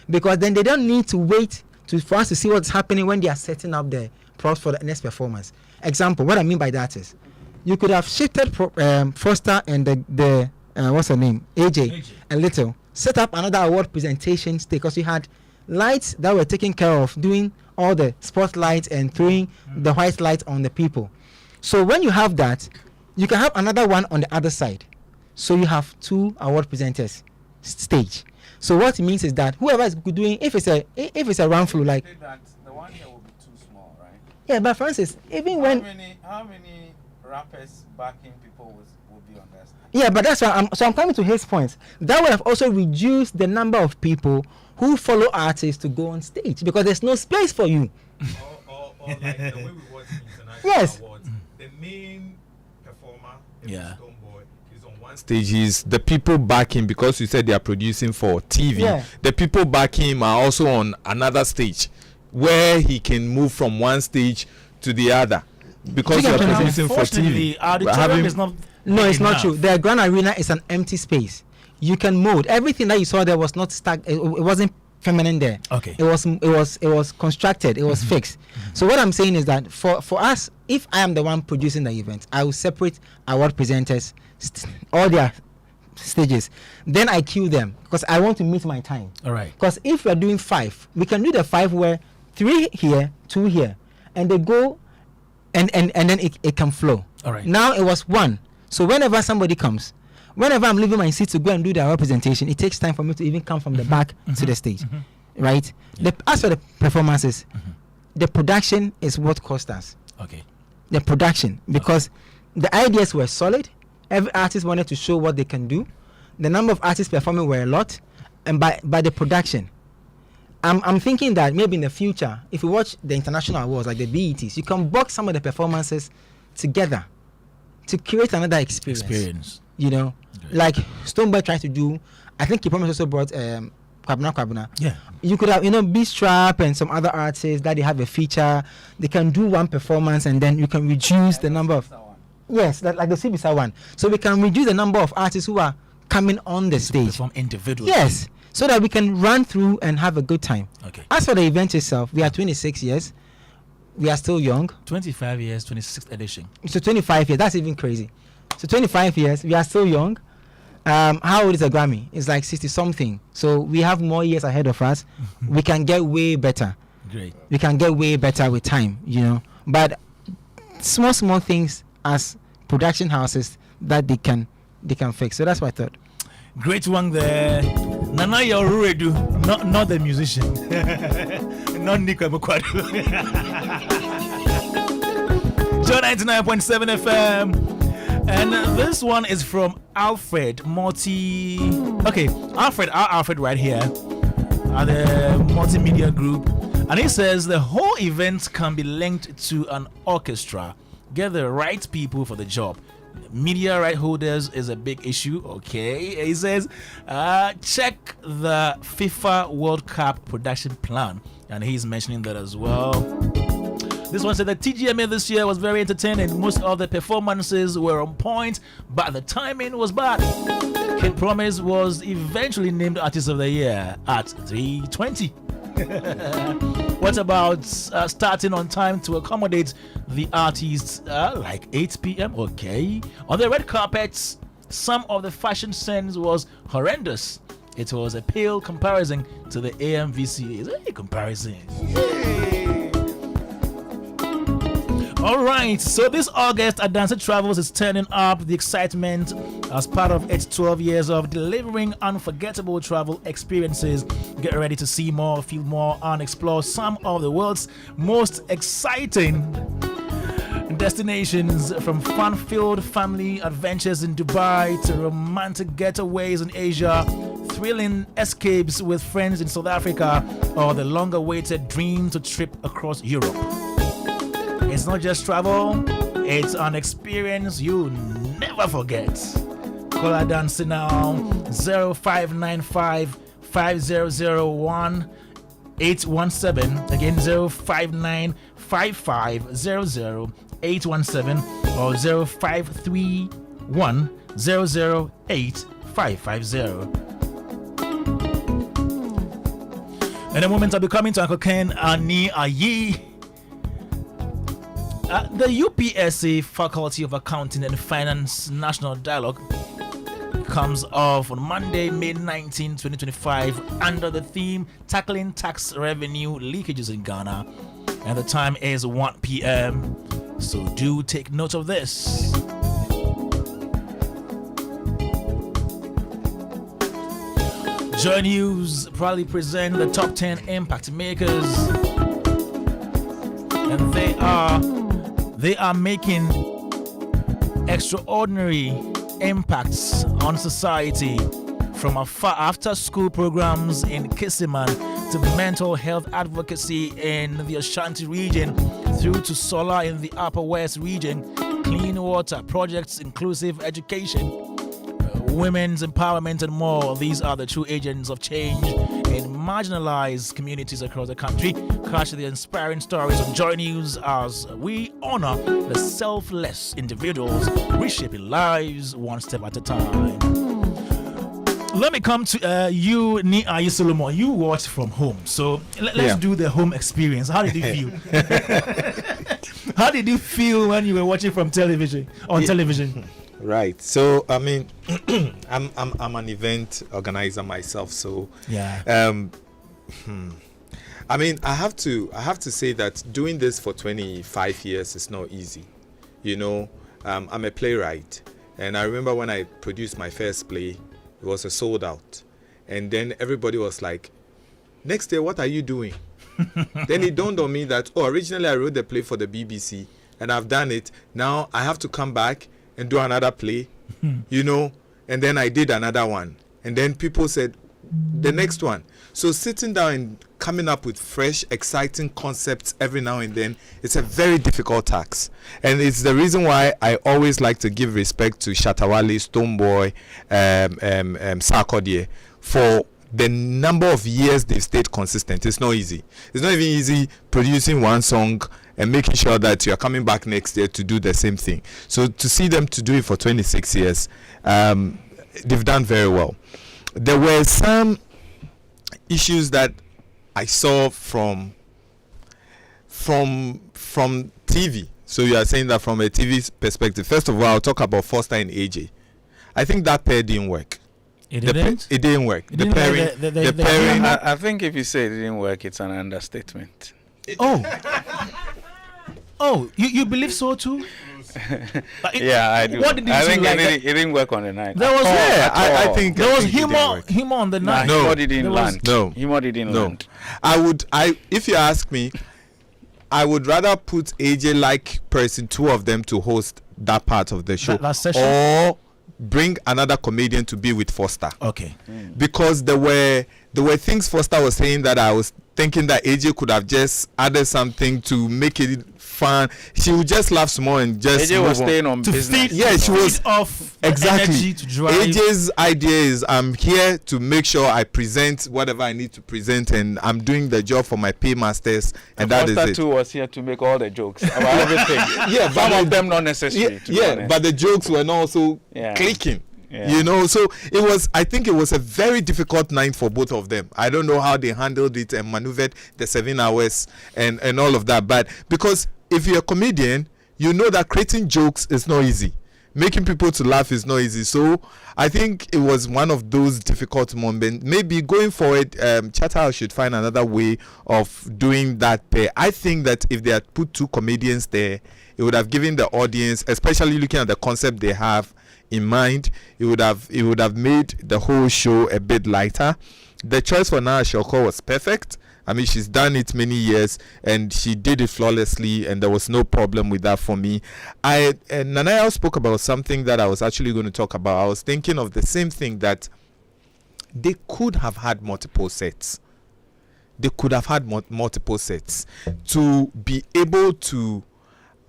because then they don't need to wait for us to see what's happening when they are setting up the props for the next performance. Example, what I mean by that is, you could have shifted Foster and the what's her name, AJ, a little, set up another award presentation stage, because you had lights that were taken care of, doing all the spotlights and throwing the white light on the people. So when you have that, you can have another one on the other side. So you have 2 award presenters stage. So what it means is that whoever is doing, if it's a round flow, like the one here will be too small, right? Yeah, but Francis, even how many rappers backing people will be on that stage? Yeah, but that's why I'm coming to his point. That would have also reduced the number of people who follow artists to go on stage, because there's no space for you. Or like the way we watch Yes. international awards, the main performer, Stonebwoy, is on one stage. Is the people backing, because you said they are producing for TV. Yeah. The people backing him are also on another stage, where he can move from one stage to the other, because you are producing for TV. The auditorium is not No, it's enough. not true. The Grand Arena is an empty space. You can mold everything that you saw there was not stuck. It wasn't feminine there. Okay. It was constructed. It was fixed. So what I'm saying is that for us, if I am the one producing the event, I will separate award presenters, all their stages. Then I queue them because I want to meet my time. All right. Because if we're doing 5, we can do the 5 where 3 here, 2 here, and they go, and then it can flow. All right. Now it was 1. So whenever somebody comes, whenever I'm leaving my seat to go and do the representation, it takes time for me to even come from the back to the stage, right? As for the performances, the production is what cost us. Okay. The production, because the ideas were solid. Every artist wanted to show what they can do. The number of artists performing were a lot, and by the production, I'm thinking that maybe in the future, if you watch the international awards like the BETs, you can box some of the performances together to create another experience. You know, like Stonebwoy tried to do. I think he probably also brought Kwabena. Yeah. You could have, B-Strap and some other artists that they have a feature. They can do one performance and then you can reduce the number of. Yes, like the CBSA one. So we can reduce the number of artists who are coming on the stage. Perform individually. Yes, so that we can run through and have a good time. Okay. As for the event itself, we are 26 years. We are still young. 25 years, 26th edition. So 25 years, that's even crazy. So 25 years, we are still young. How old is a Grammy? It's like 60 something. So we have more years ahead of us. We can get way better. Great. We can get way better with time, But small things as production houses that they can fix. So that's what I thought. Great one there. Nana Yoruredu, not the musician. Not Nico Mukwadu. Joe 99.7 FM. And this one is from Alfred Alfred right here at the multimedia group. And he says the whole event can be linked to an orchestra. Get the right people for the job. Media right holders is a big issue. Okay. He says, check the FIFA World Cup production plan. And he's mentioning that as well. This one said the TGMA this year was very entertaining. Most of the performances were on point, but the timing was bad. Kid Promise was eventually named Artist of the Year at 3:20. What about starting on time to accommodate the artists like 8 p.m.? Okay. On the red carpets, some of the fashion sense was horrendous. It was a pale comparison to the AMVC. Is it a comparison? Yay. All right, so this August, Adansa Travels is turning up the excitement as part of its 12 years of delivering unforgettable travel experiences. Get ready to see more, feel more, and explore some of the world's most exciting destinations, from fun-filled family adventures in Dubai to romantic getaways in Asia, thrilling escapes with friends in South Africa, or the longer-awaited dream to trip across Europe. It's not just travel, it's an experience you'll never forget. Call our dancing now, 0595 5001 817. Again, 0595500817 or 0531 008 In a moment, I'll be coming to Uncle Ken Ani Ayi. The UPSA Faculty of Accounting and Finance National Dialogue comes off on Monday, May 19, 2025, under the theme Tackling Tax Revenue Leakages in Ghana. And the time is 1 p.m. So do take note of this. Joy News proudly present the top 10 impact makers. And they are making extraordinary impacts on society, from after school programs in Kisiman to mental health advocacy in the Ashanti region, through to solar in the Upper West region, clean water projects, inclusive education, women's empowerment, and more. These are the true agents of change in marginalized communities across the country. Catch the inspiring stories on Joy News as we honor the selfless individuals reshaping lives one step at a time. Let me come to you, Ni Solomon. You watch from home, so let's do the home experience. How did you feel? How did you feel when you were watching from television? Right. So I mean, I'm an event organizer myself. So I mean, I have to say that doing this for 25 years is not easy. You know, I'm a playwright, and I remember when I produced my first play. It was a sold out. And then everybody was like, next day, what are you doing? Then it dawned on me that, originally I wrote the play for the BBC and I've done it. Now I have to come back and do another play, you know, and then I did another one. And then people said, the next one. So sitting down and coming up with fresh, exciting concepts every now and then, it's a very difficult task. And it's the reason why I always like to give respect to Shatawale, Stoneboy, Sarkodie for the number of years they've stayed consistent. It's not easy. It's not even easy producing one song and making sure that you're coming back next year to do the same thing. So to see them to do it for 26 years, they've done very well. There were some issues that I saw from TV. So you are saying that from a TV perspective. First of all, I'll talk about Foster and AJ. I think that pair didn't work. It didn't? It didn't work. The pairing. I think if you say it didn't work, it's an understatement. You believe so too? I do. What did you think like it didn't work on the night. There was I think there was humor on the night. Humor didn't land. No. Humor didn't land. If you ask me, I would rather put AJ like person, two of them to host that part of the show, that session? Or bring another comedian to be with Foster. Okay. Because there were things Foster was saying that I was thinking that AJ could have just added something to make it fun. She would just laugh small and just AJ was staying on business. She was off exactly. Energy to drive. AJ's idea is I'm here to make sure I present whatever I need to present, and I'm doing the job for my paymasters, and that is it. Foster too was here to make all the jokes about everything. Some of them not necessary. But the jokes were not also clicking. You know, so I think it was a very difficult night for both of them. I don't know how they handled it and maneuvered the 7 hours and all of that. But because if you're a comedian, you know that creating jokes is not easy. Making people to laugh is not easy. So I think it was one of those difficult moments. Maybe going forward, Chatham should find another way of doing that pair. I think that if they had put two comedians there, it would have given the audience, especially looking at the concept they have in mind, it would have made the whole show a bit lighter. The choice for Nana Shoko was perfect. I mean, she's done it many years and she did it flawlessly, and there was no problem with that for me. Nanaya spoke about something that I was actually going to talk about. I was thinking of the same thing, that they could have had multiple sets. They could have had multiple sets to be able to,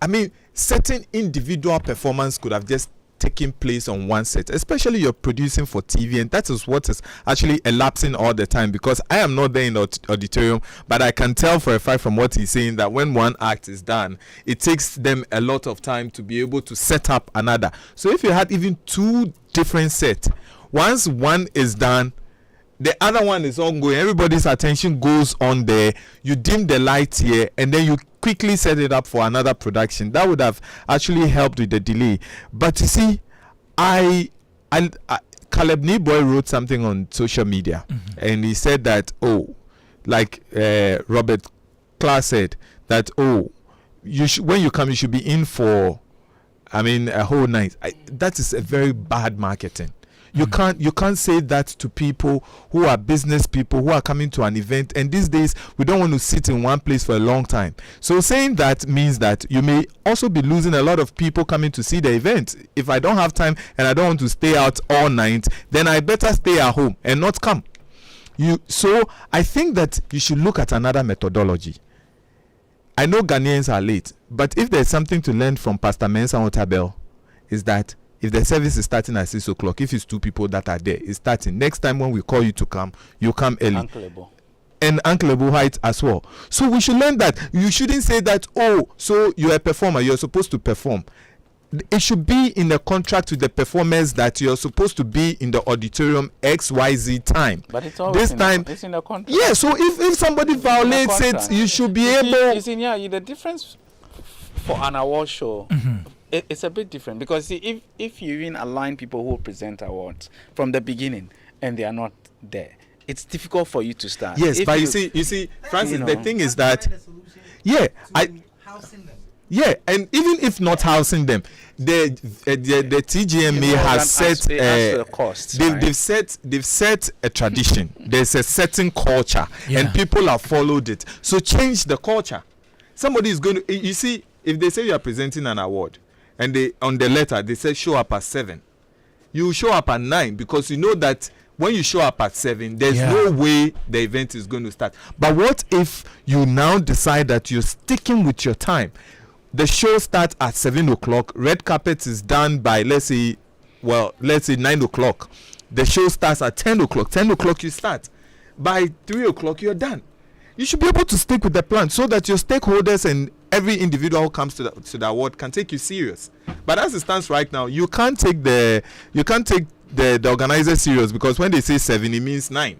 I mean, certain individual performance could have just taking place on one set, especially you're producing for TV, and that is what is actually elapsing all the time, because I am not there in the auditorium, but I can tell for a fact from what he's saying that when one act is done, it takes them a lot of time to be able to set up another. So if you had even two different sets, once one is done, the other one is ongoing, everybody's attention goes on there, you dim the lights here, and then you quickly set it up for another production. That would have actually helped with the delay. But you see, Caleb Neboy wrote something on social media, and he said that, Robert Clark said that, when you come, you should be in for, a whole night. That is a very bad marketing. You can't say that to people who are business people who are coming to an event, and these days we don't want to sit in one place for a long time. So saying that means that you may also be losing a lot of people coming to see the event. If I don't have time and I don't want to stay out all night, then I better stay at home and not come. So I think that you should look at another methodology. I know Ghanaians are late, but if there's something to learn from Pastor Mensah Otabel, is that if the service is starting at 6 o'clock, if it's two people that are there, it's starting. Next time when we call you to come, you come early. and Uncle Height as well. So we should learn that. You shouldn't say that, oh, so you're a performer, you're supposed to perform. It should be in a contract with the performers that you're supposed to be in the auditorium XYZ time. But it's always it's in a contract. Yeah, so if somebody violates it, you should be able. The difference for an award show, it's a bit different, because see, if you even align people who present awards from the beginning and they are not there, it's difficult for you to start. Yes, but you see, Francis, the thing is that, yeah, and even if not housing them, the TGMA has set they've set a tradition. There's a certain culture, and people have followed it. So change the culture. Somebody is going to, you see, if they say you are presenting an award, and they on the letter they say show up at 7, you show up at 9, because you know that when you show up at 7, there's no way the event is going to start. But what if you now decide that you're sticking with your time? The show starts at 7 o'clock. Red carpet is done by, let's say 9 o'clock. The show starts at 10 o'clock. 10 o'clock you start. By 3 o'clock you're done. You should be able to stick with the plan so that your stakeholders and every individual who comes to the award can take you serious. But as it stands right now, you can't take the organizer serious, because when they say 7, it means 9.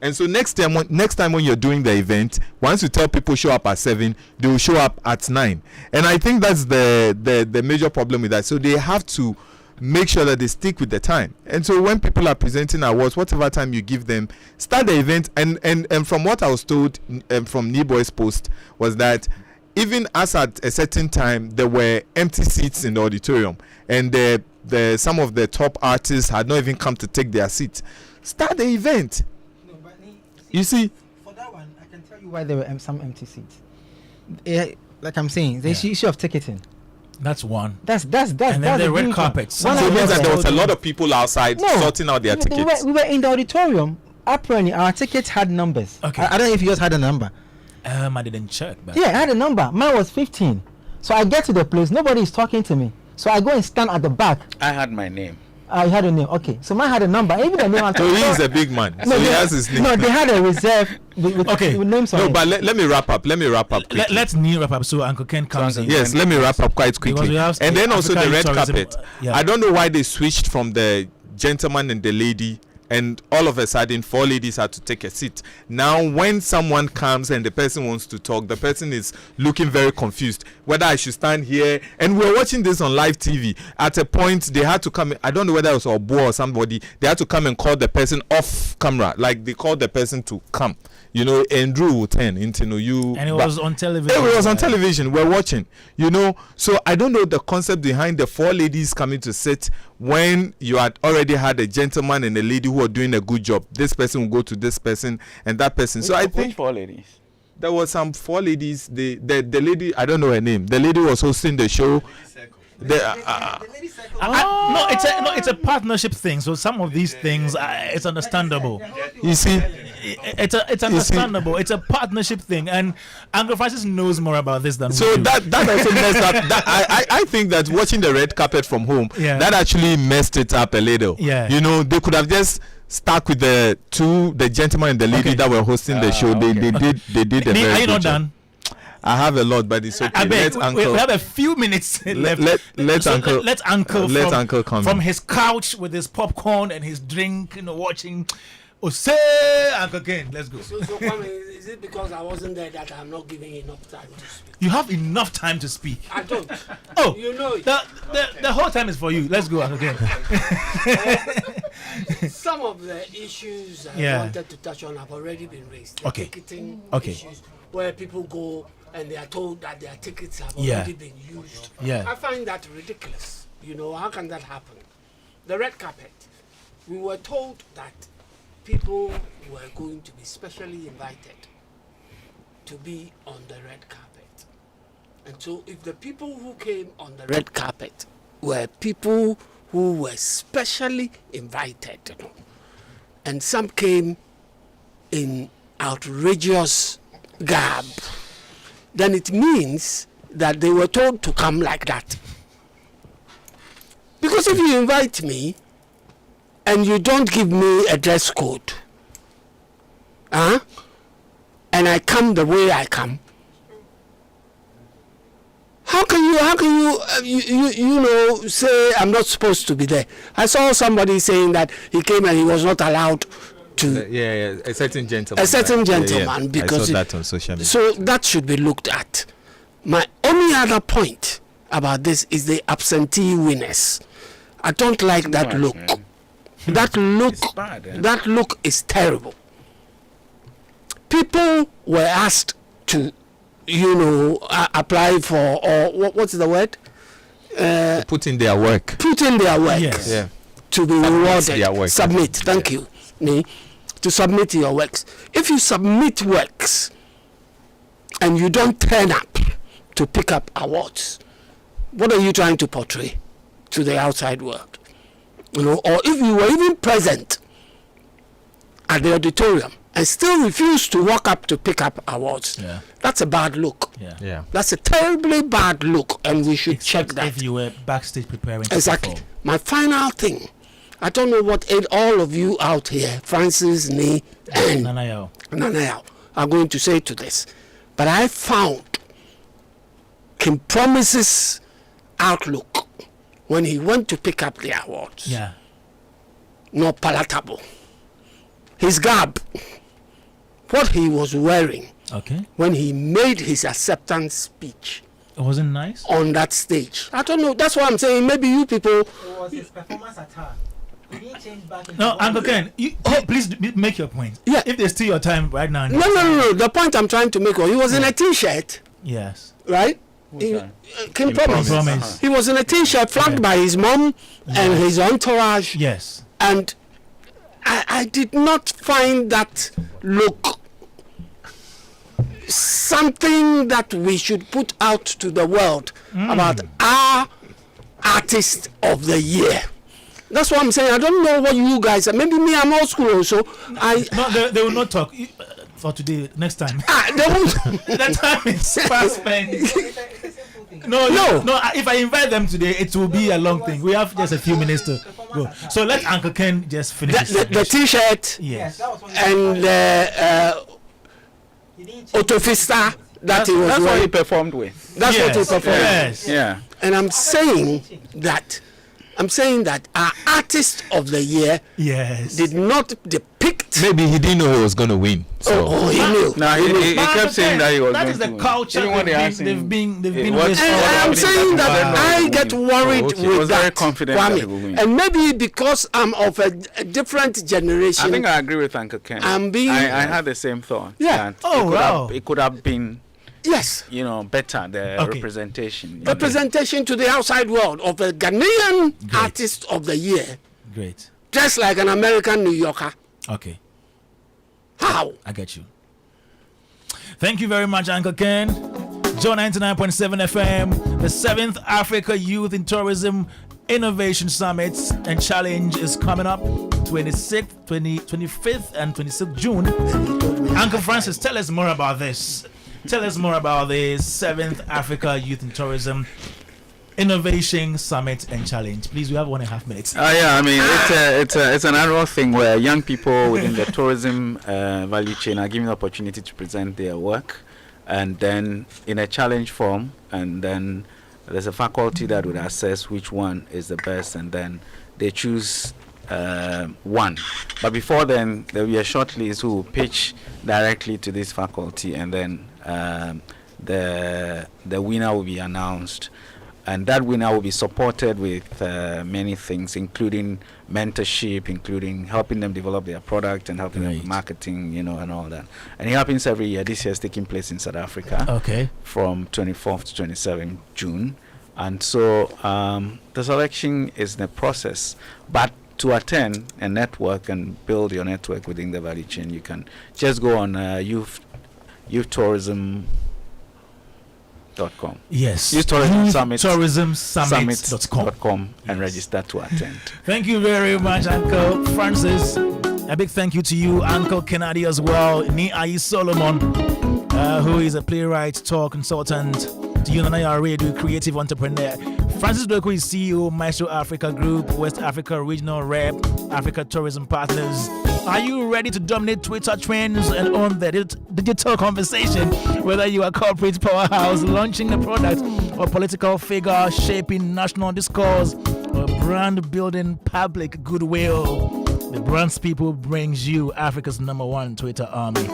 And so next time when you're doing the event, once you tell people show up at 7, they will show up at 9. And I think that's the major problem with that. So they have to make sure that they stick with the time. And so when people are presenting awards, whatever time you give them, start the event. And from what I was told from Niboy's post was that even as at a certain time there were empty seats in the auditorium, and some of the top artists had not even come to take their seats. Start the event. You see, for that one, I can tell you why there were some empty seats. Like I'm saying, the issue of ticketing. That's one. That's and then the red carpet. So it means that there was a lot of people outside sorting out their tickets. We were in the auditorium. Apparently, our tickets had numbers. Okay. I don't know if you guys had a number. I didn't check. But yeah, I had a number. Mine was 15. So I get to the place. Nobody is talking to me. So I go and stand at the back. I had my name. I had a name. Okay, so mine had a number. Even the name. So he is a big man. So he has his name. No, they had a reserve with names on it. No, but let me wrap up. Let's wrap up so Uncle Ken comes in. Yes, let me wrap up quite quickly. And then also the red carpet. I don't know why they switched from the gentleman and the lady, and all of a sudden 4 ladies had to take a seat. Now when someone comes and the person wants to talk, the person is looking very confused whether I should stand here. And we're watching this on live TV. At a point they had to come, I don't know whether it was Obo or somebody, they had to come and call the person off camera, like they called the person to come, Andrew will turn into you. And it was on television. It was on television. We're watching, So I don't know the concept behind the 4 ladies coming to sit when you had already had a gentleman and a lady who are doing a good job. This person will go to this person and that person. So I think 4 ladies. There was some 4 ladies. The lady, I don't know her name. The lady was hosting the show. No, it's a partnership thing. So some of these things, it's understandable. You see, it's understandable. It's a partnership thing, and Uncle Francis knows more about this than so we do. that also messed up. I think that watching the red carpet from home, that actually messed it up a little. Yeah. They could have just stuck with the gentleman and the lady that were hosting the show. They did a very Are you good not job. done? I have a lot, but it's okay. I bet we have a few minutes left. Let Uncle come from his couch with his popcorn and his drink, watching. Say, Uncle Ken, let's go. So Kwame, is it because I wasn't there that I'm not giving enough time to speak? You have enough time to speak. I don't. Oh, you know it. The whole time is for you. Let's go, Uncle Ken. Some of the issues I wanted to touch on have already been raised. The ticketing issues, where people go and they are told that their tickets have already been used. Yeah. I find that ridiculous. How can that happen? The red carpet. We were told that people were going to be specially invited to be on the red carpet. And so if the people who came on the red carpet were people who were specially invited, and some came in outrageous garb, then it means that they were told to come like that. Because if you invite me and you don't give me a dress code, and I come the way I come, how can you say I'm not supposed to be there? I saw somebody saying that he came and he was not allowed to. A certain gentleman. A certain gentleman, because I saw that on social media. So that should be looked at. My only other point about this is the absentee winners. I don't like that look. That look, that look is terrible. People were asked to, apply for, or what's the word? Put in their work. Put in their work. Yes. Yeah. To be rewarded. Their work. Submit. Thank you. To submit your works. If you submit works and you don't turn up to pick up awards, what are you trying to portray to the outside world? Or if you were even present at the auditorium and still refuse to walk up to pick up awards, that's a bad look. Yeah. That's a terribly bad look, and we should check that. If you were backstage preparing to Exactly. perform. My final thing, I don't know what all of you out here, Francis, Nee, and Nanayao, are going to say to this, but I found King Promise's outlook when he went to pick up the awards not palatable. His garb, what he was wearing when he made his acceptance speech, it wasn't nice on that stage. I don't know. That's why I'm saying maybe you people. It was his performance attire. He didn't change back into No, Uncle Ken, please make your point. Yeah. If there's still your time right now. No. The point I'm trying to make was he was in a t-shirt. Yes. Right? King Promise. He was in a t-shirt flanked by his mom and his entourage. Yes. And I did not find that look something that we should put out to the world about our artist of the year. That's what I'm saying. I don't know what you guys are. Maybe me, I'm old school also. They will not talk for today. Next time. They won't. That time is fast spent. No. If I invite them today, it will be a long thing. We have just a few minutes to go. So let Uncle Ken just finish. The t-shirt. Yes. And Autofista that he was That's wearing. what he performed with. That's what he performed. Yes. Yeah. And I'm saying that our artist of the year did not depict. Maybe he didn't know he was going to win. So. He knew. No, he kept saying that he was That going Oh, is the to win. culture Even when they asked they've him, been what- this And all I'm about. saying that I get worried Okay. He with was that, very confident that he will Kwame. win. And maybe because I'm of a different generation. I think I agree with Uncle Ken. I had the same thought. Yeah. that it could have been, yes, better, the representation. representation to the outside world of a Ghanaian artist of the year, Great. just like an American New Yorker. Okay. How? I get you. Thank you very much, Uncle Ken. Joe 99.7 FM, the 7th Africa Youth in Tourism Innovation Summit and Challenge is coming up 25th and 26th June. Uncle Francis, tell us more about this. Tell us more about the 7th Africa Youth in Tourism Innovation Summit and Challenge. Please, we have 1.5 minutes. It's an annual thing where young people within the tourism value chain are given the opportunity to present their work, and then in a challenge form, and then there's a faculty that would assess which one is the best, and then they choose one. But before then, there will be a short list who will pitch directly to this faculty, and then the winner will be announced. And that winner will be supported with many things, including mentorship, including helping them develop their product and helping them with marketing, and all that. And it happens every year. This year is taking place in South Africa. Okay. From 24th to 27th June. And so the selection is the process. But to attend and network and build your network within the value chain, you can just go on youthtourism.com. Yes. Tourismsummit.com and register to attend. Thank you very much, Uncle Francis. A big thank you to you, Uncle Kennedy, as well. Ni Ayi Solomon, who is a playwright, tour consultant. To you, Nanaya Radio, creative entrepreneur. Francis Doku is CEO, Maestro Africa Group, West Africa Regional Rep, Africa Tourism Partners. Are you ready to dominate Twitter trends and own the digital conversation? Whether you are a corporate powerhouse launching a product or political figure shaping national discourse or brand building public goodwill, the Brands People brings you Africa's #1 Twitter army.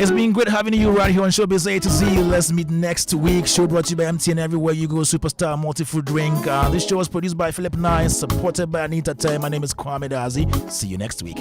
It's been great having you right here on Showbiz A-Z. Let's meet next week. Show brought to you by MTN Everywhere You Go Superstar Multi-Food Drink. This show was produced by Philip Nye, supported by Anita Tay. My name is Kwame Dadzie. See you next week.